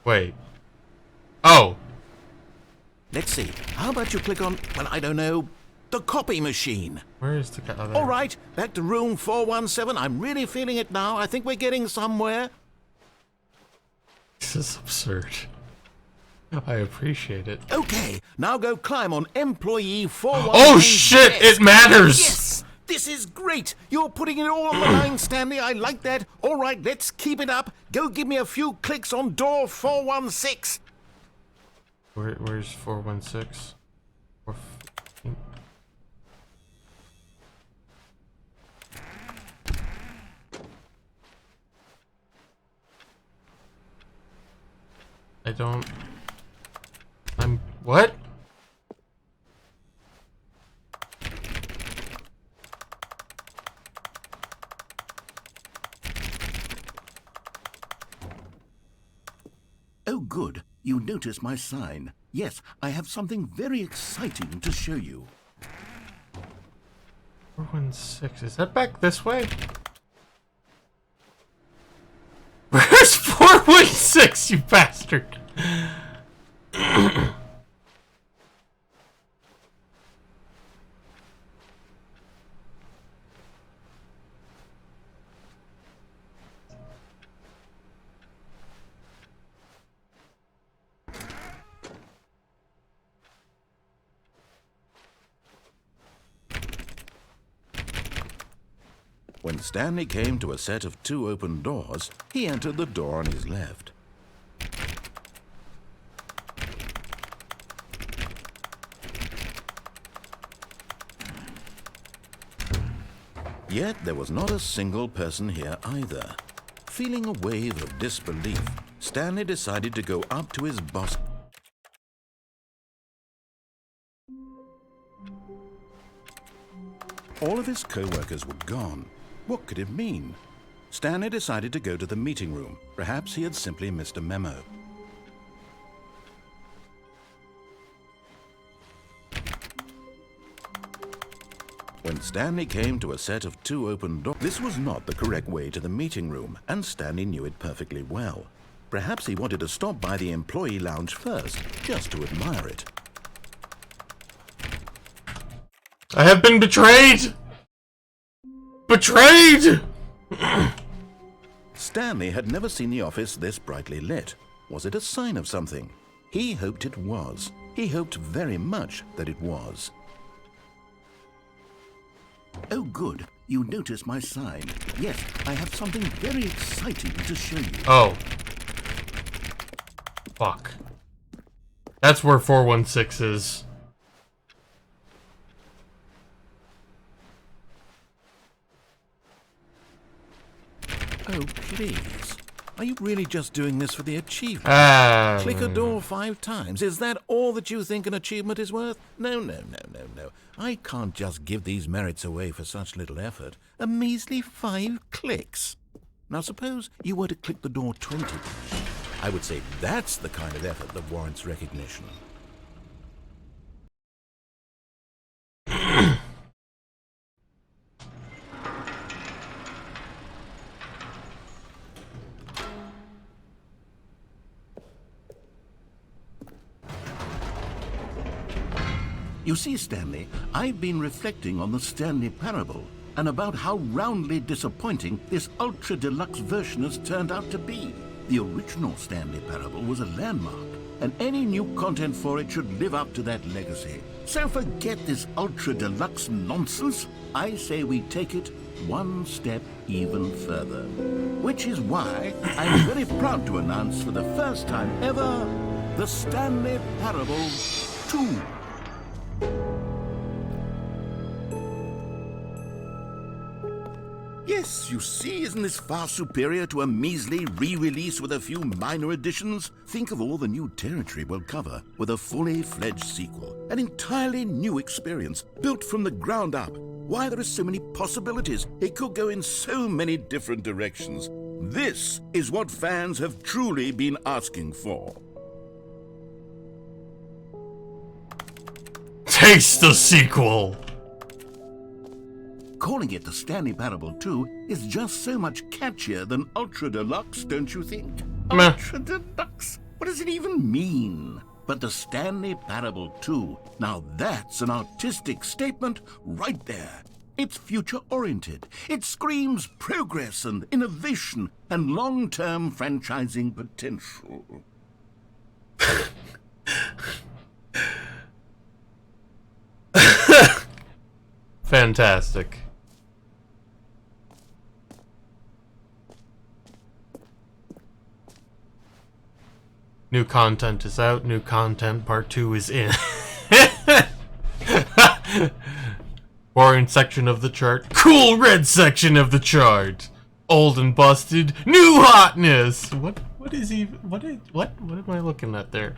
Wait. Oh. Let's see. How about you click on, well, I don't know, the copy machine? Where is the guy? Oh, there. All right, back to room 417. I'm really feeling it now. I think we're getting somewhere. This is absurd. I appreciate it. Okay, now go climb on employee 419. Oh shit, it matters! Yes! This is great! You're putting it all on the line, Stanley. I like that. All right, let's keep it up. Go give me a few clicks on door 416. Where's 416? 415? I don't... What? Oh, good. You notice my sign. Yes, I have something very exciting to show you. 416. Is that back this way? Where's 416, you bastard? When Stanley came to a set of 2 open doors, he entered the door on his left. Yet there was not a single person here either. Feeling a wave of disbelief, Stanley decided to go up to his boss. All of his co-workers were gone. What could it mean? Stanley decided to go to the meeting room. Perhaps he had simply missed a memo. When Stanley came to a set of 2 open doors, this was not the correct way to the meeting room, and Stanley knew it perfectly well. Perhaps he wanted to stop by the employee lounge first, just to admire it. I have been betrayed! Betrayed! Stanley had never seen the office this brightly lit. Was it a sign of something? He hoped it was. He hoped very much that it was. Oh, good. You noticed my sign. Yes, I have something very exciting to show you. Oh. Fuck. That's where 416 is. Oh, please. Are you really just doing this for the achievement? Click a door 5 times. Is that all that you think an achievement is worth? No, no, no, no, no. I can't just give these merits away for such little effort. A measly 5 clicks. Now suppose you were to click the door 20 times. I would say that's the kind of effort that warrants recognition. You see, Stanley, I've been reflecting on the Stanley Parable and about how roundly disappointing this ultra-deluxe version has turned out to be. The original Stanley Parable was a landmark, and any new content for it should live up to that legacy. So forget this ultra-deluxe nonsense. I say we take it one step even further. Which is why I'm very proud to announce for the first time ever, the Stanley Parable 2. Yes, you see, isn't this far superior to a measly re-release with a few minor additions? Think of all the new territory we'll cover with a fully fledged sequel. An entirely new experience, built from the ground up. Why, there are so many possibilities. It could go in so many different directions. This is what fans have truly been asking for. Taste the sequel! Calling it the Stanley Parable 2 is just so much catchier than Ultra Deluxe, don't you think? Meh. Ultra Deluxe? What does it even mean? But the Stanley Parable 2, now that's an artistic statement right there. It's future-oriented. It screams progress and innovation and long-term franchising potential. Fantastic. New content is out. New content part 2 is in. Boring section of the chart. Cool red section of the chart. Old and busted. New hotness. What is even what am I looking at there?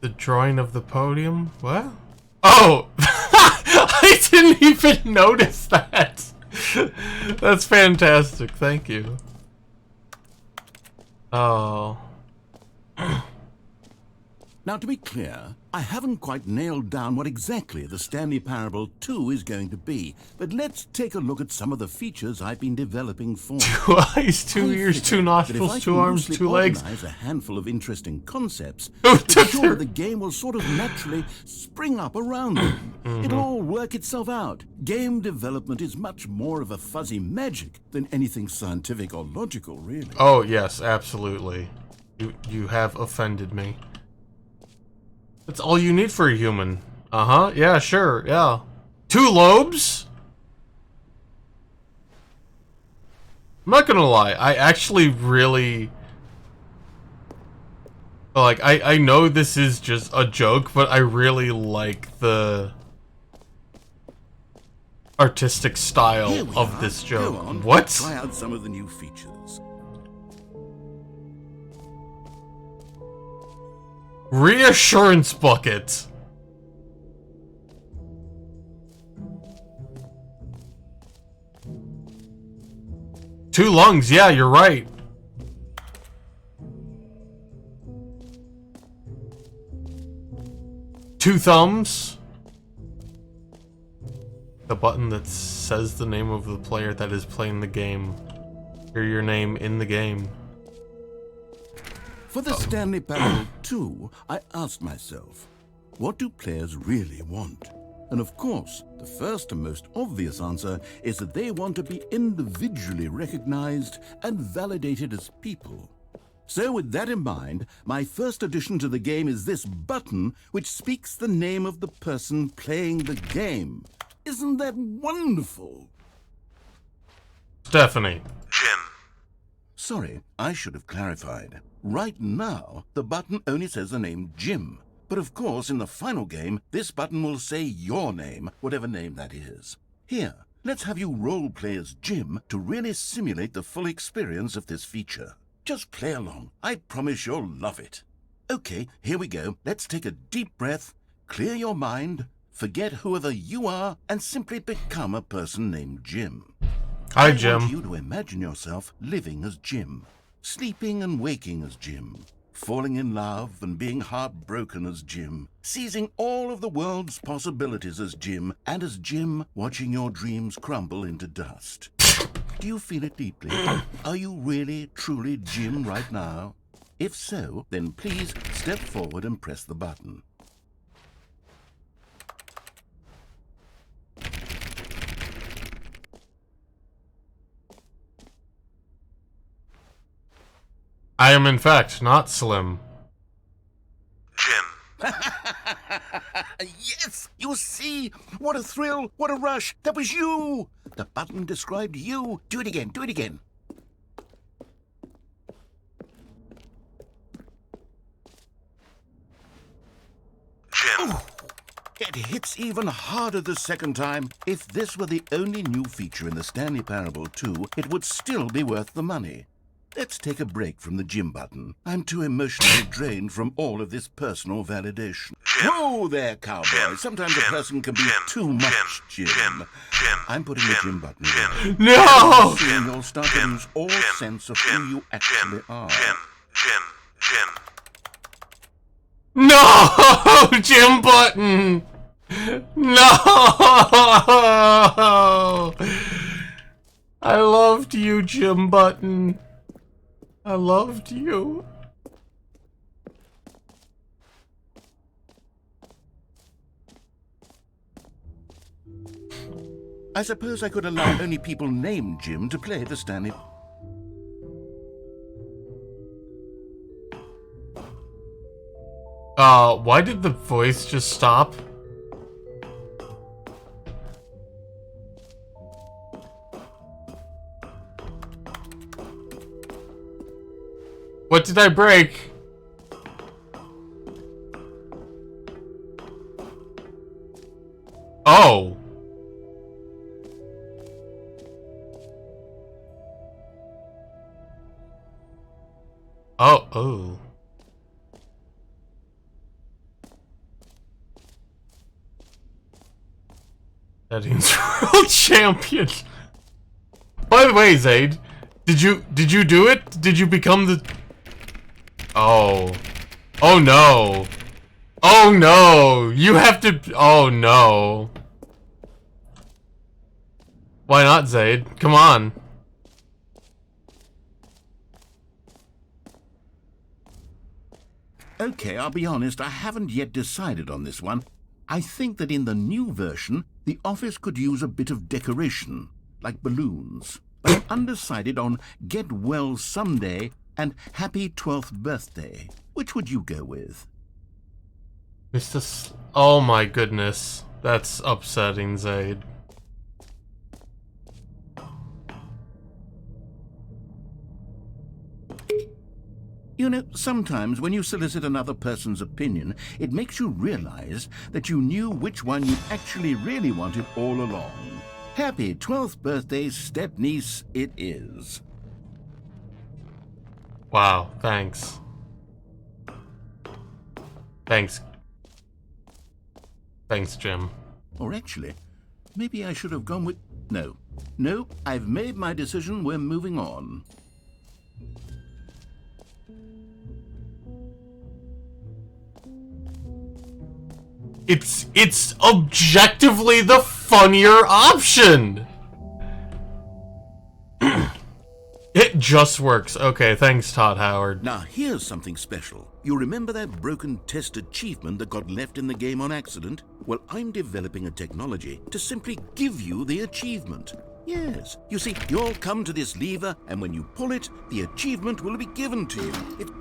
The drawing of the podium? What? Oh! I didn't even notice that! That's fantastic, thank you. Oh. Now, to be clear, I haven't quite nailed down what exactly the Stanley Parable 2 is going to be, but let's take a look at some of the features I've been developing for it. 2 eyes, 2 ears, 2 nostrils, 2 arms, 2 legs. Organize a handful of interesting concepts, Oh, I'm sure the game will sort of naturally spring up around them. It'll all work itself out. Game development is much more of a fuzzy magic than anything scientific or logical, really. Oh, yes, absolutely. You have offended me. That's all you need for a human. Uh-huh, yeah, sure, yeah. 2 lobes? I'm not gonna lie, I actually really... Like, I know this is just a joke, but I really like the artistic style of this joke. Go on, What? Try out some of the new features. Reassurance bucket. Two lungs, yeah, you're right. 2 thumbs. The button that says the name of the player that is playing the game. Hear your name in the game. For the Stanley Parable 2, I asked myself, what do players really want? And of course, the first and most obvious answer is that they want to be individually recognized and validated as people. So with that in mind, my first addition to the game is this button which speaks the name of the person playing the game. Isn't that wonderful? Stephanie. Jim. Sorry, I should have clarified. Right now, the button only says the name Jim. But of course, in the final game, this button will say your name, whatever name that is. Here, let's have you role-play as Jim to really simulate the full experience of this feature. Just play along. I promise you'll love it. Okay, here we go. Let's take a deep breath, clear your mind, forget whoever you are, and simply become a person named Jim. Hi, I Jim. want you to imagine yourself living as Jim, sleeping and waking as Jim, falling in love and being heartbroken as Jim, seizing all of the world's possibilities as Jim, and as Jim watching your dreams crumble into dust. Do you feel it deeply? Are you really, truly Jim right now? If so, then please step forward and press the button. I am in fact not slim. Jim. Yes! You see? What a thrill! What a rush! That was you! The button described you. Do it again. Do it again. Jim. It hits even harder the second time. If this were the only new feature in the Stanley Parable 2, it would still be worth the money. Let's take a break from the Jim button. I'm too emotionally drained from all of this personal validation. Jim. Whoa there, cowboy. Jim. Sometimes a Jim. person can be Jim. too much, Jim. Jim. I'm putting the Jim button away. No! Soon you'll start to lose all sense of who you actually are. Jim. No! Jim button! No! I loved you, Jim button. I loved you. I suppose I could allow only people named Jim to play the Stanley. Why did the voice just stop? What did I break? Oh. Oh. Settings world champion. By the way, Zaid, did you do it? Did you become the? Oh. Oh no. Oh no. You have to. Oh no. Why not, Zaid? Come on. Okay, I'll be honest, I haven't yet decided on this one. I think that in the new version, the office could use a bit of decoration, like balloons. I'm undecided on Get Well Someday and Happy 12th Birthday. Which would you go with? Oh my goodness. That's upsetting, Zaid. You know, sometimes when you solicit another person's opinion, it makes you realize that you knew which one you actually really wanted all along. Happy 12th birthday, step-niece, it is. Wow, thanks. Thanks, Jim. Or actually, maybe I should have gone with... No, I've made my decision, we're moving on. It's objectively the funnier option. It just works. Okay, thanks, Todd Howard. Now, here's something special. You remember that broken test achievement that got left in the game on accident? Well, I'm developing a technology to simply give you the achievement. Yes. You see, you'll come to this lever, and when you pull it, the achievement will be given to you.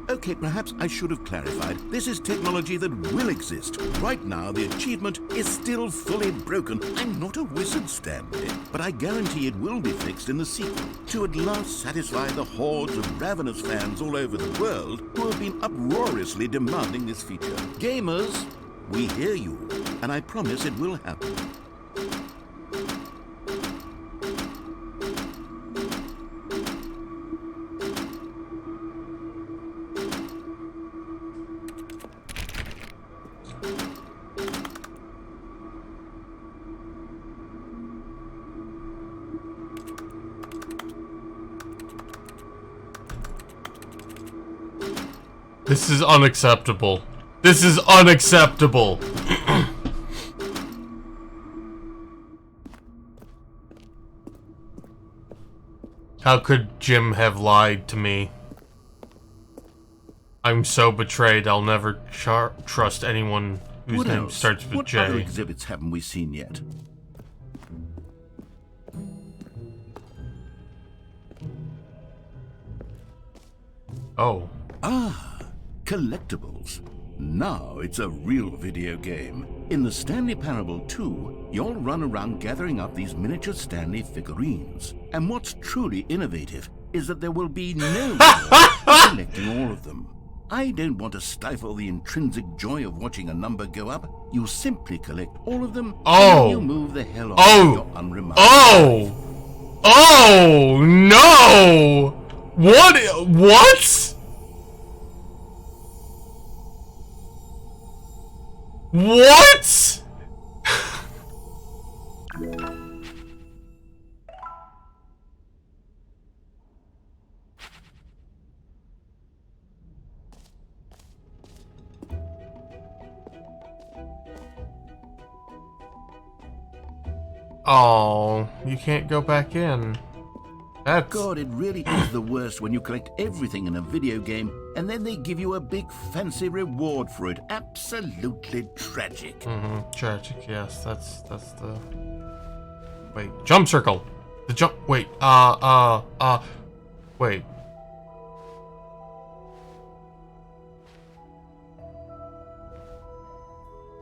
Okay, perhaps I should have clarified. This is technology that will exist. Right now, the achievement is still fully broken. I'm not a wizard, Stanley, but I guarantee it will be fixed in the sequel to at last satisfy the hordes of ravenous fans all over the world who have been uproariously demanding this feature. Gamers, we hear you, and I promise it will happen. This is unacceptable. This is unacceptable. How could Jim have lied to me? I'm so betrayed I'll never trust anyone whose name starts with J. What other exhibits haven't we seen yet? Oh. Collectibles. Now it's a real video game. In the Stanley Parable 2, you'll run around gathering up these miniature Stanley figurines. And what's truly innovative is that there will be no collecting all of them. I don't want to stifle the intrinsic joy of watching a number go up. You simply collect all of them, and you move the hell on with your unremarkable life. Oh no! What? What? Oh, you can't go back in. That's... God, it really is the worst when you collect everything in a video game and then they give you a big fancy reward for it. Absolutely tragic. Tragic, yes. That's the... Wait, jump circle! The jump... Wait, wait.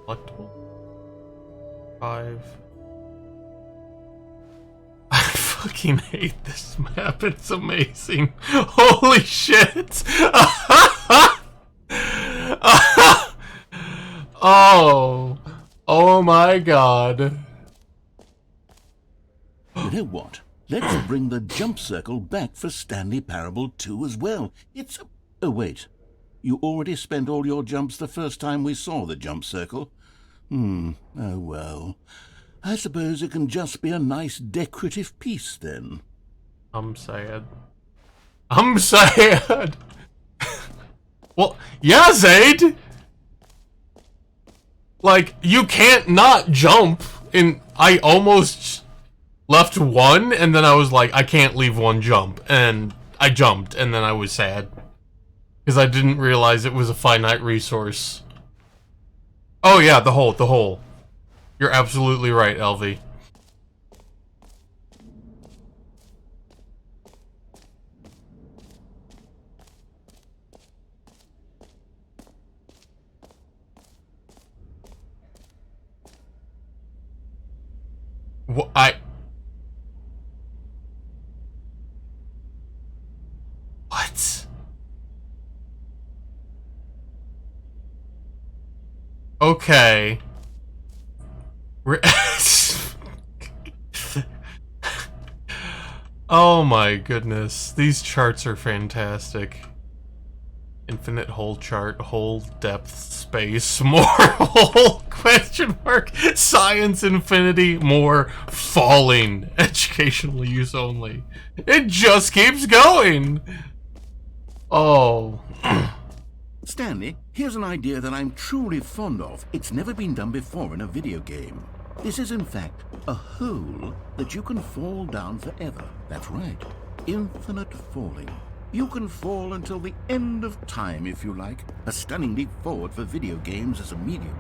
Collectible. 5... I fucking hate this map. It's amazing. Holy shit. Oh my god. You know what? Let's bring the jump circle back for Stanley Parable 2 as well. It's... Oh, wait. You already spent all your jumps the first time we saw the jump circle? Oh well. I suppose it can just be a nice decorative piece, then. I'm sad. I'm sad! Well, yeah, Zaid! Like, you can't not jump, and I almost left one, and then I was like, I can't leave one jump, and I jumped, and then I was sad. Because I didn't realize it was a finite resource. Oh yeah, the hole. You're absolutely right, LV. What? Okay. Oh my goodness. These charts are fantastic. Infinite hole chart, hole depth, space, more hole, question mark, science, infinity, more, falling, educational use only. It just keeps going. Oh. Stanley, Here's an idea that I'm truly fond of. It's never been done before in a video game. This is, in fact, a hole that you can fall down forever. That's right. Infinite falling. You can fall until the end of time, if you like. A stunning leap forward for video games as a medium.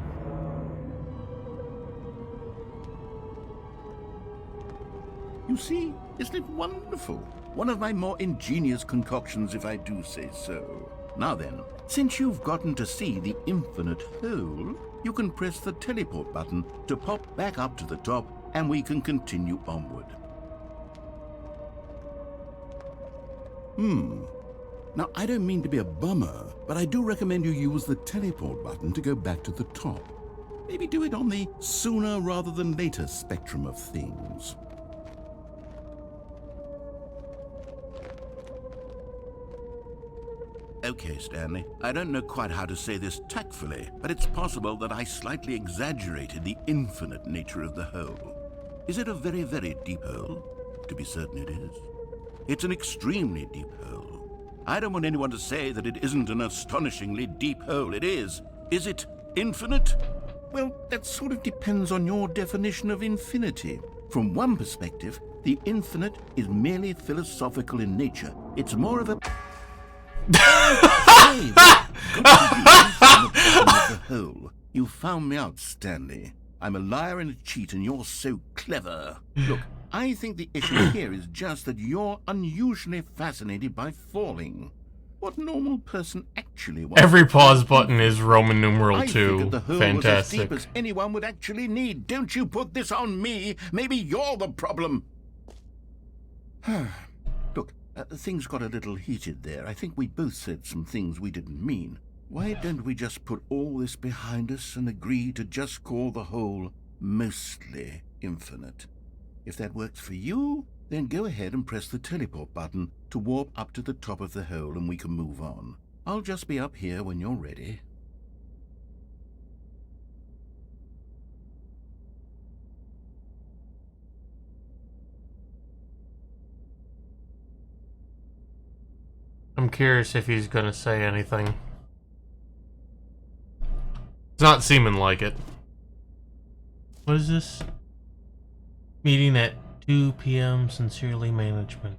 You see, isn't it wonderful? One of my more ingenious concoctions, if I do say so. Now then, since you've gotten to see the infinite hole, you can press the teleport button to pop back up to the top, and we can continue onward. Now, I don't mean to be a bummer, but I do recommend you use the teleport button to go back to the top. Maybe do it on the sooner rather than later spectrum of things. Okay, Stanley, I don't know quite how to say this tactfully, but it's possible that I slightly exaggerated the infinite nature of the hole. Is it a very, very deep hole? To be certain it is. It's an extremely deep hole. I don't want anyone to say that it isn't an astonishingly deep hole. It is. Is it infinite? Well, that sort of depends on your definition of infinity. From one perspective, the infinite is merely philosophical in nature. It's more of a... Hey, the hole. You found me out, Stanley. I'm a liar and a cheat, and you're so clever. Look, I think the issue here is just that you're unusually fascinated by falling. What normal person actually wants? Every pause button is Roman numeral I 2. figured the hole Fantastic. was as deep as anyone would actually need. Don't you put this on me. Maybe you're the problem. Look, things got a little heated there. I think we both said some things we didn't mean. Why don't we just put all this behind us and agree to just call the hole mostly infinite? If that works for you, then go ahead and press the teleport button to warp up to the top of the hole and we can move on. I'll just be up here when you're ready. I'm curious if he's gonna say anything. It's not seeming like it. What is this? Meeting at 2 p.m. Sincerely, management.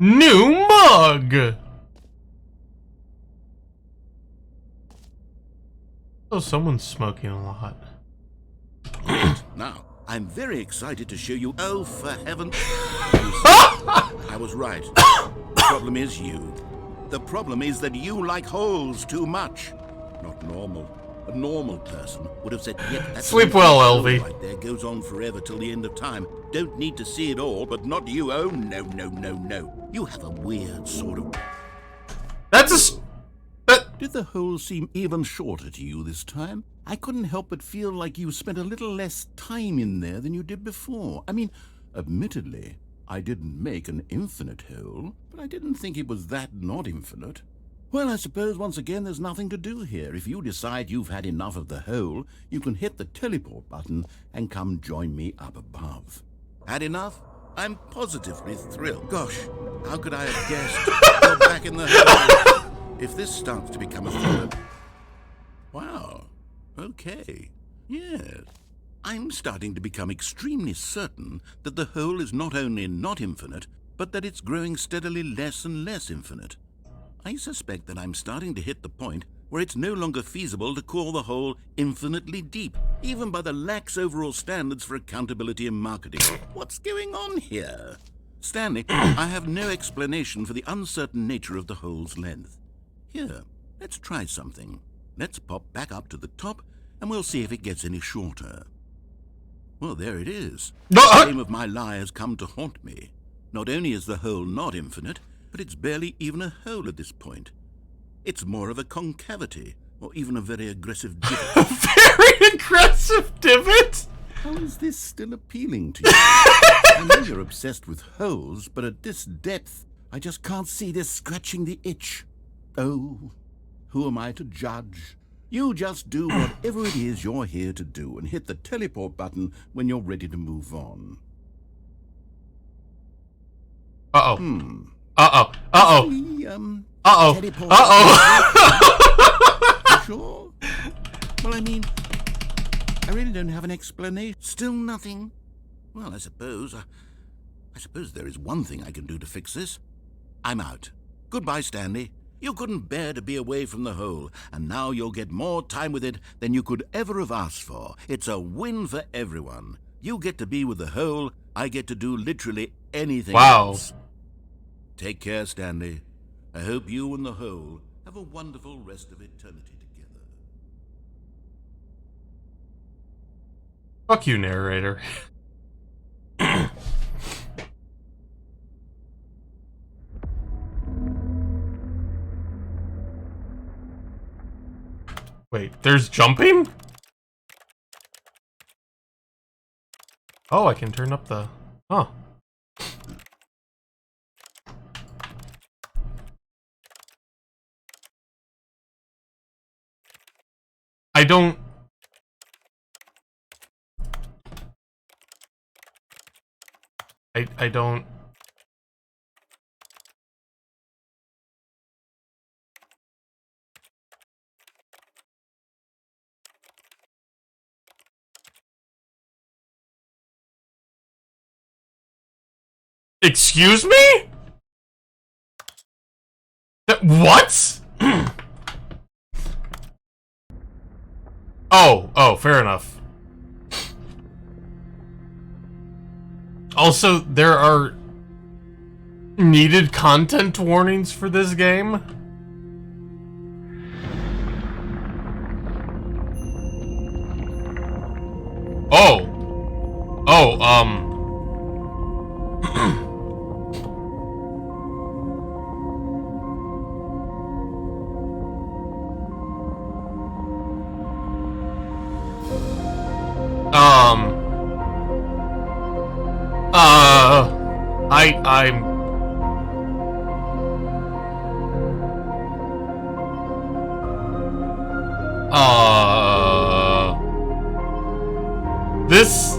New mug! Oh, someone's smoking a lot. Now, I'm very excited to show you. Oh, for heaven's sake. I was right. The problem is you. The problem is that you like holes too much. Not normal. A normal person would have said, yep, that's Sleep well, Elvie. Right there goes on forever till the end of time. Don't need to see it all, but not you. Oh, no, no, no, no. You have a weird sort of... That's Did the hole seem even shorter to you this time? I couldn't help but feel like you spent a little less time in there than you did before. I mean, admittedly, I didn't make an infinite hole, but I didn't think it was that not infinite. Well, I suppose once again there's nothing to do here. If you decide you've had enough of the hole, you can hit the teleport button and come join me up above. Had enough? I'm positively thrilled. Gosh, how could I have guessed? You're back in the hole. If this starts to become a thriller... Wow. Okay. Yes. I'm starting to become extremely certain that the hole is not only not infinite, but that it's growing steadily less and less infinite. I suspect that I'm starting to hit the point where it's no longer feasible to call the hole infinitely deep, even by the lax overall standards for accountability and marketing. What's going on here? Stanley, I have no explanation for the uncertain nature of the hole's length. Here, let's try something. Let's pop back up to the top, and we'll see if it gets any shorter. Well, there it is. The shame of my lie has come to haunt me. Not only is the hole not infinite, but it's barely even a hole at this point. It's more of a concavity, or even a very aggressive divot. very aggressive divot? How is this still appealing to you? I know you're obsessed with holes, but at this depth, I just can't see this scratching the itch. Oh, who am I to judge? You just do whatever it is you're here to do and hit the teleport button when you're ready to move on. Uh-oh. Uh-oh. Uh-oh. The, Uh-oh. teleport- Uh-oh. You sure? Well, I mean, I really don't have an explanation. Still nothing? Well, I suppose there is one thing I can do to fix this. I'm out. Goodbye, Stanley. You couldn't bear to be away from the hole, and now you'll get more time with it than you could ever have asked for. It's a win for everyone. You get to be with the hole, I get to do literally anything else. Take care, Stanley. I hope you and the hole have a wonderful rest of eternity together. Fuck you, narrator. Wait, there's jumping? Oh, I can turn up the... Huh. I don't... I don't... Excuse me? What? Oh, fair enough. Also, there are needed content warnings for this game. I'm... This...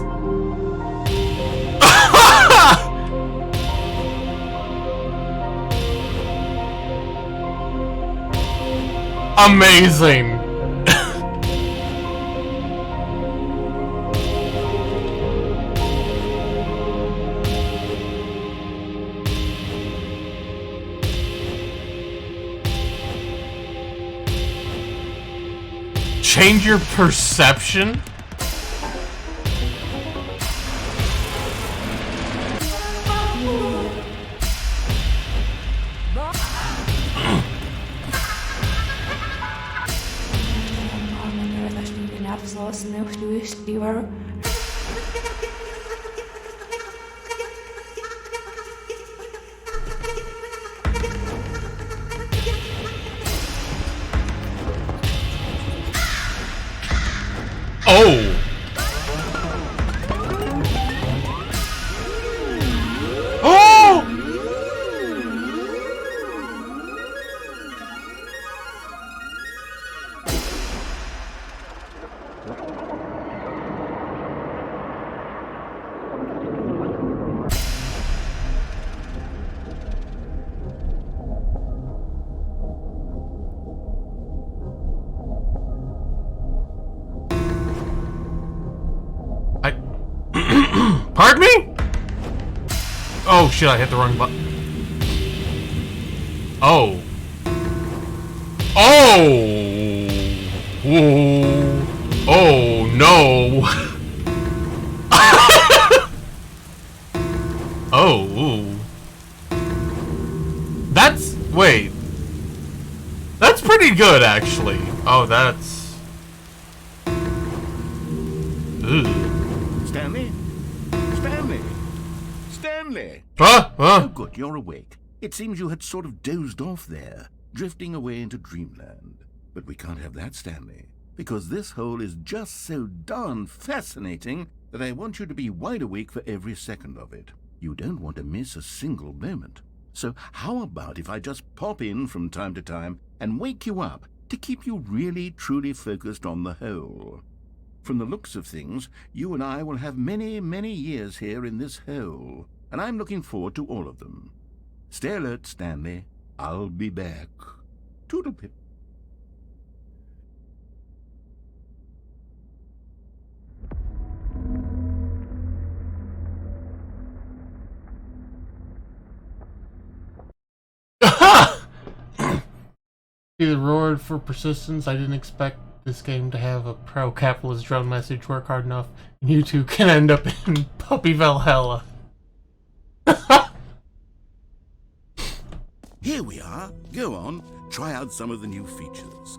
Amazing! Change your perception? Oh! Oh! Pardon me? Oh shit, I hit the wrong button. Oh. Oh! Ooh. Oh no. Oh. Ooh. That's... Wait. That's pretty good, actually. Oh, that's... Ooh. Stanley? Stanley? Stanley? Huh? Oh, good, you're awake. It seems you had sort of dozed off there, drifting away into dreamland. But we can't have that, Stanley, because this hole is just so darn fascinating that I want you to be wide awake for every second of it. You don't want to miss a single moment. So how about if I just pop in from time to time and wake you up to keep you really, truly focused on the hole? From the looks of things, you and I will have many, many years here in this hole, and I'm looking forward to all of them. Stay alert, Stanley. I'll be back. Toodlepip. See the reward for persistence. I didn't expect this game to have a pro-capitalist drone message. Work hard enough, and you two can end up in Puppy Valhalla. Here we are. Go on, try out some of the new features.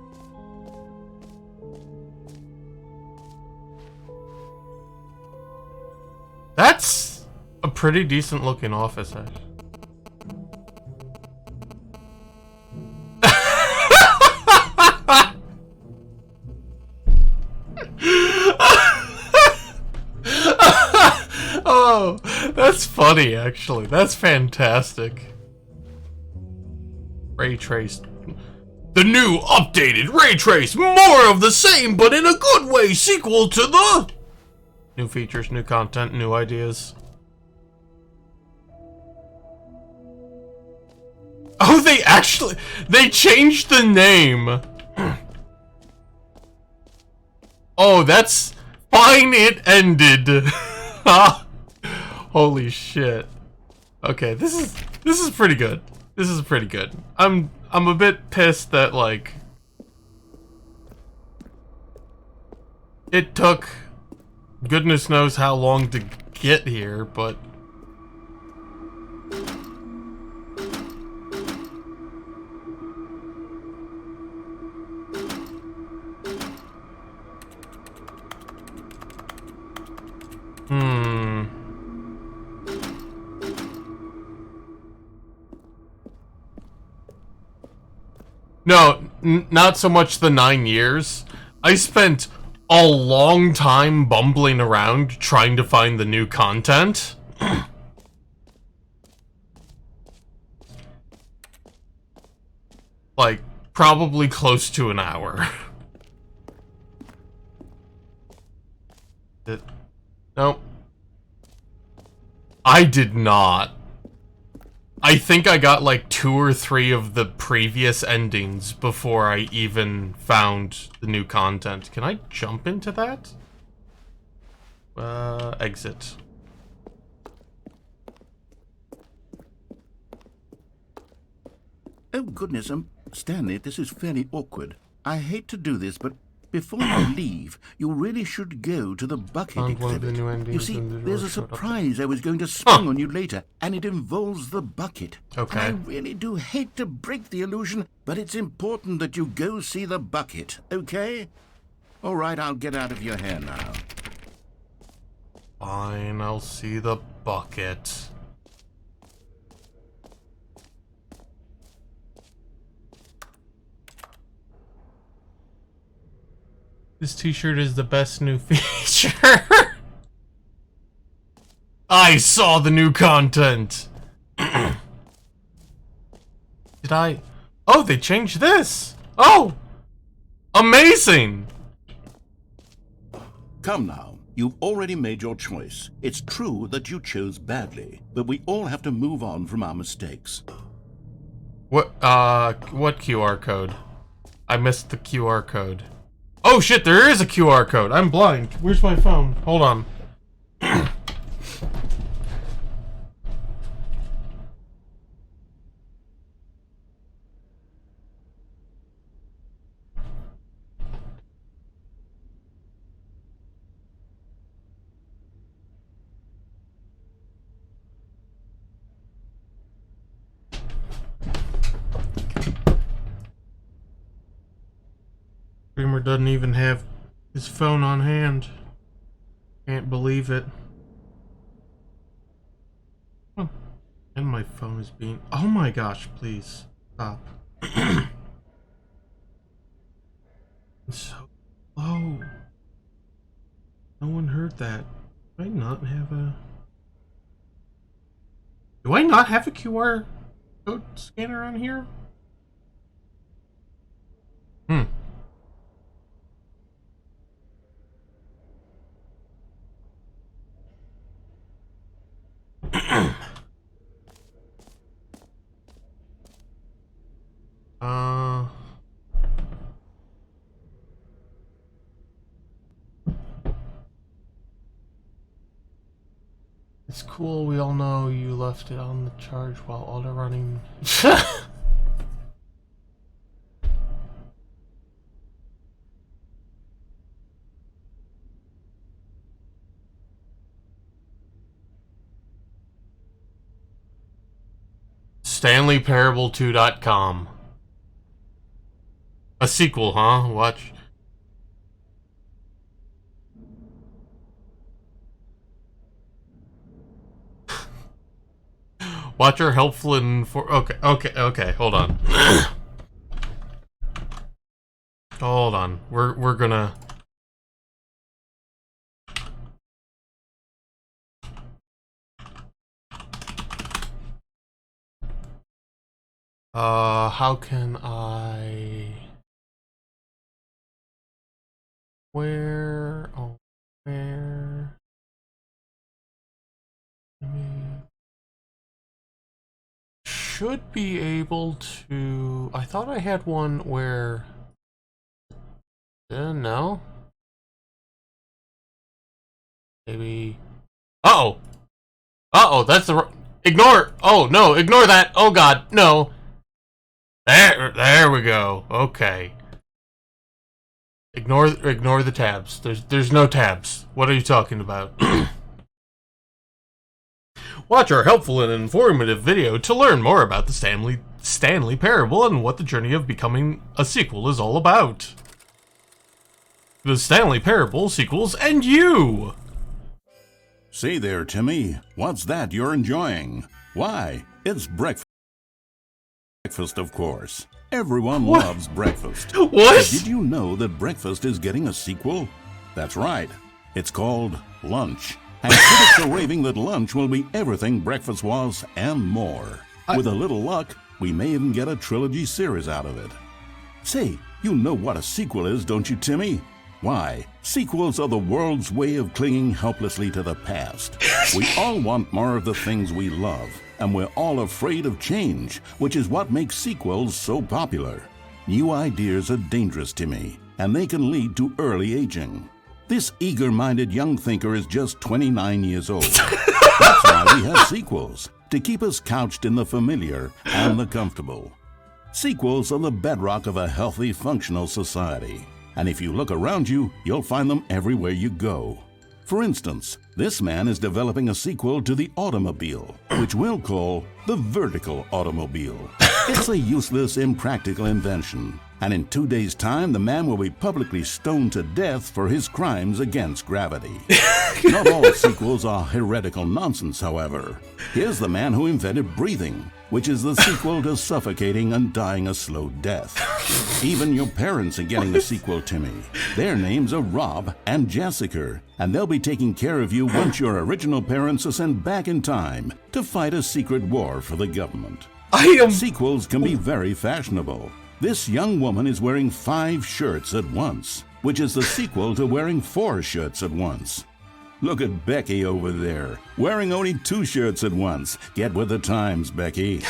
That's a pretty decent looking office, actually. Oh, that's funny, actually. That's fantastic. Ray traced. The new updated Ray Trace, more of the same, but in a good way, sequel to the... New features, new content, new ideas. Oh, they changed the name. Oh, that's fine, it ended. Holy shit. Okay, this is pretty good. This is pretty good. I'm a bit pissed that, like, it took goodness knows how long to get here, but no, not so much the 9 years. I spent a long time bumbling around trying to find the new content. Like, probably close to an hour. Nope. I did not. I think I got like 2 or 3 of the previous endings before I even found the new content. Can I jump into that? Exit. Oh, goodness, Stanley, this is fairly awkward. I hate to do this, but before you leave, you really should go to the bucket Found one of the exhibit. new endings You see, and the there's a door showed up. surprise I was going to spring on you later, and it involves the bucket. Okay. And I really do hate to break the illusion, but it's important that you go see the bucket, okay? All right, I'll get out of your hair now. Fine, I'll see the bucket. This t-shirt is the best new feature. I saw the new content. Did I? Oh, they changed this. Oh, amazing. Come now, you've already made your choice. It's true that you chose badly, but we all have to move on from our mistakes. What QR code? I missed the QR code. Oh shit, there is a QR code. I'm blind. Where's my phone? Hold on. Dreamer doesn't even have his phone on hand. Can't believe it. Oh, and my phone is being... Oh my gosh, please. Stop. It's so low. No one heard that. Do I not have a... Do I not have a QR code scanner on here? It's cool, we all know you left it on the charge while auto running. StanleyParable2.com. A sequel, huh? Watch. Watch our helpful and for okay, hold on. Hold on. We're gonna how can I where should be able to. I thought I had one where no, maybe that's the ignore. Oh no, ignore that. Oh god, no. There we go. Okay, ignore the tabs. There's no tabs. What are you talking about? Watch our helpful and informative video to learn more about the Stanley Parable and what the journey of becoming a sequel is all about. The Stanley Parable sequels and you! Say there, Timmy, what's that you're enjoying? Why, it's breakfast, of course. Everyone loves breakfast. What? But did you know that breakfast is getting a sequel? That's right. It's called Lunch. And critics are raving that lunch will be everything breakfast was and more. With a little luck, we may even get a trilogy series out of it. Say, you know what a sequel is, don't you, Timmy? Why, sequels are the world's way of clinging helplessly to the past. We all want more of the things we love, and we're all afraid of change, which is what makes sequels so popular. New ideas are dangerous, Timmy, and they can lead to early aging. This eager-minded young thinker is just 29 years old. That's why we have sequels, to keep us couched in the familiar and the comfortable. Sequels are the bedrock of a healthy, functional society. And if you look around you, you'll find them everywhere you go. For instance, this man is developing a sequel to the automobile, which we'll call the vertical automobile. It's a useless, impractical invention. And in 2 days' time, the man will be publicly stoned to death for his crimes against gravity. Not all sequels are heretical nonsense, however. Here's the man who invented breathing, which is the sequel to suffocating and dying a slow death. Even your parents are getting a sequel, Timmy. Their names are Rob and Jessica, and they'll be taking care of you once your original parents are sent back in time to fight a secret war for the government. Sequels can be very fashionable. This young woman is wearing 5 shirts at once, which is the sequel to wearing 4 shirts at once. Look at Becky over there, wearing only 2 shirts at once. Get with the times, Becky.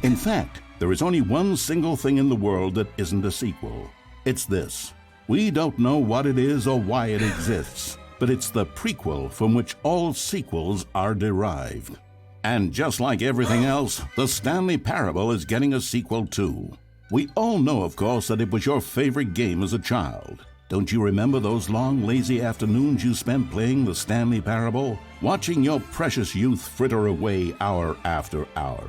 In fact, there is only one single thing in the world that isn't a sequel. It's this. We don't know what it is or why it exists, but it's the prequel from which all sequels are derived. And just like everything else, the Stanley Parable is getting a sequel too. We all know, of course, that it was your favorite game as a child. Don't you remember those long, lazy afternoons you spent playing the Stanley Parable? Watching your precious youth fritter away hour after hour.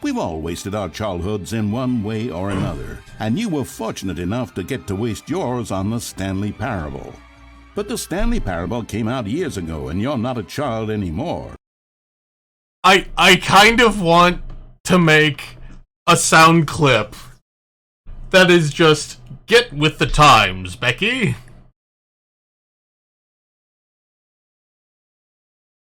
We've all wasted our childhoods in one way or another, and you were fortunate enough to get to waste yours on the Stanley Parable. But the Stanley Parable came out years ago, and you're not a child anymore. I kind of want to make a sound clip that is just, get with the times, Becky.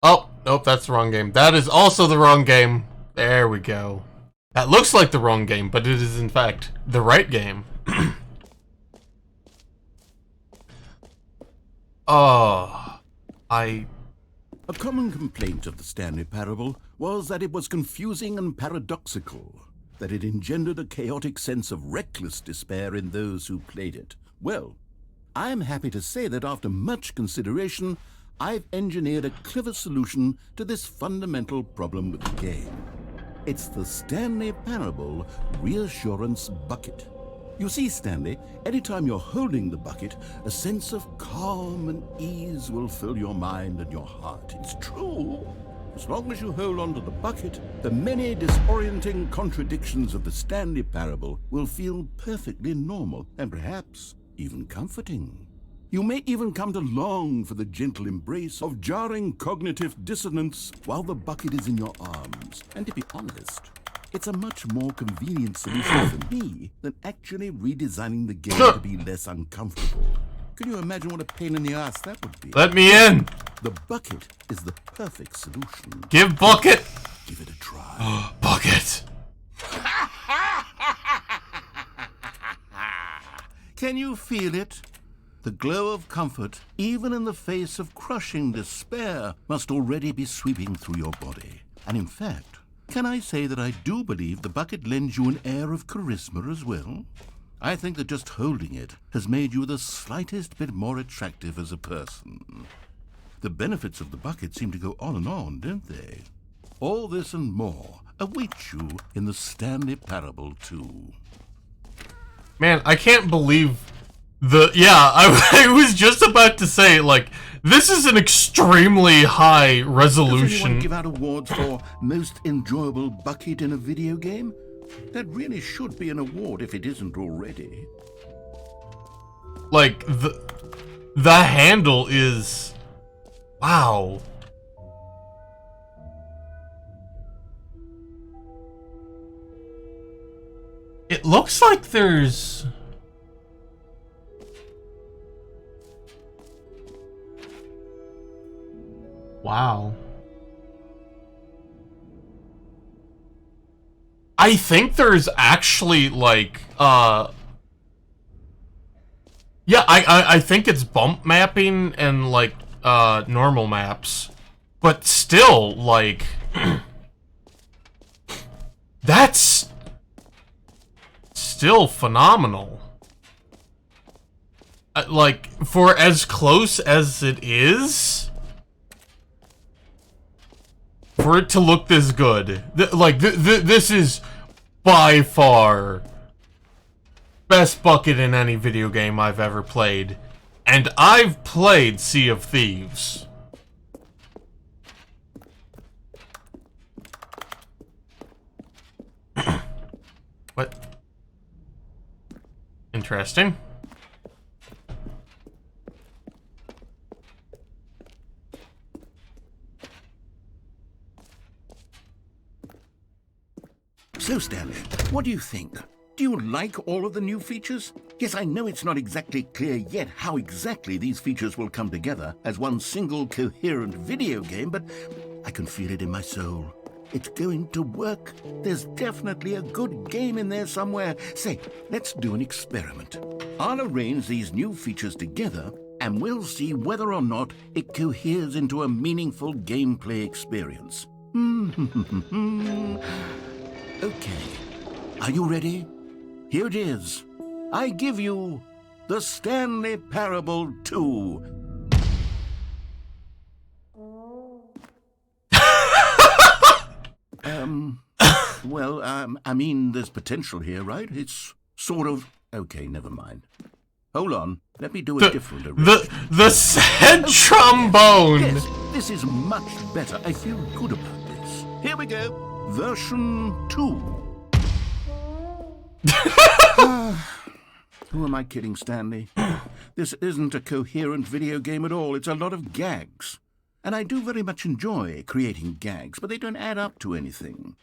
Oh, nope, that's the wrong game. That is also the wrong game. There we go. That looks like the wrong game, but it is in fact the right game. A common complaint of the Stanley Parable was that it was confusing and paradoxical, that it engendered a chaotic sense of reckless despair in those who played it. Well, I am happy to say that after much consideration, I've engineered a clever solution to this fundamental problem with the game. It's the Stanley Parable Reassurance Bucket. You see, Stanley, anytime you're holding the bucket, a sense of calm and ease will fill your mind and your heart. It's true. As long as you hold on to the bucket, the many disorienting contradictions of the Stanley Parable will feel perfectly normal and perhaps even comforting. You may even come to long for the gentle embrace of jarring cognitive dissonance while the bucket is in your arms. And to be honest, it's a much more convenient solution for me than actually redesigning the game to be less uncomfortable. Can you imagine what a pain in the ass that would be? Let me in! The bucket is the perfect solution. Give Bucket! Give it a try. Bucket! Can you feel it? The glow of comfort, even in the face of crushing despair, must already be sweeping through your body. And in fact, can I say that I do believe the bucket lends you an air of charisma as well? I think that just holding it has made you the slightest bit more attractive as a person. The benefits of the bucket seem to go on and on, don't they? All this and more await you in the Stanley Parable 2. Man, I can't believe I was just about to say, like, this is an extremely high Does resolution. anyone give out awards for most enjoyable bucket in a video game? That really should be an award if it isn't already. Like, the handle is... Wow. It looks like there's... Wow. I think there's actually, like, yeah, I think it's bump mapping and, like, normal maps. But still, like, that's still phenomenal. Like, for as close as it is, for it to look this good, this is by far best bucket in any video game I've ever played. And I've played Sea of Thieves. What? Interesting. So, Stanley, what do you think? Do you like all of the new features? Yes, I know it's not exactly clear yet how exactly these features will come together as one single coherent video game, but I can feel it in my soul. It's going to work. There's definitely a good game in there somewhere. Say, let's do an experiment. I'll arrange these new features together, and we'll see whether or not it coheres into a meaningful gameplay experience. Okay. Are you ready? Here it is. I give you the Stanley Parable 2. I mean, there's potential here, right? It's sort of... Okay, never mind. Hold on. Let me do a different arrangement. The sad trombone! Yes, this is much better. I feel good about this. Here we go. Version 2. Who am I kidding, Stanley? This isn't a coherent video game at all. It's a lot of gags. And I do very much enjoy creating gags, but they don't add up to anything.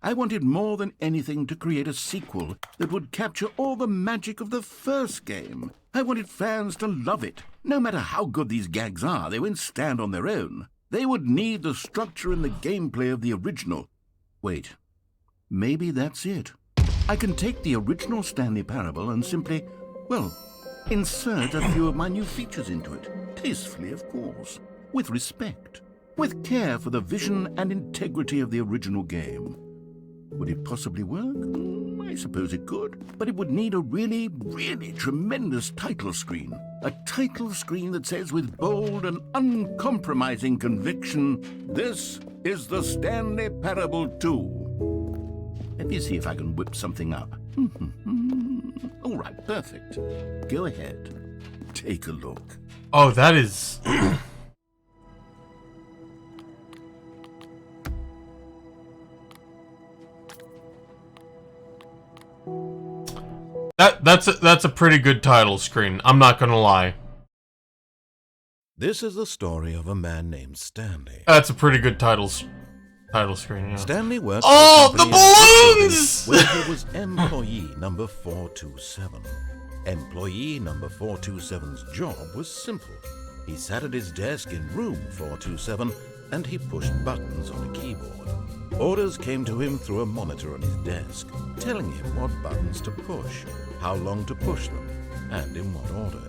I wanted more than anything to create a sequel that would capture all the magic of the first game. I wanted fans to love it. No matter how good these gags are, they won't stand on their own. They would need the structure and the gameplay of the original. Wait, maybe that's it. I can take the original Stanley Parable and simply, well, insert a few of my new features into it. Tastefully, of course. With respect. With care for the vision and integrity of the original game. Would it possibly work? I suppose it could, but it would need a really, really tremendous title screen. A title screen that says with bold and uncompromising conviction, "This is the Stanley Parable 2." Let me see if I can whip something up. All right, perfect. Go ahead. Take a look. Oh, that is... That's a pretty good title screen. I'm not gonna lie. This is the story of a man named Stanley. That's a pretty good title screen. Yeah. Stanley worked Oh, for a the company in balloons! Brooklyn where he was employee number 427. Employee number 427's job was simple. He sat at his desk in room 427 and he pushed buttons on a keyboard. Orders came to him through a monitor on his desk, telling him what buttons to push, how long to push them, and in what order.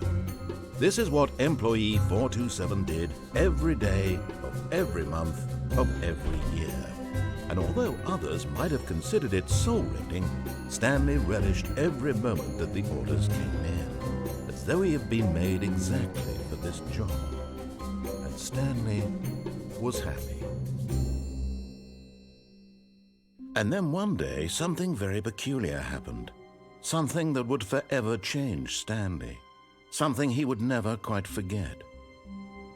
This is what employee 427 did every day of every month of every year. And although others might have considered it soul-rending, Stanley relished every moment that the orders came in, as though he had been made exactly for this job. And Stanley was happy. And then one day, something very peculiar happened. Something that would forever change Stanley. Something he would never quite forget.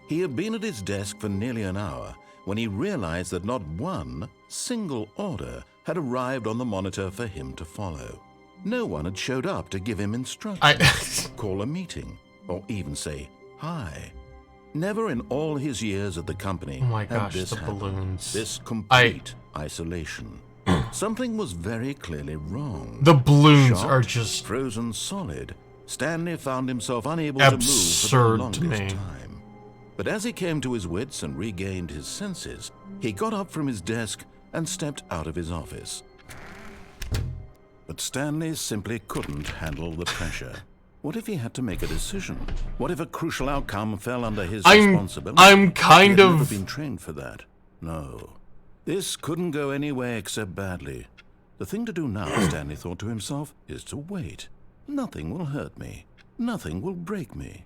He had been at his desk for nearly an hour when he realized that not one single order had arrived on the monitor for him to follow. No one had showed up to give him instructions, call a meeting, or even say hi. Never in all his years at the company Oh my had gosh, this the happened. balloons. This complete isolation. Something was very clearly wrong. The balloons Shocked, are just frozen solid. Stanley found himself unable to move for the absurd longest to me. time. But as he came to his wits and regained his senses, he got up from his desk and stepped out of his office. But Stanley simply couldn't handle the pressure. What if he had to make a decision? What if a crucial outcome fell under his responsibility? I'm kind He had never of... been trained for that. No. This couldn't go any way except badly. The thing to do now, Stanley thought to himself, is to wait. Nothing will hurt me. Nothing will break me.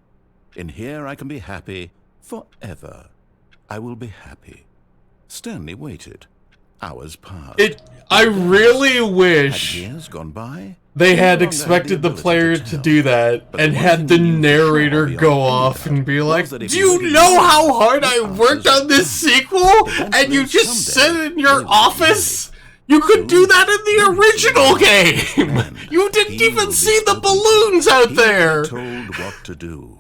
In here I can be happy forever. I will be happy. Stanley waited. Hours passed. I really Had wish years gone by? they He no had longer expected the ability player to tell. do that But and one had thing the he knew for narrator sure beyond go any off doubt and be was like, that if "Do he you waited know long how enough, hard the I worked answers on this would come. sequel?" Eventually, And you just someday, sit in your they would office? unite. You could do Soon, that in the very original soon, game! and You didn't he even will see be the spoken to. balloons out He will be there! told what to do.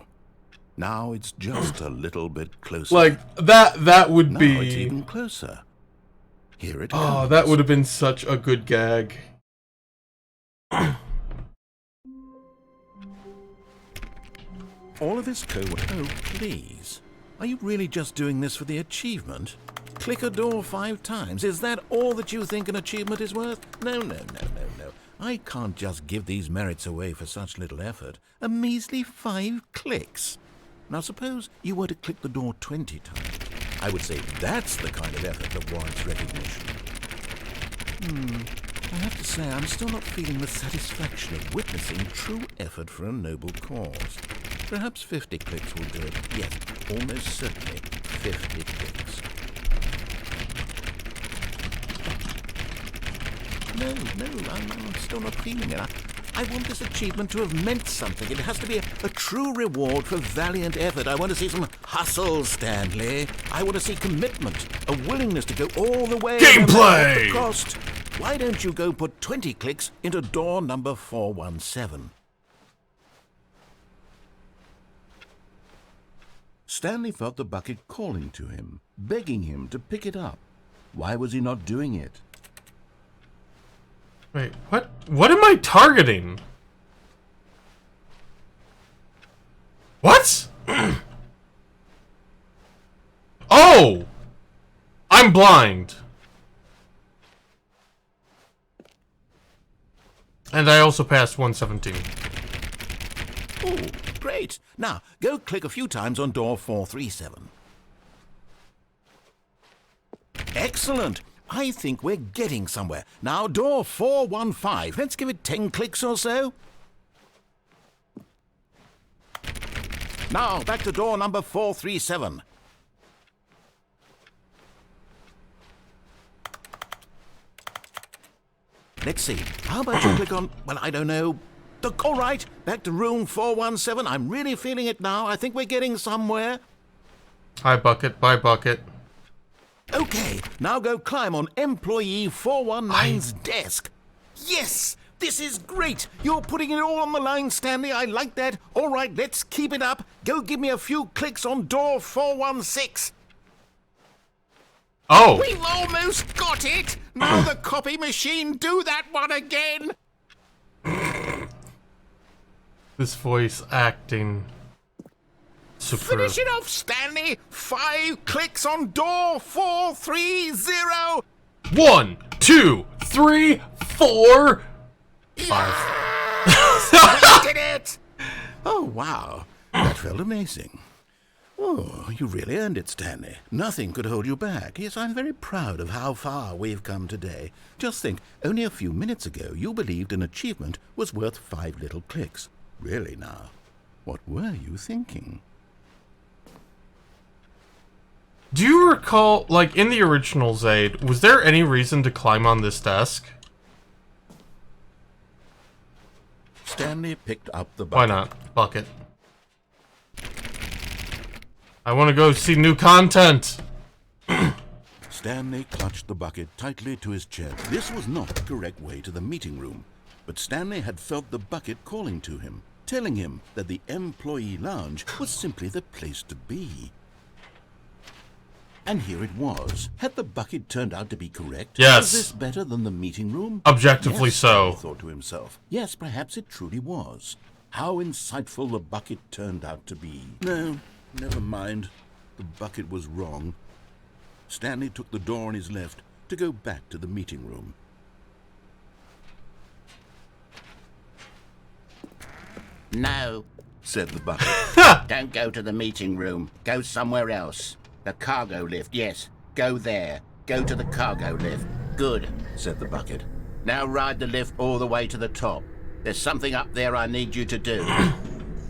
Now it's just a little bit closer. Like, that would now it's be... even closer. Here it Oh, comes. that would have been such a good gag. All of his code. Oh, please. Are you really just doing this for the achievement? Click a door 5 times. Is that all that you think an achievement is worth? No. I can't just give these merits away for such little effort. A measly 5 clicks. Now suppose you were to click the door 20 times. I would say that's the kind of effort that warrants recognition. I have to say I'm still not feeling the satisfaction of witnessing true effort for a noble cause. Perhaps 50 clicks will do it. Yes, almost certainly 50 clicks. No, I'm still not feeling it. I want this achievement to have meant something. It has to be a true reward for valiant effort. I want to see some hustle, Stanley. I want to see commitment, a willingness to go all the way. Gameplay! No matter what the cost. Why don't you go put 20 clicks into door number 417? Stanley felt the bucket calling to him, begging him to pick it up. Why was he not doing it? Wait, what? What am I targeting? What? Oh! I'm blind. And I also passed 117. Oh, great. Now, go click a few times on door 437. Excellent. I think we're getting somewhere. Now, door 415. Let's give it 10 clicks or so. Now, back to door number 437. Let's see. How about you click on, well, I don't know. All right, back to room 417. I'm really feeling it now. I think we're getting somewhere. Hi, Bucket. Bye, Bucket. Okay, now go climb on employee 419's desk. Yes, this is great. You're putting it all on the line, Stanley. I like that. All right, let's keep it up. Go give me a few clicks on door 416. Oh! We've almost got it. Now the copy machine, do that one again. This voice acting. Superb. Finish it off, Stanley. 5 clicks on door 430. 1, 2, 3, 4, 5. We did it! Oh, wow. That felt amazing. Oh, you really earned it, Stanley. Nothing could hold you back. Yes, I'm very proud of how far we've come today. Just think, only a few minutes ago, you believed an achievement was worth 5 little clicks. Really now, what were you thinking? Do you recall, like, in the original Zaid, was there any reason to climb on this desk? Stanley picked up the Why bucket. not? Bucket. I want to go see new content! Stanley clutched the bucket tightly to his chest. This was not the correct way to the meeting room, but Stanley had felt the bucket calling to him, telling him that the employee lounge was simply the place to be. And here it was. Had the bucket turned out to be correct? Yes. Was this better than the meeting room? Objectively Yes, so. he thought to himself. Yes, perhaps it truly was. How insightful the bucket turned out to be. No, never mind. The bucket was wrong. Stanley took the door on his left to go back to the meeting room. No, Said the bucket. don't go to the meeting room. Go somewhere else. The cargo lift, yes. Go there. Go to the cargo lift. Good, Said the bucket. now ride the lift all the way to the top. There's something up there I need you to do.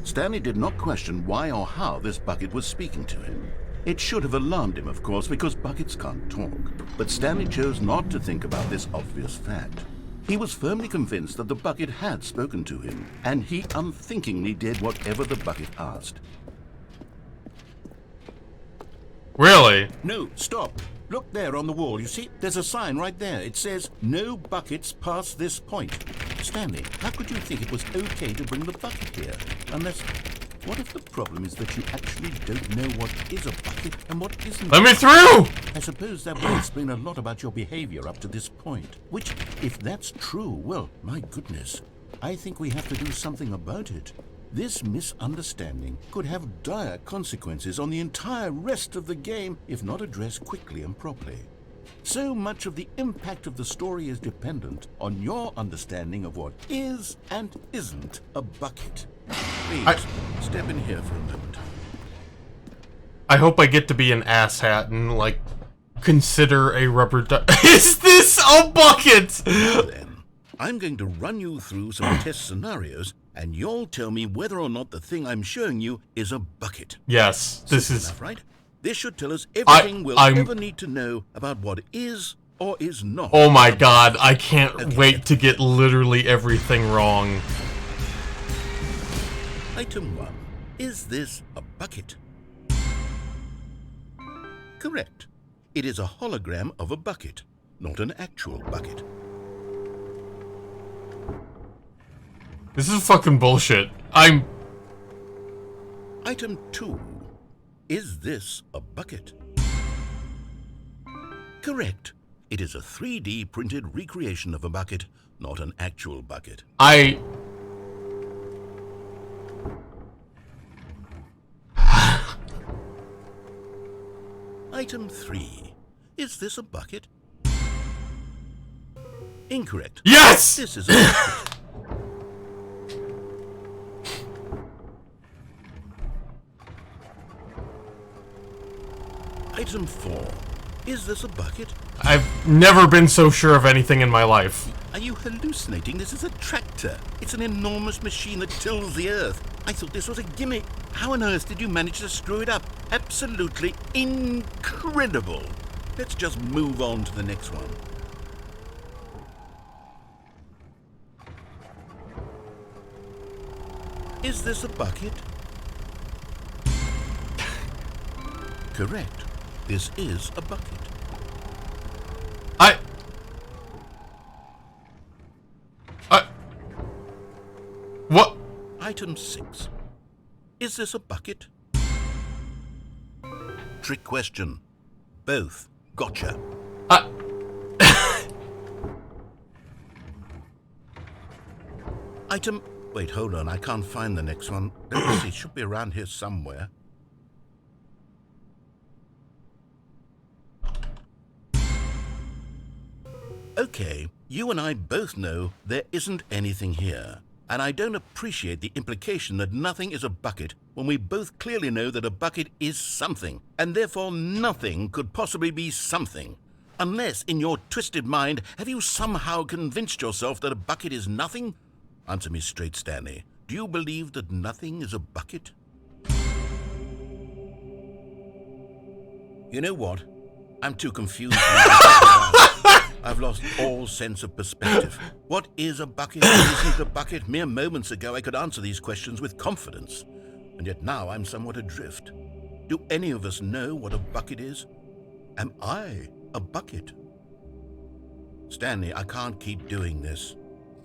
Stanley did not question why or how this bucket was speaking to him. It should have alarmed him, of course, because buckets can't talk. But Stanley chose not to think about this obvious fact. He was firmly convinced that the bucket had spoken to him, and he unthinkingly did whatever the bucket asked. Really? No, stop. Look there on the wall. You see, there's a sign right there. It says, "No buckets past this point." Stanley, how could you think it was okay to bring the bucket here? Unless, what if the problem is that you actually don't know what is a bucket and what isn't? Let me through! I suppose that would explain a lot about your behavior up to this point. Which, if that's true, well, my goodness, I think we have to do something about it. This misunderstanding could have dire consequences on the entire rest of the game if not addressed quickly and properly. So much of the impact of the story is dependent on your understanding of what is and isn't a bucket. Please, step in here for a moment. I hope I get to be an asshat and, like, consider a rubber duck. Is this a bucket? Now then, I'm going to run you through some test scenarios, and you'll tell me whether or not the thing I'm showing you is a bucket. Yes, this Simple is... enough, right? This should tell us everything we'll I'm- ever need to know about what is or is not. Oh my god, I can't wait to get literally everything wrong. Item 1. Is this a bucket? Correct. It is a hologram of a bucket, not an actual bucket. This is fucking bullshit. Item 2. Is this a bucket? Correct. It is a 3D printed recreation of a bucket, not an actual bucket. Item 3. Is this a bucket? Incorrect. Yes! This is a bucket. Item 4. Is this a bucket? I've never been so sure of anything in my life. Are you hallucinating? This is a tractor. It's an enormous machine that tills the earth. I thought this was a gimmick. How on earth did you manage to screw it up? Absolutely incredible. Let's just move on to the next one. Is this a bucket? Correct. This is a bucket. What? Item 6. Is this a bucket? Trick question. Both. Gotcha. Item... Wait, hold on. I can't find the next one. Let me see. It should be around here somewhere. Okay, you and I both know there isn't anything here. And I don't appreciate the implication that nothing is a bucket when we both clearly know that a bucket is something, and therefore nothing could possibly be something. Unless, in your twisted mind, have you somehow convinced yourself that a bucket is nothing? Answer me straight, Stanley. Do you believe that nothing is a bucket? You know what? I'm too confused. I've lost all sense of perspective. What is a bucket? Isn't a bucket? Mere moments ago I could answer these questions with confidence. And yet now I'm somewhat adrift. Do any of us know what a bucket is? Am I a bucket? Stanley, I can't keep doing this.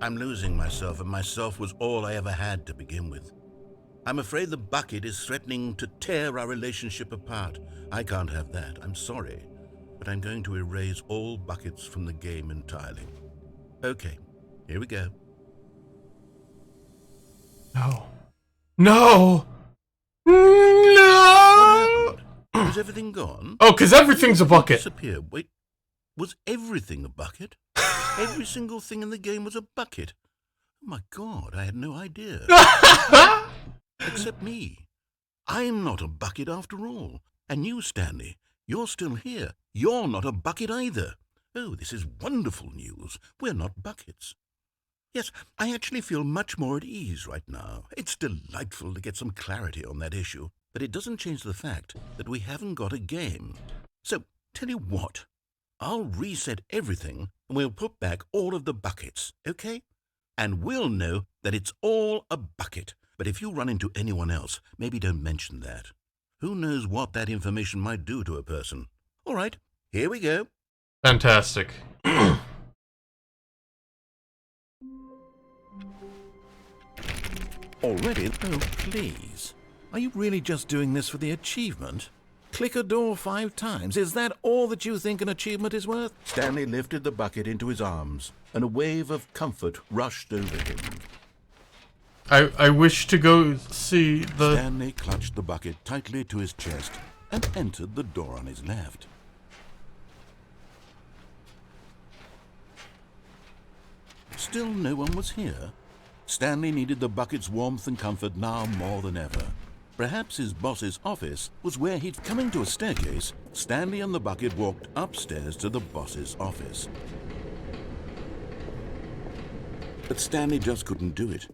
I'm losing myself, and myself was all I ever had to begin with. I'm afraid the bucket is threatening to tear our relationship apart. I can't have that. I'm sorry. But I'm going to erase all buckets from the game entirely. Okay, here we go. No. No! No! Is everything gone? Oh, because everything's a bucket. Disappear. Wait, was everything a bucket? Every single thing in the game was a bucket. Oh my God, I had no idea. Except me. I'm not a bucket after all. And you, Stanley, you're still here. You're not a bucket either. Oh, this is wonderful news. We're not buckets. Yes, I actually feel much more at ease right now. It's delightful to get some clarity on that issue, but it doesn't change the fact that we haven't got a game. So, tell you what, I'll reset everything and we'll put back all of the buckets, okay? And we'll know that it's all a bucket. But if you run into anyone else, maybe don't mention that. Who knows what that information might do to a person? All right, here we go. Fantastic. Already? Oh, please. Are you really just doing this for the achievement? Click a door 5 times. Is that all that you think an achievement is worth? Stanley lifted the bucket into his arms, and a wave of comfort rushed over him. I wish to go see the... Stanley clutched the bucket tightly to his chest and entered the door on his left. Still no one was here. Stanley needed the bucket's warmth and comfort now more than ever. Perhaps his boss's office was where he'd come into a staircase. Stanley and the bucket walked upstairs to the boss's office. But Stanley just couldn't do it.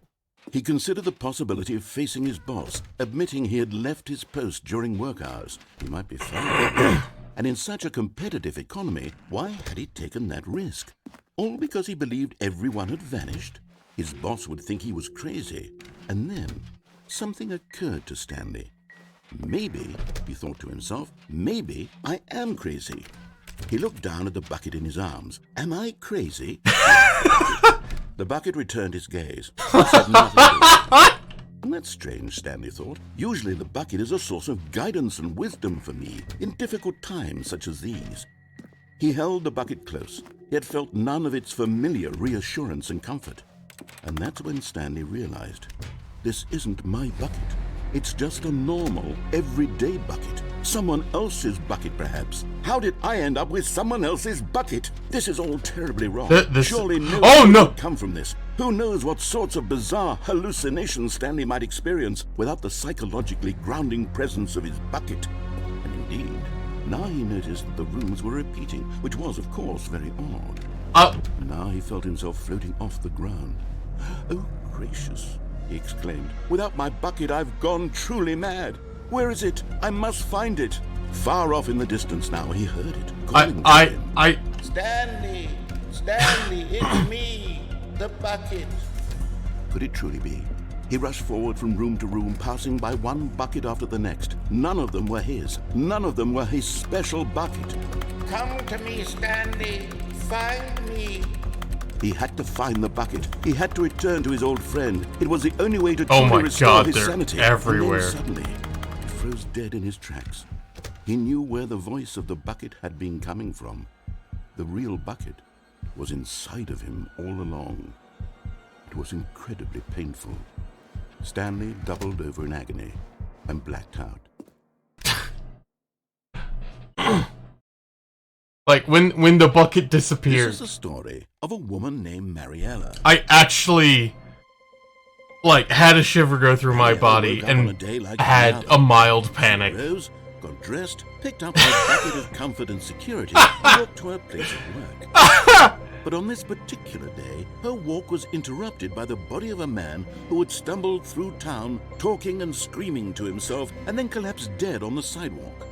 He considered the possibility of facing his boss, admitting he had left his post during work hours. He might be fired. And in such a competitive economy, why had he taken that risk? All because he believed everyone had vanished? His boss would think he was crazy. And then something occurred to Stanley. Maybe, he thought to himself, maybe I am crazy. He looked down at the bucket in his arms. Am I crazy? The bucket returned his gaze. He said nothing to him. That's strange, Stanley thought. Usually the bucket is a source of guidance and wisdom for me in difficult times such as these. He held the bucket close, yet felt none of its familiar reassurance and comfort. And that's when Stanley realized, this isn't my bucket. It's just a normal, everyday bucket. Someone else's bucket, perhaps. How did I end up with someone else's bucket? This is all terribly wrong. Surely no good would come from this. Who knows what sorts of bizarre hallucinations Stanley might experience without the psychologically grounding presence of his bucket. And indeed, Now he noticed that the rooms were repeating, which was, of course, very odd. Now he felt himself floating off the ground. "Oh, gracious," he exclaimed. "Without my bucket, I've gone truly mad. Where is it? I must find it." Far off in the distance now, he heard it. Calling to him. Stanley! Stanley, it's me! The bucket! Could it truly be? He rushed forward from room to room, passing by one bucket after the next. None of them were his. None of them were his special bucket. Come to me, Stanley! Find me! He had to find the bucket. He had to return to his old friend. It was the only way to Oh truly my restore God, his they're sanity. everywhere. And then suddenly, he froze dead in his tracks. He knew where the voice of the bucket had been coming from. The real bucket was inside of him all along. It was incredibly painful. Stanley doubled over in agony and blacked out. Like, when the bucket disappeared. This is the story of a woman named Mariella. I actually, like, had a shiver go through my body and had a mild panic. She rose, got dressed, picked up her bucket of comfort and security, and walked to her place of work. But on this particular day, her walk was interrupted by the body of a man who had stumbled through town, talking and screaming to himself, and then collapsed dead on the sidewalk.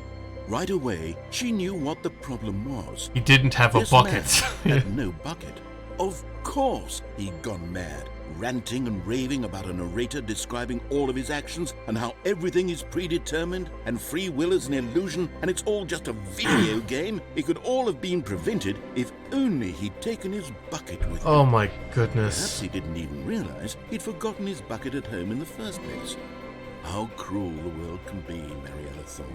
Right away, she knew what the problem was. He didn't have a This bucket. man had no bucket. Of course he'd gone mad, ranting and raving about a narrator describing all of his actions and how everything is predetermined and free will is an illusion and it's all just a video game. It could all have been prevented if only he'd taken his bucket with him. Oh my Perhaps goodness. he didn't even realize he'd forgotten his bucket at home in the first place. How cruel the world can be, Mariella thought,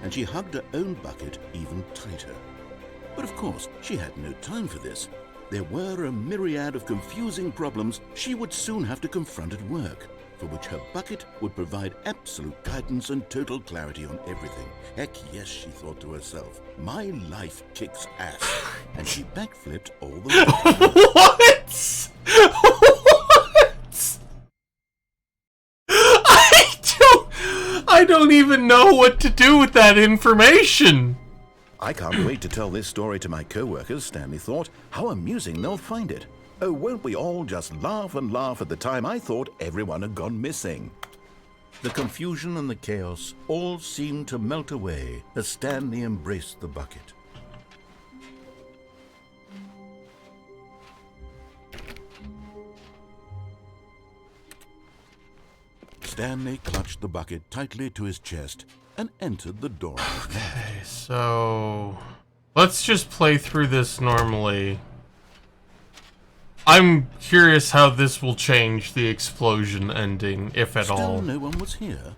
and she hugged her own bucket even tighter. But of course, she had no time for this. There were a myriad of confusing problems she would soon have to confront at work, for which her bucket would provide absolute guidance and total clarity on everything. Heck yes, she thought to herself, my life kicks ass. And she backflipped all the way. What? I don't even know what to do with that information. I can't wait to tell this story to my co-workers, Stanley thought. How amusing they'll find it. Oh, won't we all just laugh and laugh at the time I thought everyone had gone missing. The confusion and the chaos all seemed to melt away as Stanley embraced the bucket. Stanley clutched the bucket tightly to his chest and entered the door. Okay, so let's just play through this normally. I'm curious how this will change the explosion ending, if at all. Still no one was here.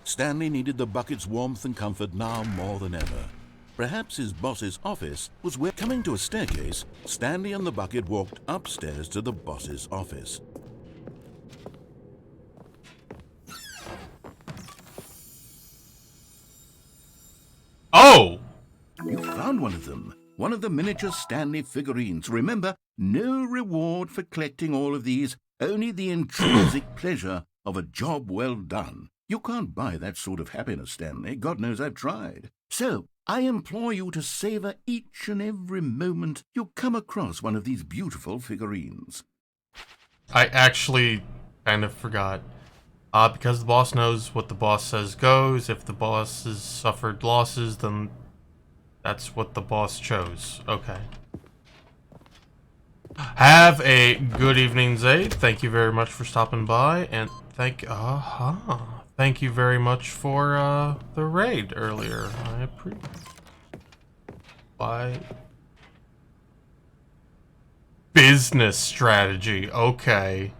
Stanley needed the bucket's warmth and comfort now more than ever. Perhaps his boss's office was where... Coming to a staircase, Stanley and the bucket walked upstairs to the boss's office. Oh! You found one of them. One of the miniature Stanley figurines. Remember, no reward for collecting all of these, only the intrinsic pleasure of a job well done. You can't buy that sort of happiness, Stanley. God knows I've tried. So, I implore you to savor each and every moment you come across one of these beautiful figurines. I actually kind of forgot. Because the boss knows what the boss says goes. If the boss has suffered losses, then that's what the boss chose. Okay. Have a good evening, Zayd. Thank you very much for stopping by, and thank you very much for the raid earlier. I appreciate. Why? Business strategy. Okay.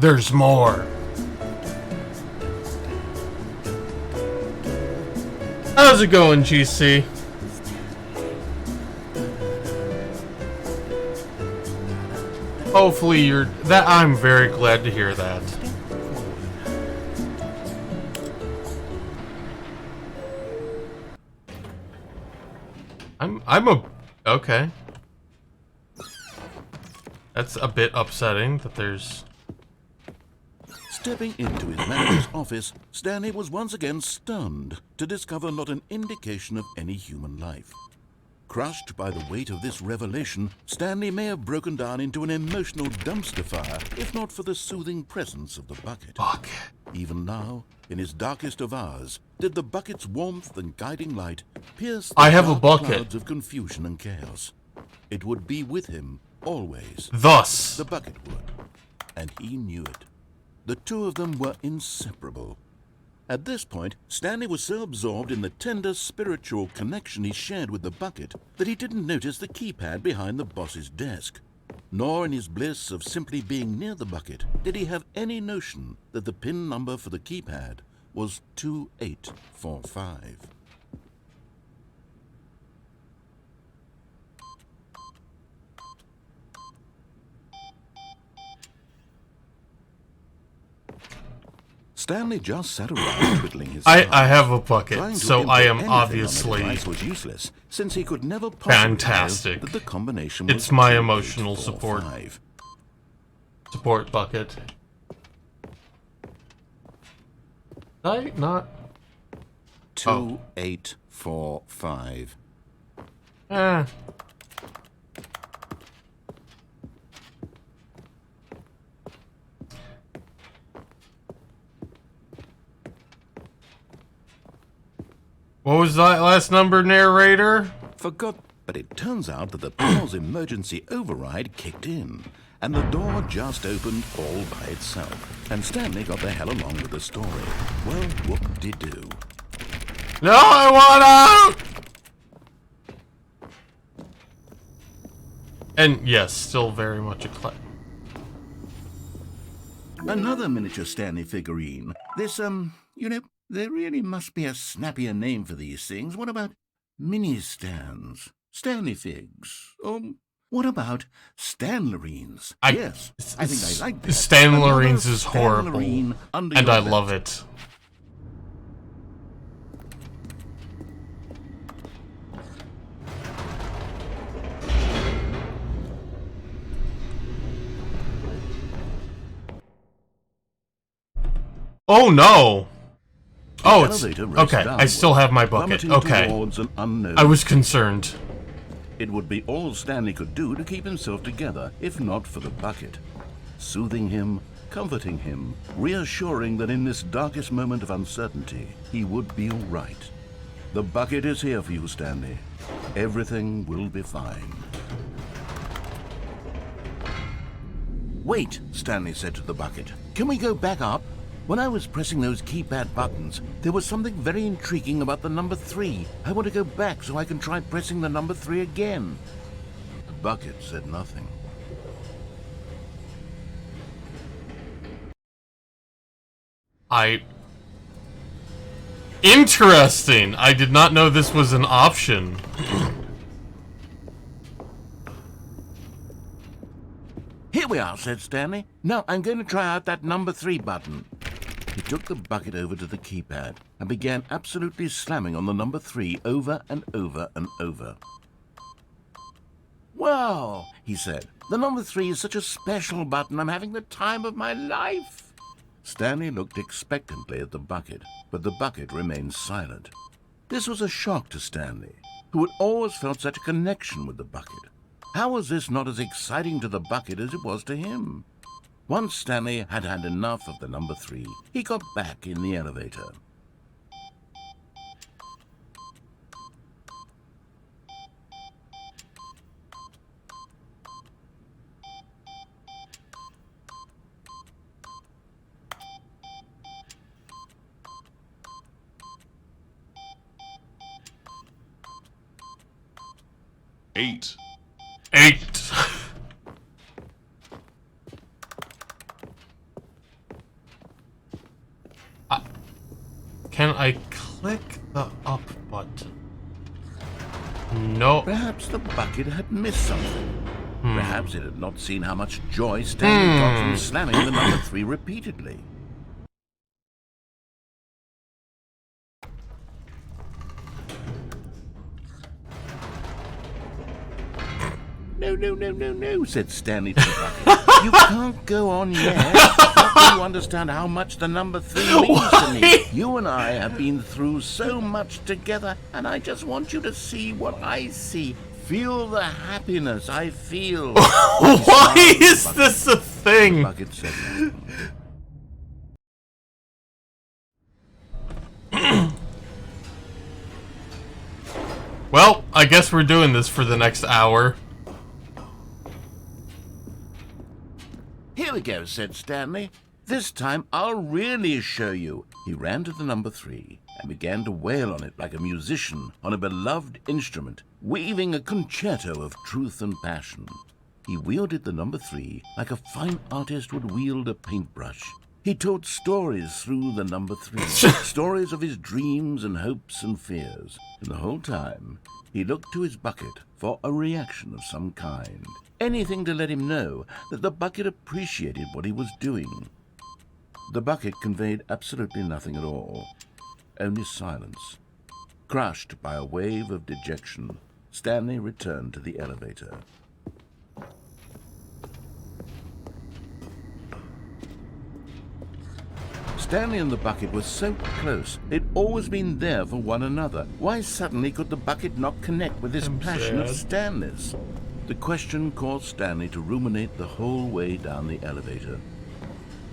There's more. How's it going, GC? Hopefully you're... I'm very glad to hear that. Okay. That's a bit upsetting that there's... Stepping into his manager's office, Stanley was once again stunned to discover not an indication of any human life. Crushed by the weight of this revelation, Stanley may have broken down into an emotional dumpster fire, if not for the soothing presence of the bucket. Fuck. Even now, in his darkest of hours, did the bucket's warmth and guiding light pierce the I have a dark bucket. clouds of confusion and chaos. It would be with him, always. Thus. The bucket would. And he knew it. The two of them were inseparable. At this point, Stanley was so absorbed in the tender spiritual connection he shared with the bucket that he didn't notice the keypad behind the boss's desk. Nor in his bliss of simply being near the bucket did he have any notion that the PIN number for the keypad was 2845. Stanley just sat around twiddling his I thumbs. have a Trying bucket, to so input I am anything on the obviously device was useless, since he could never possibly fantastic. know that the combination was It's my emotional 2845. support bucket. Did I not? 2845. Eh. What was that last number, narrator? Forgot, but it turns out that the power's emergency override kicked in, and the door just opened all by itself. And Stanley got the hell along with the story. Well, whoop-de-doo. No, I want out! And yes, still very much a Another miniature Stanley figurine. This, there really must be a snappier name for these things. What about mini-stands? Stanley figs? Or what about Stanlerines? Yes, I think I like that. Stanlerines is horrible, Stanlerine under and your I belt. love it. Oh no! Oh, it's elevator raced okay. I downward, still have my bucket. plummeting Okay, towards an unknown. I was concerned. It would be all Stanley could do to keep himself together, if not for the bucket. Soothing him, comforting him, reassuring that in this darkest moment of uncertainty, he would be all right. The bucket is here for you, Stanley. Everything will be fine. Wait, Stanley said to the bucket. Can we go back up? When I was pressing those keypad buttons, there was something very intriguing about the number 3. I want to go back so I can try pressing the number 3 again. The bucket said nothing. Interesting! I did not know this was an option. Here we are, said Stanley. Now I'm going to try out that number 3 button. He took the bucket over to the keypad and began absolutely slamming on the number 3 over and over and over. Wow, he said. The number 3 is such a special button. I'm having the time of my life. Stanley looked expectantly at the bucket, but the bucket remained silent. This was a shock to Stanley, who had always felt such a connection with the bucket. How was this not as exciting to the bucket as it was to him? Once Stanley had had enough of the number 3, he got back in the elevator. Eight. 8. Click the up button. No. Perhaps the bucket had missed something. Perhaps it had not seen how much joy Stanley got from slamming the number 3 repeatedly. No, said Stanley to the bucket. You can't go on yet. Not till you understand how much the number 3 means to me. You and I have been through so much together, and I just want you to see what I see. Feel the happiness I feel. Why is this a thing? The bucket said no. Well, I guess we're doing this for the next hour. Here we go, said Stanley. This time I'll really show you. He ran to the number 3 and began to wail on it like a musician on a beloved instrument, weaving a concerto of truth and passion. He wielded the number 3 like a fine artist would wield a paintbrush. He told stories through the number 3, stories of his dreams and hopes and fears. And the whole time, he looked to his bucket for a reaction of some kind. Anything to let him know that the bucket appreciated what he was doing. The bucket conveyed absolutely nothing at all, only silence. Crushed by a wave of dejection, Stanley returned to the elevator. Stanley and the bucket were so close. They'd always been there for one another. Why suddenly could the bucket not connect with this passion of Stanley's? The question caused Stanley to ruminate the whole way down the elevator.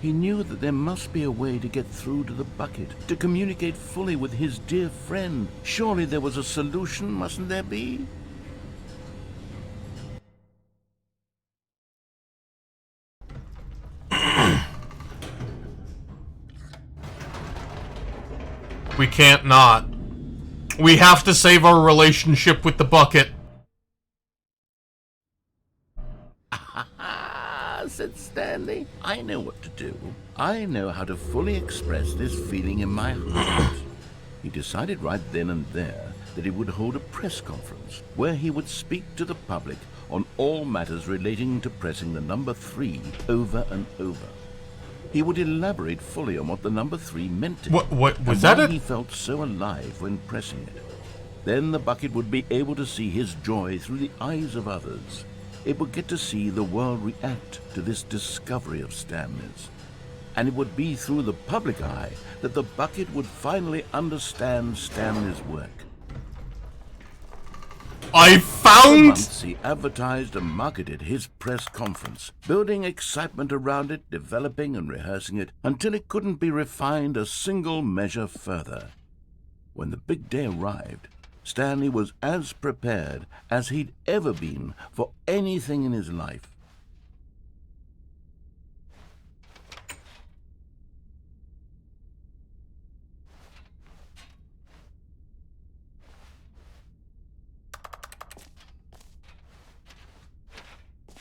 He knew that there must be a way to get through to the bucket, to communicate fully with his dear friend. Surely there was a solution, mustn't there be? We can't not. We have to save our relationship with the bucket. Said Stanley. I know what to do. I know how to fully express this feeling in my heart. He decided right then and there that he would hold a press conference where he would speak to the public on all matters relating to pressing the number 3 over and over. He would elaborate fully on what the number 3 meant to him. What was and that? Why he felt so alive when pressing it. Then the bucket would be able to see his joy through the eyes of others. It would get to see the world react to this discovery of Stanley's. And it would be through the public eye that the bucket would finally understand Stanley's work. I For found... months he advertised and marketed his press conference, building excitement around it, developing and rehearsing it, until it couldn't be refined a single measure further. When the big day arrived, Stanley was as prepared as he'd ever been for anything in his life.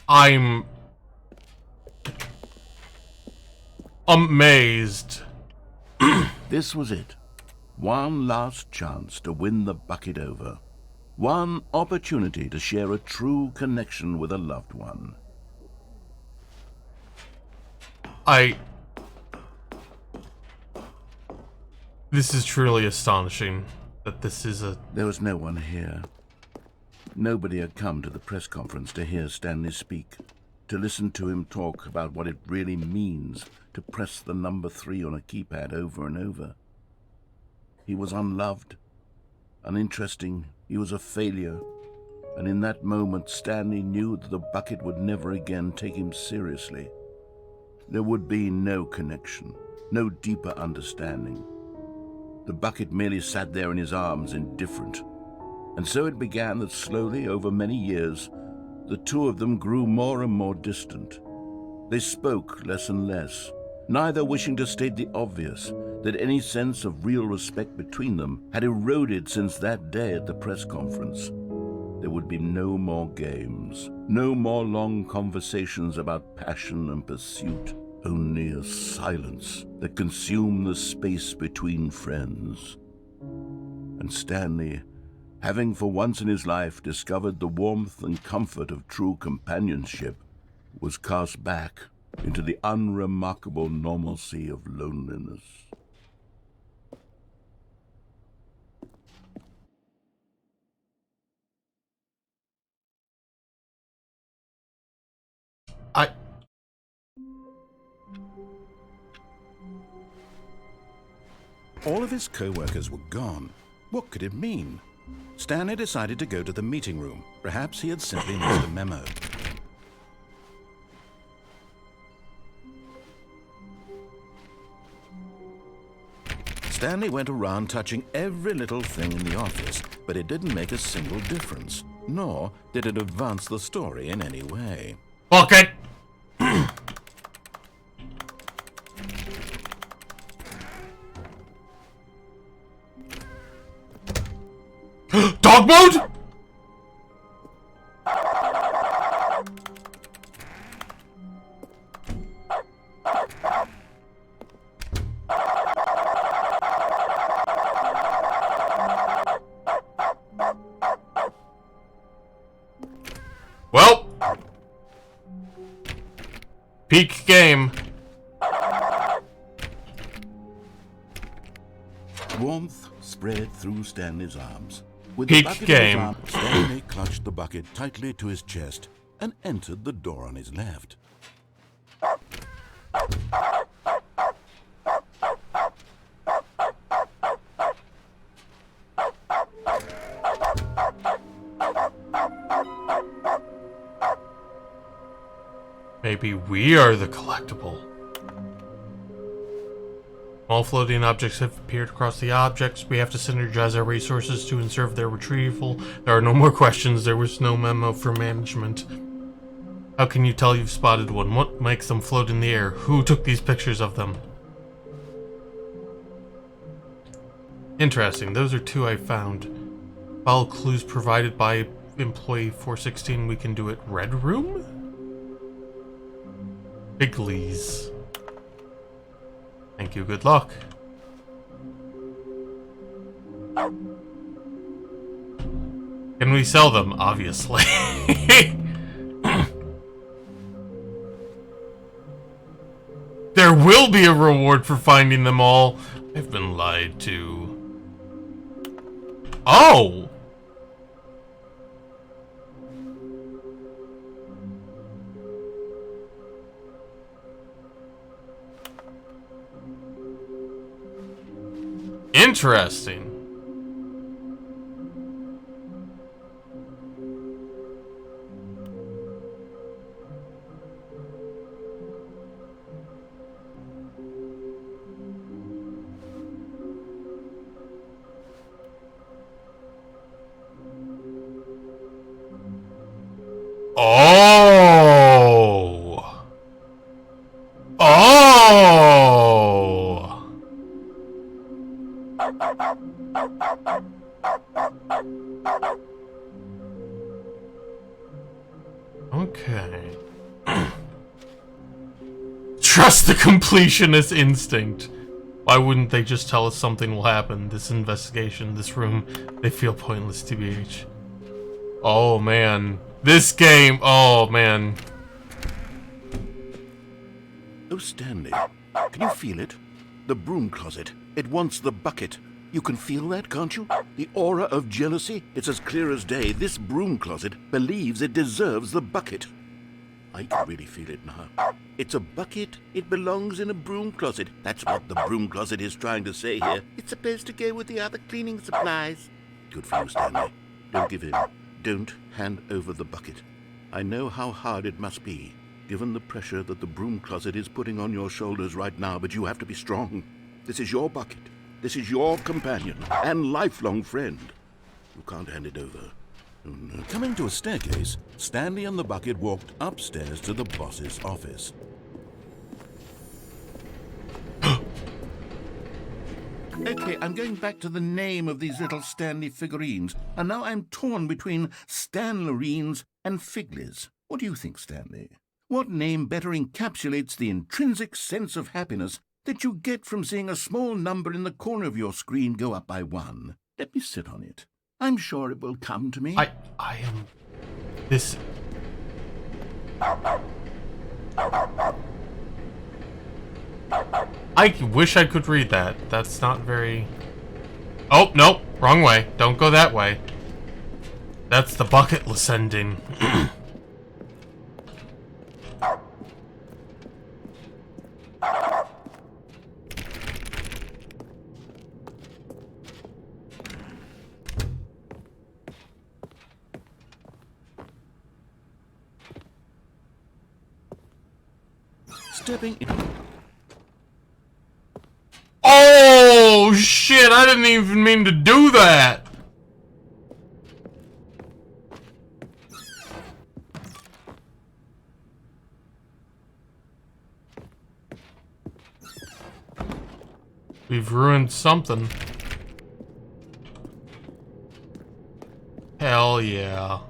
I'm amazed. This was it. One last chance to win the bucket over. One opportunity to share a true connection with a loved one. This is truly astonishing that this is a... There was no one here. Nobody had come to the press conference to hear Stanley speak, to listen to him talk about what it really means to press the number 3 on a keypad over and over. He was unloved, uninteresting, he was a failure, and in that moment Stanley knew that the bucket would never again take him seriously. There would be no connection, no deeper understanding. The bucket merely sat there in his arms, indifferent. And so it began that slowly, over many years, the two of them grew more and more distant. They spoke less and less, neither wishing to state the obvious, that any sense of real respect between them had eroded since that day at the press conference. There would be no more games, no more long conversations about passion and pursuit, only a silence that consumed the space between friends. and Stanley, having for once in his life discovered the warmth and comfort of true companionship, was cast back into the unremarkable normalcy of loneliness. All of his co-workers were gone. What could it mean? Stanley decided to go to the meeting room. Perhaps he had simply missed a memo. Stanley went around touching every little thing in the office, but it didn't make a single difference, nor did it advance the story in any way. Bucket! Dog mode? Well, peak game. Warmth spread through Stanley's arms. With Peak the bucket game. in his arm, Stanley clutched the bucket tightly to his chest and entered the door on his left. Maybe we are the collectible. All floating objects have appeared across the objects. We have to synergize our resources to ensure their retrieval. There are no more questions. There was no memo for management. How can you tell you've spotted one? What makes them float in the air? Who took these pictures of them? Interesting. Those are two I found. Follow clues provided by employee 416. We can do it. Red room? Bigleys. Thank you, good luck. Can we sell them? Obviously. There will be a reward for finding them all. I've been lied to. Oh! Interesting. Oh! Oh! Okay. Trust the completionist instinct. Why wouldn't they just tell us something will happen? This investigation, this room, they feel pointless, TBH. Oh man. This game, oh man. Oh, Stanley, can you feel it? The broom closet. It wants the bucket. You can feel that, can't you? The aura of jealousy? It's as clear as day. This broom closet believes it deserves the bucket. I can really feel it now. It's a bucket. It belongs in a broom closet. That's what the broom closet is trying to say here. It's supposed to go with the other cleaning supplies. Good for you, Stanley. Don't give in. Don't hand over the bucket. I know how hard it must be, given the pressure that the broom closet is putting on your shoulders right now, but you have to be strong. This is your bucket. This is your companion and lifelong friend. You can't hand it over. Oh, no. Coming to a staircase, Stanley and the bucket walked upstairs to the boss's office. Okay, I'm going back to the name of these little Stanley figurines, and now I'm torn between Stanlerines and Figlies. What do you think, Stanley? What name better encapsulates the intrinsic sense of happiness that you get from seeing a small number in the corner of your screen go up by 1? Let me sit on it. I'm sure it will come to me. I am... This... I wish I could read that. That's not very... Oh, nope. Wrong way. Don't go that way. That's the bucket ascending. Stepping in. Oh, shit. I didn't even mean to do that. We've ruined something. Hell yeah.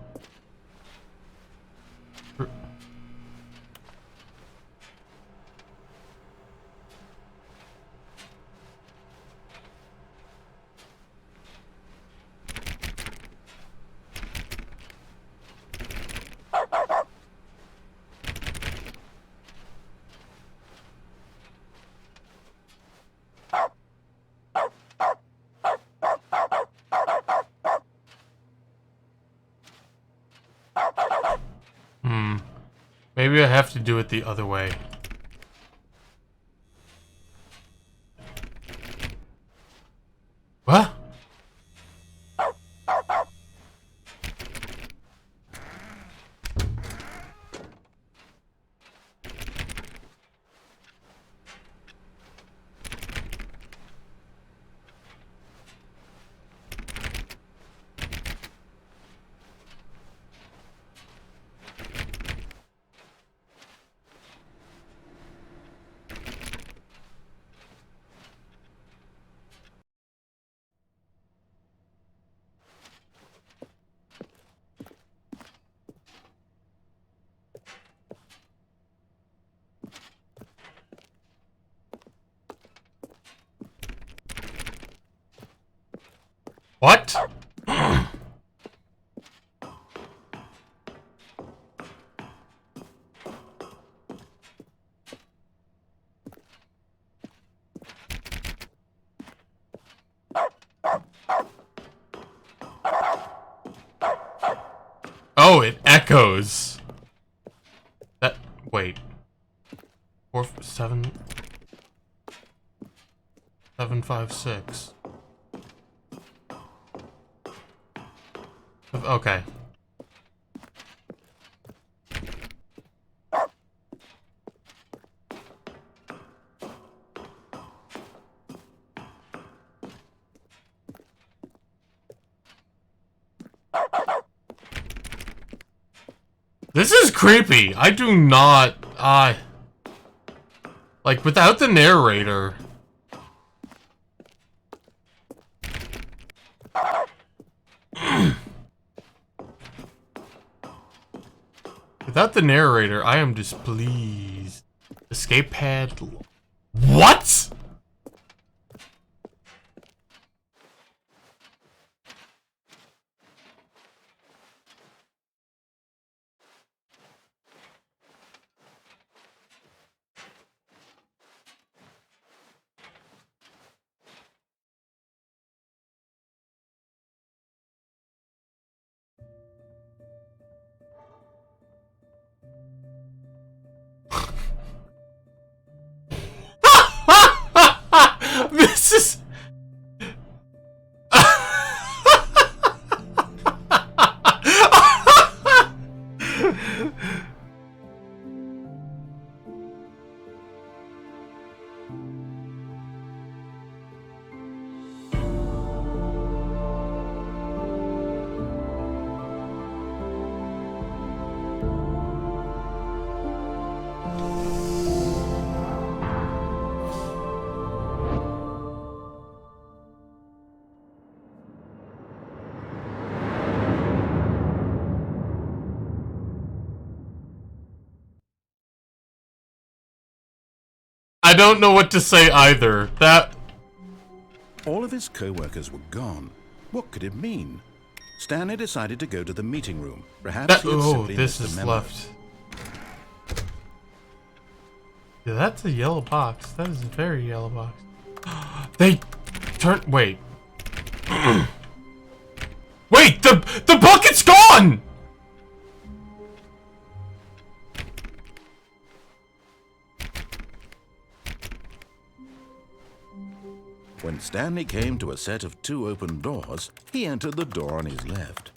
Maybe I have to do it the other way. What? What? Oh, it echoes. That, wait. 4, 7, 7, 5, 6. Okay. This is creepy. I do not... like, without the narrator... Without the narrator, I am displeased. Escape pad... What?! This is... I don't know what to say either. That... All of his co-workers were gone, What could it mean? Stanley decided to go to the meeting room. Perhaps he had simply this missed is a memo. left. Yeah, that's a yellow box. That is a very yellow box. They turn. Wait. Wait. The bucket's gone. When Stanley came to a set of 2 open doors, he entered the door on his left.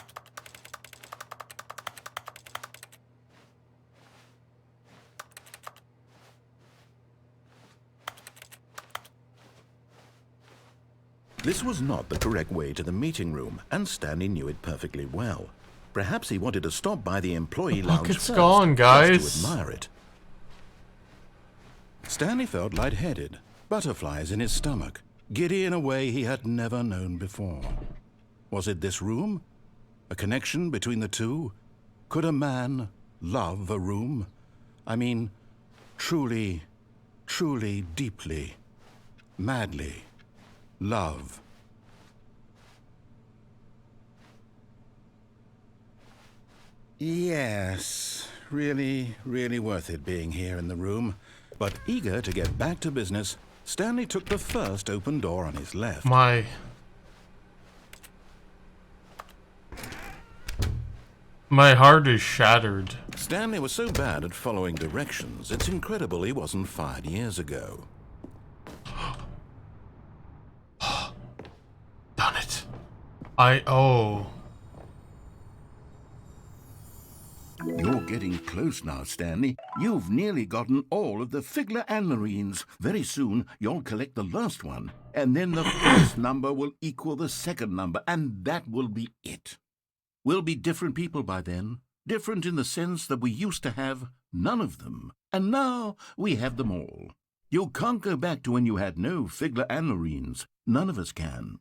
This was not the correct way to the meeting room, and Stanley knew it perfectly well. Perhaps he wanted to stop by the employee lounge bucket's first, gone, guys. just to admire it. Stanley felt lightheaded, butterflies in his stomach, giddy in a way he had never known before. Was it this room? A connection between the two? Could a man love a room? I mean, truly, truly, deeply, madly love. Yes, really, really worth it being here in the room. But eager to get back to business, Stanley took the first open door on his left. My heart is shattered. Stanley was so bad at following directions, it's incredible he wasn't fired years ago. Done it. You're getting close now, Stanley. You've nearly gotten all of the Figler Anlarines. Very soon, you'll collect the last one, and then the first number will equal the second number, and that will be it. We'll be different people by then. Different in the sense that we used to have none of them, and now we have them all. You can't go back to when you had no Figler Anlarines. None of us can.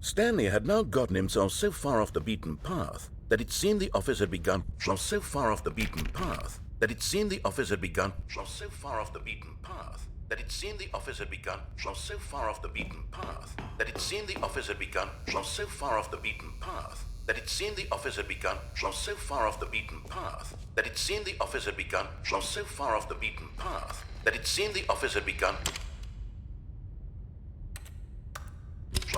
Stanley had now gotten himself so far off the beaten path that it seemed the office had begun so far off the beaten path that it seemed the office had begun so far off the beaten path that it seemed the office had begun so far off the beaten path that it seemed the office had begun so far off the beaten path that it seemed the office had begun so far off the beaten path that it seemed the office had begun so far off the beaten path that it seemed the office had begun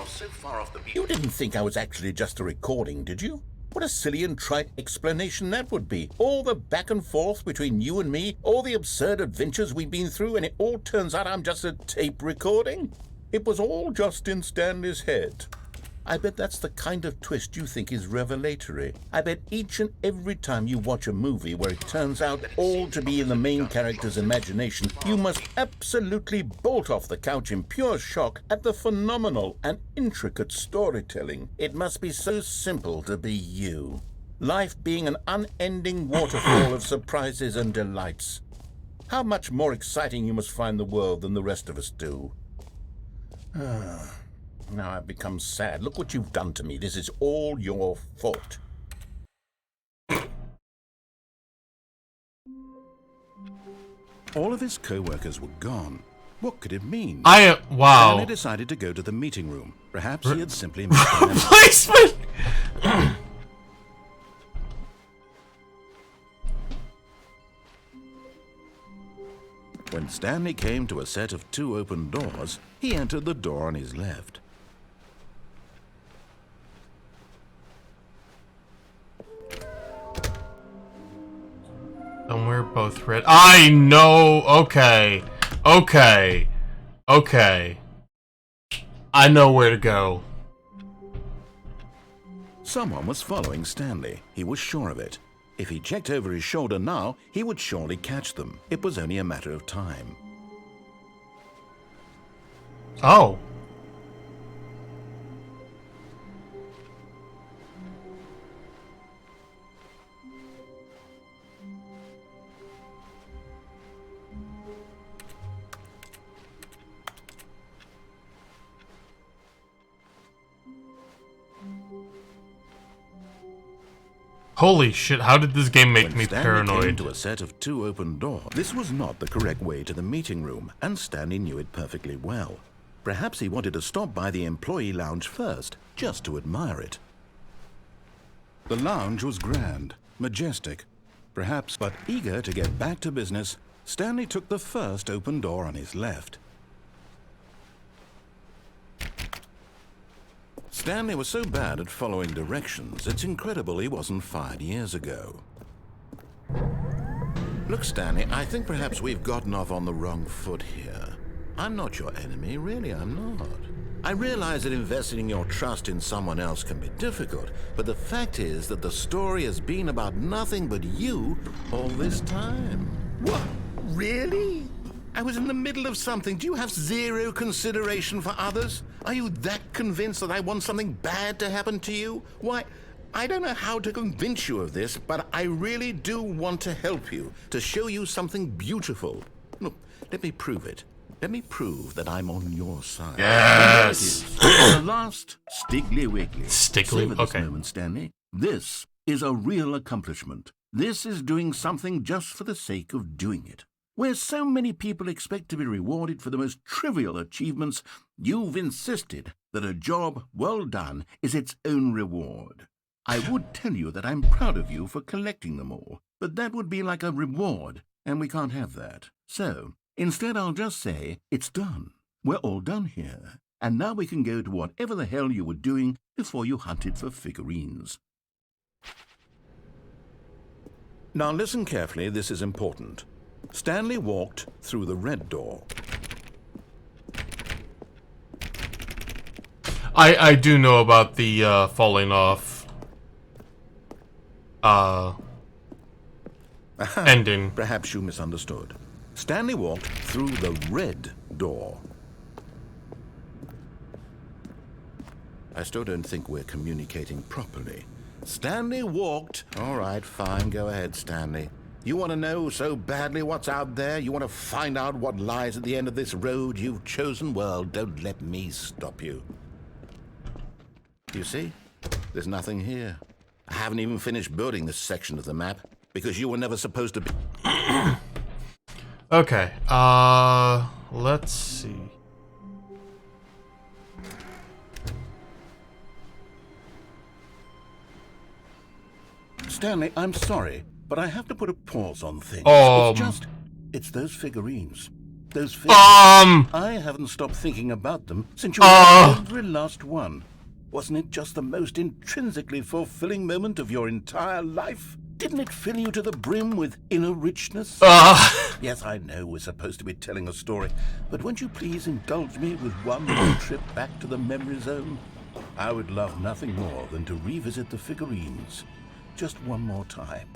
so far off the beaten. You didn't think I was actually just a recording, did you? What a silly and trite explanation that would be. All the back and forth between you and me, all the absurd adventures we've been through, and it all turns out I'm just a tape recording? It was all just in Stanley's head. I bet that's the kind of twist you think is revelatory. I bet each and every time you watch a movie where it turns out all to be in the main character's imagination, you must absolutely bolt off the couch in pure shock at the phenomenal and intricate storytelling. It must be so simple to be you. Life being an unending waterfall of surprises and delights. How much more exciting you must find the world than the rest of us do. Now I've become sad. Look what you've done to me. This is all your fault. All of his co-workers were gone. What could it mean? Wow. Stanley decided to go to the meeting room. Perhaps he had simply missed the memo. Replacement! When Stanley came to a set of 2 open doors, he entered the door on his left. And we're both red. I know. Okay. Okay. Okay. I know where to go. Someone was following Stanley. He was sure of it. If he checked over his shoulder now, he would surely catch them. It was only a matter of time. Oh. Holy shit, how did this game make When me Stanley came paranoid? to a set of 2 open doors, this was not the correct way to the meeting room, and Stanley knew it perfectly well. Perhaps he wanted to stop by the employee lounge first, just to admire it. The lounge was grand, majestic, perhaps, but eager to get back to business, Stanley took the first open door on his left. Stanley was so bad at following directions, it's incredible he wasn't fired years ago. Look, Stanley, I think perhaps we've gotten off on the wrong foot here. I'm not your enemy, really, I'm not. I realize that investing your trust in someone else can be difficult, but the fact is that the story has been about nothing but you all this time. What? Really? I was in the middle of something. Do you have zero consideration for others? Are you that convinced that I want something bad to happen to you? Why, I don't know how to convince you of this, but I really do want to help you, to show you something beautiful. Look, let me prove it. Let me prove that I'm on your side. Yes! The last Stiggly Wiggly. Stiggly, Savor this okay. moment, Stanley. This is a real accomplishment. This is doing something just for the sake of doing it. Where so many people expect to be rewarded for the most trivial achievements, you've insisted that a job well done is its own reward. I would tell you that I'm proud of you for collecting them all, but that would be like a reward, and we can't have that. So, instead I'll just say, it's done. We're all done here. And now we can go to whatever the hell you were doing before you hunted for figurines. Now listen carefully, this is important. Stanley walked through the red door. I do know about the falling off ending. Perhaps you misunderstood. Stanley walked through the red door. I still don't think we're communicating properly. Stanley walked... All right, fine, go ahead, Stanley. You want to know so badly what's out there? You want to find out what lies at the end of this road you've chosen? Well, don't let me stop you. You see? There's nothing here. I haven't even finished building this section of the map, because you were never supposed to be... Okay, let's see. Stanley, I'm sorry, but I have to put a pause on things. It's those figurines. Those figurines. I haven't stopped thinking about them since you were every last one. Wasn't it just the most intrinsically fulfilling moment of your entire life? Didn't it fill you to the brim with inner richness? Yes, I know we're supposed to be telling a story, but won't you please indulge me with one more trip back to the memory zone? I would love nothing more than to revisit the figurines. Just one more time.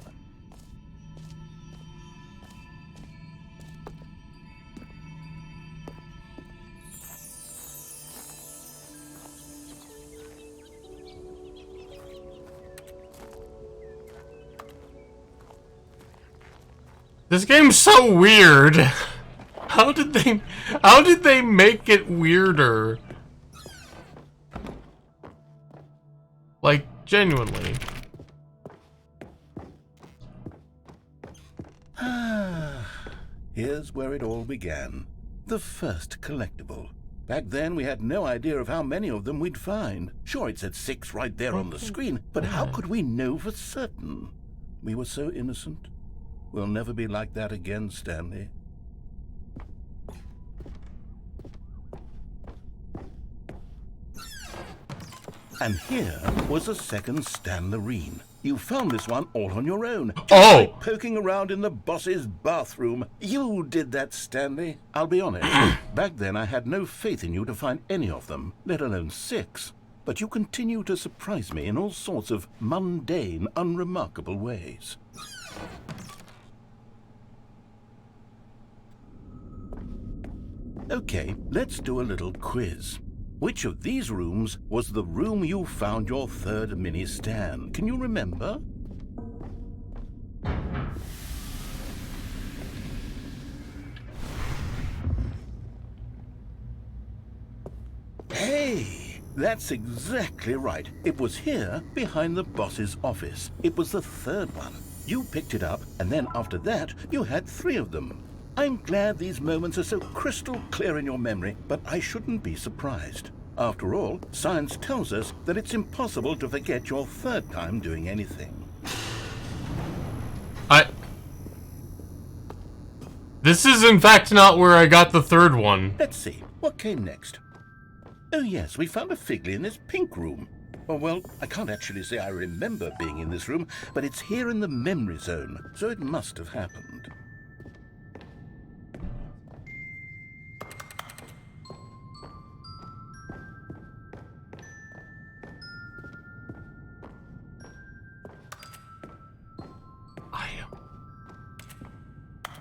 This game's so weird. How did they make it weirder? Like, genuinely. Here's where it all began. The first collectible. Back then, we had no idea of how many of them we'd find. Sure, it said 6 right there on the screen, but how could we know for certain? We were so innocent. We'll never be like that again, Stanley. And here was a second Stanlerine. You found this one all on your own. Just by poking around in the boss's bathroom. You did that, Stanley. I'll be honest. Back then, I had no faith in you to find any of them, let alone 6. But you continue to surprise me in all sorts of mundane, unremarkable ways. Okay, let's do a little quiz. Which of these rooms was the room you found your third mini Stan? Can you remember? Hey, That's exactly right. It was here, behind the boss's office. It was the third one. You picked it up, and then after that, you had 3 of them. I'm glad these moments are so crystal clear in your memory, but I shouldn't be surprised. After all, science tells us that it's impossible to forget your 3rd time doing anything. This is in fact not where I got the 3rd one. Let's see, what came next? Oh yes, we found a Figley in this pink room. Oh, well, I can't actually say I remember being in this room, but it's here in the memory zone, so it must have happened.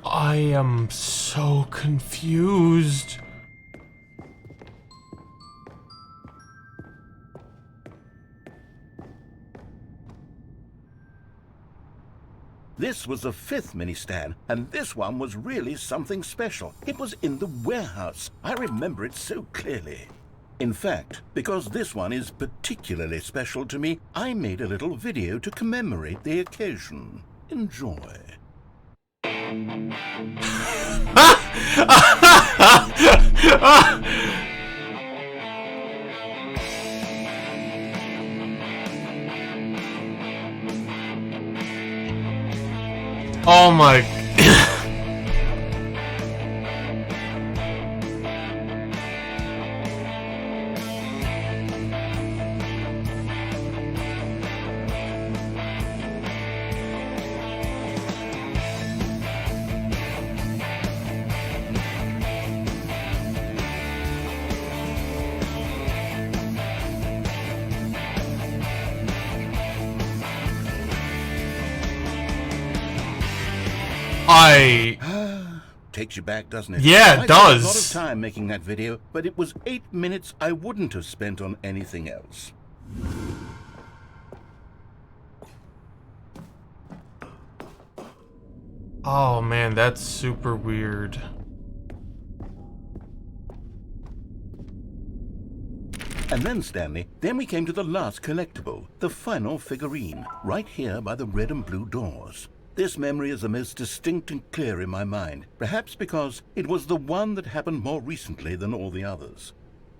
I am so confused. This was the 5th mini-stand, and this one was really something special. It was in the warehouse. I remember it so clearly. In fact, because this one is particularly special to me, I made a little video to commemorate the occasion. Enjoy. Oh my... Takes you back, doesn't it? Yeah, it does. I spent a lot of time making that video, but it was 8 minutes I wouldn't have spent on anything else. Oh man, that's super weird. And then, Stanley, then we came to the last collectible, the final figurine, right here by the red and blue doors. This memory is the most distinct and clear in my mind, perhaps because it was the one that happened more recently than all the others.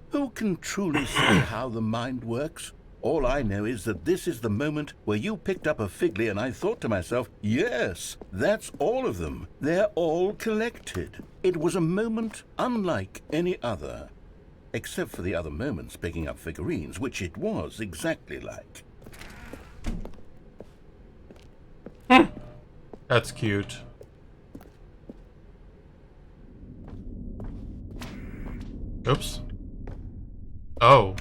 Who can truly say how the mind works? All I know is that this is the moment where you picked up a Figley and I thought to myself, yes, that's all of them. They're all collected. It was a moment unlike any other, except for the other moments picking up figurines, which it was exactly like. That's cute. Oops. Oh.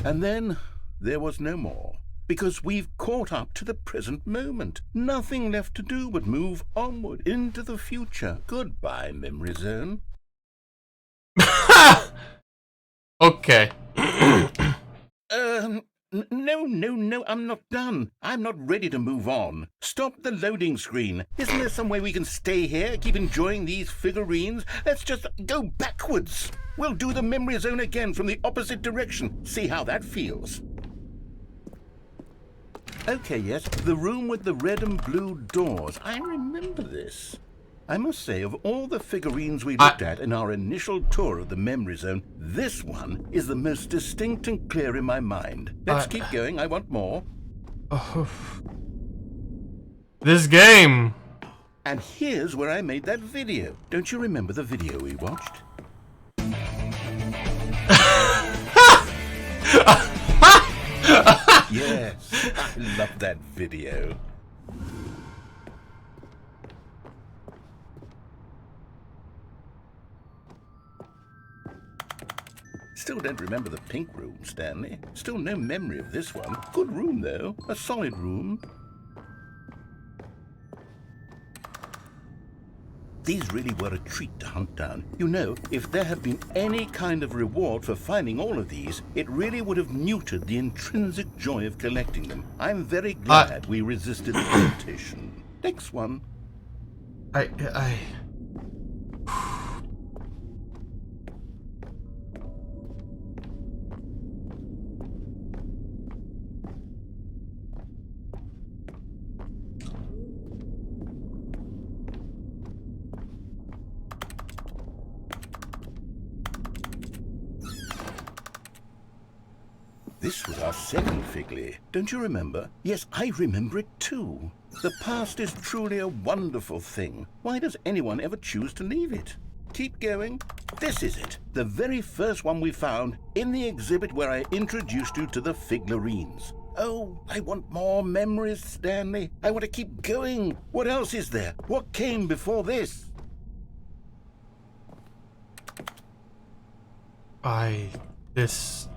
And then there was no more, because we've caught up to the present moment. Nothing left to do but move onward into the future. Goodbye, memory zone. Okay. No, I'm not done. I'm not ready to move on. Stop the loading screen. Isn't there some way we can stay here, keep enjoying these figurines? Let's just go backwards. We'll do the memory zone again from the opposite direction. See how that feels. Okay, yes, the room with the red and blue doors. I remember this. I must say, of all the figurines we looked at in our initial tour of the memory zone, this one is the most distinct and clear in my mind. Let's keep going. I want more. This game. And here's where I made that video. Don't you remember the video we watched? Yes, I love that video. Still don't remember the pink room, Stanley. Still no memory of this one. Good room, though. A solid room. These really were a treat to hunt down. You know, if there had been any kind of reward for finding all of these, it really would have neutered the intrinsic joy of collecting them. I'm very glad we resisted the temptation. Next one. I... 」 . 。 . 。 . 。 . 。 . 。 . 。 . 。 . 。 . 。 . 。 . 。 . 。 . 。 . 。 . 。 . 。 . 。 。 . 。 。 . 。 。 . 。 。 . 。 。 . 。 . 。 . 。 . 。This was our second Figley. Don't you remember? Yes, I remember it too. The past is truly a wonderful thing. Why does anyone ever choose to leave it? Keep going. This is it. The very first one we found in the exhibit where I introduced you to the Figlarines. Oh, I want more memories, Stanley. I want to keep going. What else is there? What came before this? This...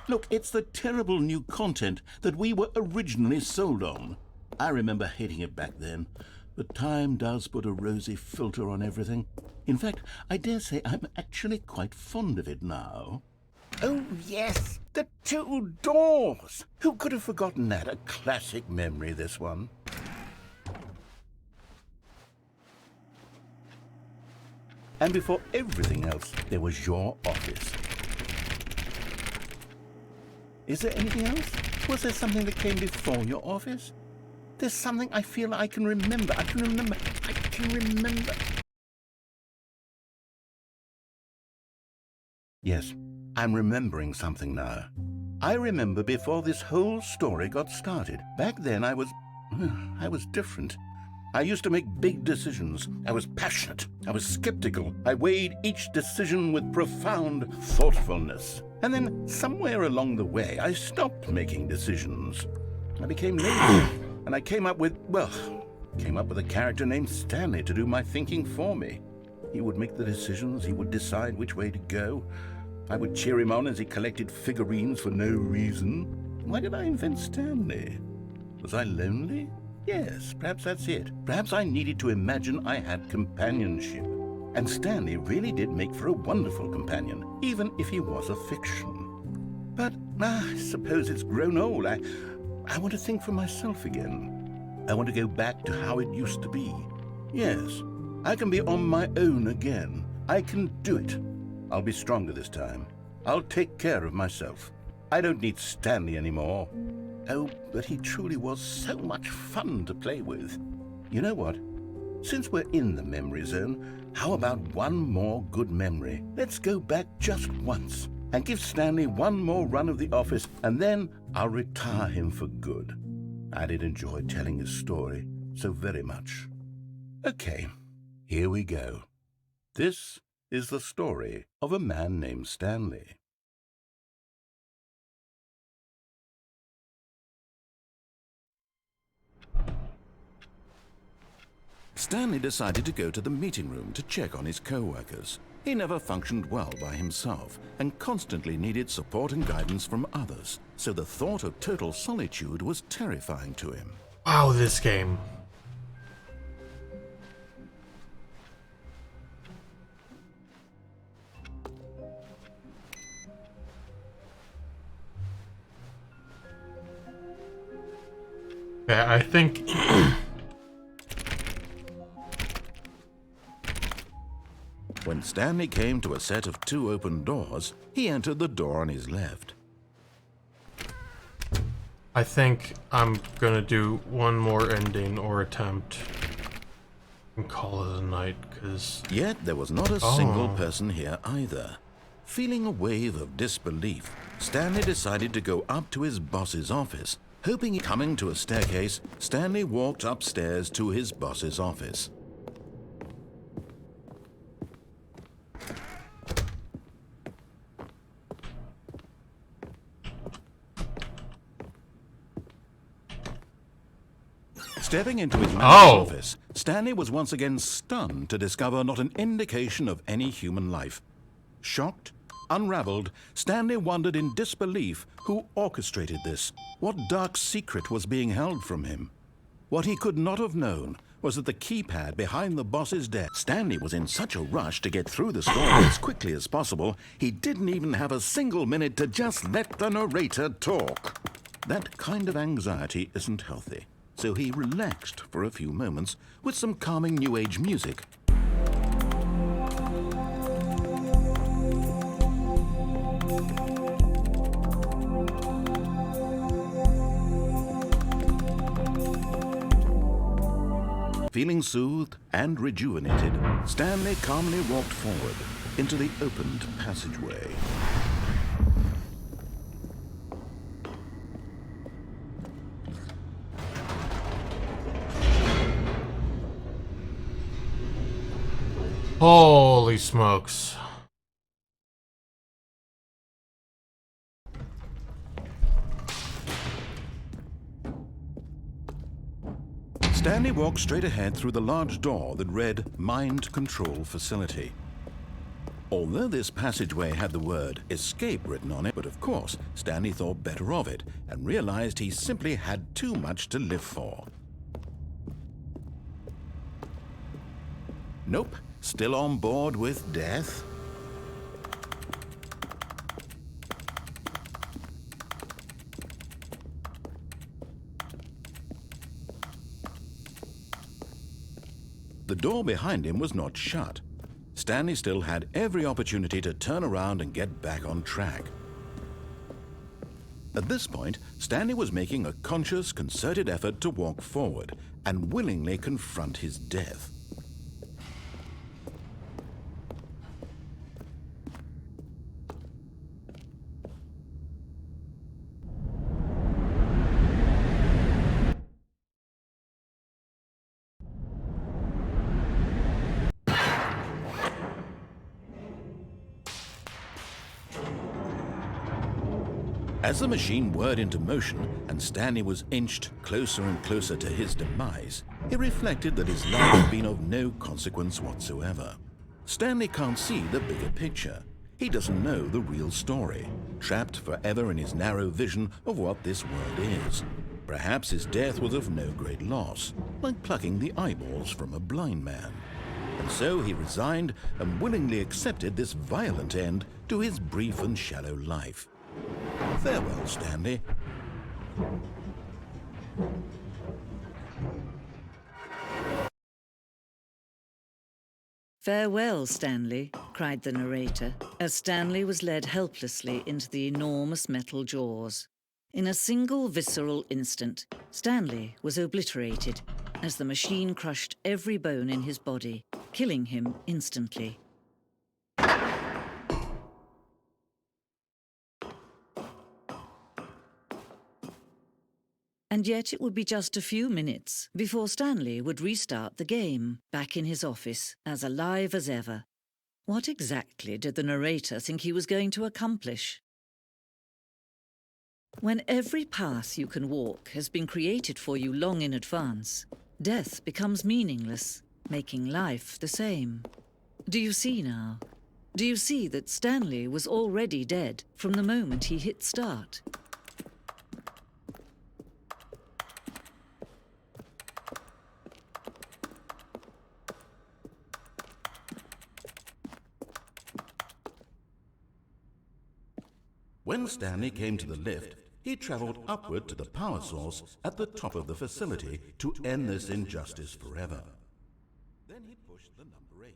Look, it's the terrible new content that we were originally sold on. I remember hating it back then, but time does put a rosy filter on everything. In fact, I dare say I'm actually quite fond of it now. Oh, yes, the 2 doors! Who could have forgotten that? A classic memory, this one. And before everything else, there was your office. Is there anything else? Was there something that came before your office? There's something I feel I can remember. I can remember. Yes, I'm remembering something now. I remember before this whole story got started. Back then I was different. I used to make big decisions. I was passionate. I was skeptical. I weighed each decision with profound thoughtfulness. And then somewhere along the way, I stopped making decisions. I became lazy, and I came up with a character named Stanley to do my thinking for me. He would make the decisions. He would decide which way to go. I would cheer him on as he collected figurines for no reason. Why did I invent Stanley? Was I lonely? Yes, perhaps that's it. Perhaps I needed to imagine I had companionship. And Stanley really did make for a wonderful companion, even if he was a fiction. But I suppose it's grown old. I want to think for myself again. I want to go back to how it used to be. Yes, I can be on my own again. I can do it. I'll be stronger this time. I'll take care of myself. I don't need Stanley anymore. Oh, but he truly was so much fun to play with. You know what? Since we're in the memory zone, how about one more good memory? Let's go back just once and give Stanley one more run of the office, and then I'll retire him for good. I did enjoy telling his story so very much. Okay, here we go. This is the story of a man named Stanley. Stanley decided to go to the meeting room to check on his co-workers. He never functioned well by himself and constantly needed support and guidance from others, so the thought of total solitude was terrifying to him. Wow, this game. Yeah, I think... When Stanley came to a set of 2 open doors, he entered the door on his left. I think I'm gonna do one more ending or attempt and call it a night, because... Yet there was not a single person here either. Feeling a wave of disbelief, Stanley decided to go up to his boss's office. Hoping coming to a staircase, Stanley walked upstairs to his boss's office. Stepping into his manager's office, Stanley was once again stunned to discover not an indication of any human life. Shocked, unraveled, Stanley wondered in disbelief who orchestrated this. What dark secret was being held from him? What he could not have known was that the keypad behind the boss's desk. Stanley was in such a rush to get through the story as quickly as possible, he didn't even have a single minute to just let the narrator talk. That kind of anxiety isn't healthy, so he relaxed for a few moments with some calming New Age music. Feeling soothed and rejuvenated, Stanley calmly walked forward into the opened passageway. Holy smokes. Stanley walked straight ahead through the large door that read Mind Control Facility. Although this passageway had the word escape written on it, but of course, Stanley thought better of it and realized he simply had too much to live for. Nope, still on board with death. The door behind him was not shut. Stanley still had every opportunity to turn around and get back on track. At this point, Stanley was making a conscious, concerted effort to walk forward and willingly confront his death. As the machine whirred into motion and Stanley was inched closer and closer to his demise, he reflected that his life had been of no consequence whatsoever. Stanley can't see the bigger picture. He doesn't know the real story, trapped forever in his narrow vision of what this world is. Perhaps his death was of no great loss, like plucking the eyeballs from a blind man. And so he resigned and willingly accepted this violent end to his brief and shallow life. Farewell, Stanley. "Farewell, Stanley," cried the narrator, as Stanley was led helplessly into the enormous metal jaws. In a single visceral instant, Stanley was obliterated as the machine crushed every bone in his body, killing him instantly. And yet it would be just a few minutes before Stanley would restart the game, back in his office, as alive as ever. What exactly did the narrator think he was going to accomplish? When every path you can walk has been created for you long in advance, death becomes meaningless, making life the same. Do you see now? Do you see that Stanley was already dead from the moment he hit start? When Stanley came to the lift, he traveled upward to the power source at the top of the facility to end this injustice forever. Then he pushed the number 8.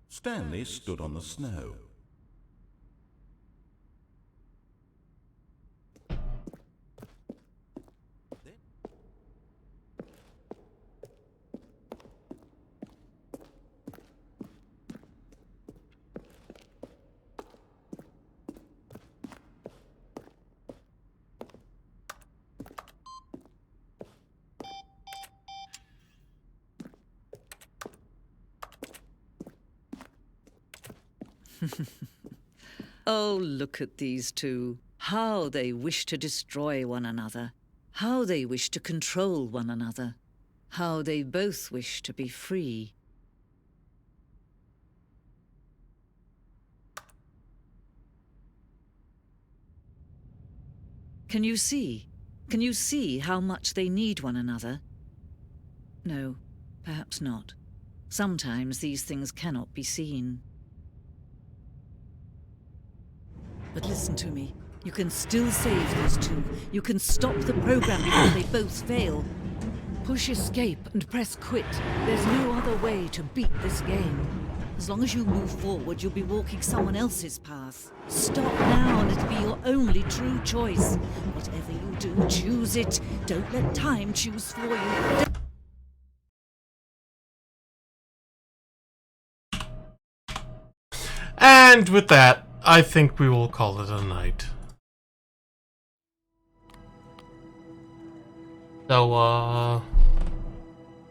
Stanley stood on the snow. Oh, look at these two. How they wish to destroy one another. How they wish to control one another. How they both wish to be free. Can you see? Can you see how much they need one another? No, perhaps not. Sometimes these things cannot be seen. But listen to me. You can still save these two. You can stop the program before they both fail. Push escape and press quit. There's no other way to beat this game. As long as you move forward, you'll be walking someone else's path. Stop now and it'll be your only true choice. Whatever you do, choose it. Don't let time choose for you. And with that, I think we will call it a night. So,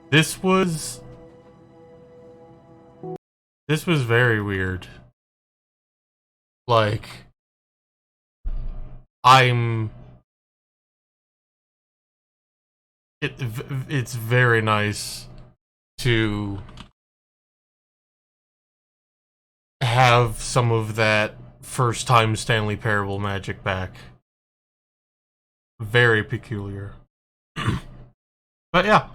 this was very weird. Like, it's very nice to have some of that first time Stanley Parable magic back. Very peculiar. But yeah.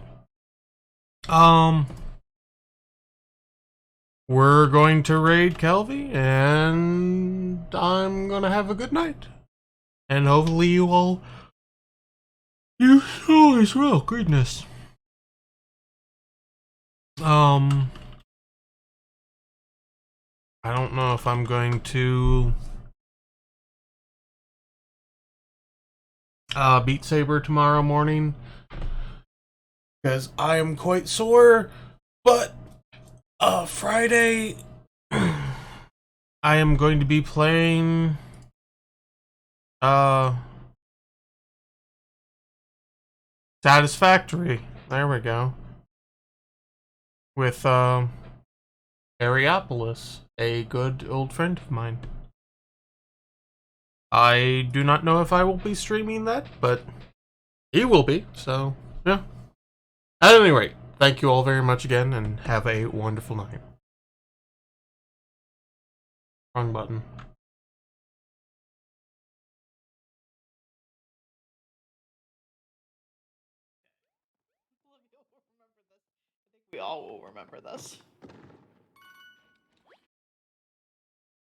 We're going to raid Kelvy, and I'm gonna have a good night. And hopefully you all as well. Goodness. I don't know if I'm going to Beat Saber tomorrow morning, because I am quite sore, but Friday I am going to be playing Satisfactory. There we go. With Ariopolis, a good old friend of mine. I do not know if I will be streaming that, but he will be, so yeah. At any rate, thank you all very much again, and have a wonderful night. Wrong button. We all will remember this.